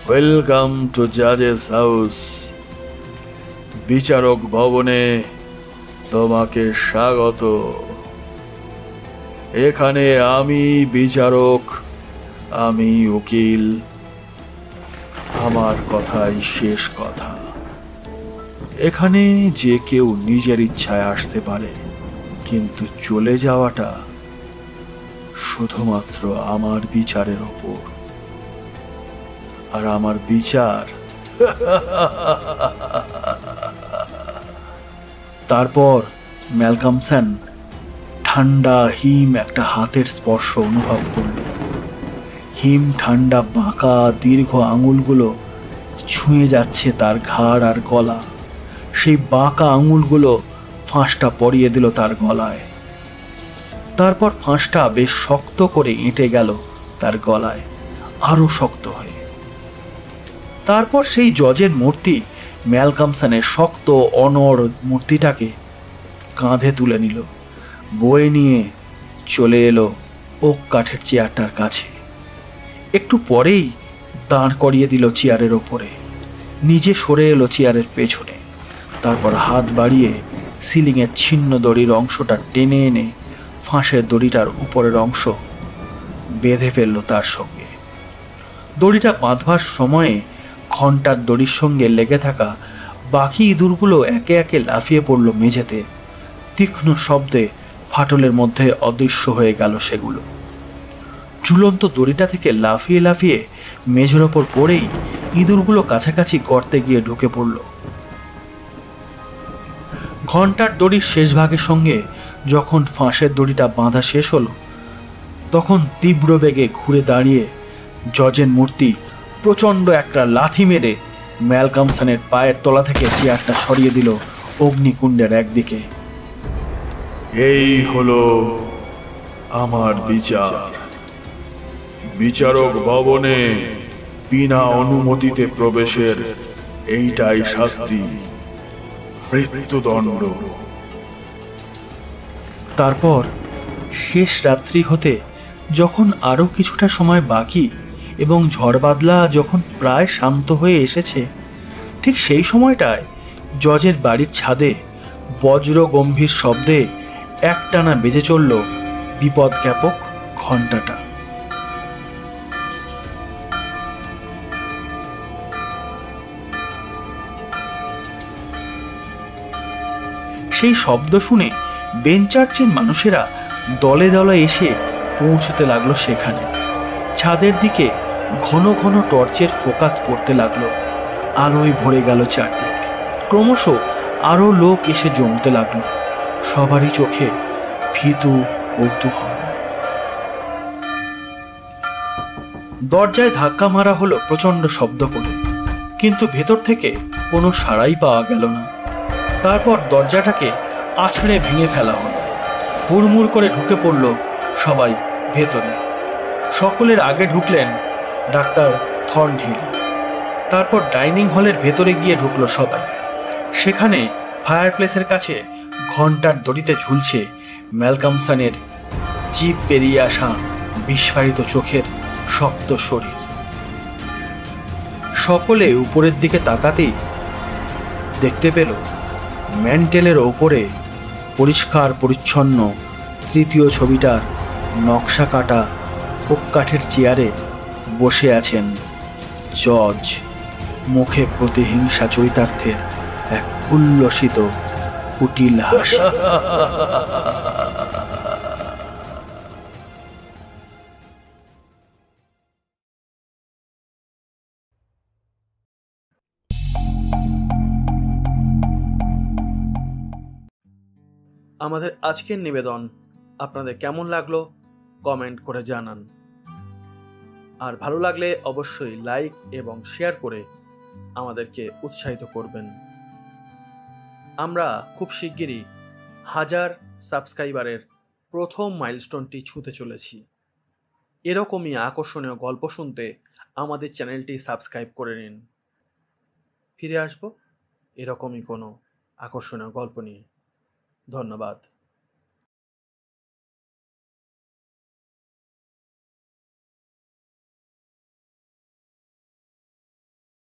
O: ওয়েলকাম টু জাজেস হাউস। বিচারক ভবনে তোমাকে স্বাগত। এখানে আমি বিচারক, আমি উকিল, আমার কথাই শেষ কথা। এখানে যে কেউ নিজের ইচ্ছায় আসতে পারে, কিন্তু চলে যাওয়াটা শুধুমাত্র আমার বিচারের ওপর। আর আমার বিচার তারপর ম্যালকমসন ঠান্ডা হিম একটা হাতের স্পর্শ অনুভব করল। হিম ঠান্ডা বাঁকা দীর্ঘ আঙুলগুলো ছুঁয়ে যাচ্ছে তার ঘাড় আর গলা। সেই বাঁকা আঙুলগুলো ফাঁসটা পরিয়ে দিল তার গলায়। তারপর ফাঁসটা বেশ শক্ত করে এঁটে গেল তার গলায়, আরো শক্ত হয়ে। তারপর সেই জজের মূর্তি ম্যালকমসনের শক্ত অনড় মূর্তিটাকে কাঁধে তুলে নিল, বয়ে নিয়ে চলে এলো ওক কাঠের চেয়ারটার কাছে। একটু পরেই দাঁড় করিয়ে দিল চেয়ারের ওপরে, নিজে সরে এলো চেয়ারের পেছনে। তারপর হাত বাড়িয়ে সিলিংয়ের ছিন্ন দড়ির অংশটা টেনে এনে ফাঁসের দড়িটার উপরের অংশ বেঁধে ফেলল তার সঙ্গে। দড়িটা বাঁধবার সময়ে ঘণ্টার দড়ির সঙ্গে লেগে থাকা বাকি ইঁদুরগুলো একে একে লাফিয়ে পড়ল মেঝেতে। তীক্ষ্ণ শব্দে ফাটলের মধ্যে অদৃশ্য হয়ে গেল সেগুলো। ঝুলন্ত দড়িটা থেকে লাফিয়ে লাফিয়ে মেঝের ওপর পড়েই ইঁদুরগুলো কাছাকাছি গর্তে গিয়ে ঢুকে পড়ল। ঘণ্টার দড়ির শেষ ভাগের সঙ্গে যখন ফাঁসের দড়িটা বাঁধা শেষ হলো, তখন তীব্র বেগে ঘুরে দাঁড়িয়ে জজের মূর্তি প্রচণ্ড একটা লাথি মেরে ম্যালকমসনের পায়ের তলা থেকে চেয়ারটা সরিয়ে দিল অগ্নিকুণ্ডের একদিকে।
L: এই হলো আমার বিচার। বিচারক ভবনে বিনা অনুমতিতে প্রবেশের এইটাই শাস্তি, মৃত্যুদণ্ড।
O: তারপর শেষ রাত্রি হতে যখন আরো কিছুটা সময় বাকি এবং ঝড় বাদলা যখন প্রায় শান্ত হয়ে এসেছে, ঠিক সেই সময়টায় জজের বাড়ির ছাদে বজ্র গম্ভীর শব্দে একটানা বেজে চলল বিপদ জ্ঞাপক ঘণ্টাটা। সেই শব্দ শুনে বেঞ্চার্চের মানুষেরা দলে দলে এসে পৌঁছতে লাগলো সেখানে। ছাদের দিকে ঘন ঘন টর্চের ফোকাস পড়তে লাগলো, আলোয় ভরে গেল চারদিক। ক্রমশ আরো লোক এসে জমতে লাগলো, সবারই চোখে ভীতু কৌতূহল। দরজায় ধাক্কা মারা হলো প্রচন্ড শব্দ করে, কিন্তু ভেতর থেকে কোনো সাড়াই পাওয়া গেল না। তারপর দরজাটাকে আছড়ে ভেঙে ফেলা হলো। হুড়মুড় করে ঢুকে পড়ল সবাই ভেতরে। সকলের আগে ঢুকলেন ডাক্তার থর্নহিল। তারপর ডাইনিং হলের ভেতরে গিয়ে ঢুকলো সবাই। সেখানে ফায়ারপ্লেসের কাছে ঘণ্টার দড়িতে ঝুলছে ম্যালকমসনের জিভ পেরিয়ে আসা বিস্ফারিত চোখের শক্ত শরীর। সকলে উপরের দিকে তাকাতেই দেখতে পেল ম্যান্টেলের ওপরে পরিষ্কার পরিচ্ছন্ন তৃতীয় ছবিটার নকশা কাটা ওক কাঠের চেয়ারে বসে আছেন জজ, মুখে প্রতিহিংসা চরিতার্থের এক উল্লসিত কুটিল হাসি।
P: আমাদের আজকের নিবেদন আপনাদের কেমন লাগলো কমেন্ট করে জানান। আর ভালো লাগলে অবশ্যই লাইক এবং শেয়ার করে আমাদেরকে উৎসাহিত করবেন। আমরা খুব শিগগিরই 1000 সাবস্ক্রাইবারের প্রথম মাইলস্টোনটি ছুঁতে চলেছি। এরকমই আকর্ষণীয় গল্প শুনতে আমাদের চ্যানেলটি সাবস্ক্রাইব করে নিন। ফিরে আসব এরকমই কোনো আকর্ষণীয় গল্প নিয়ে। ধন্যবাদ।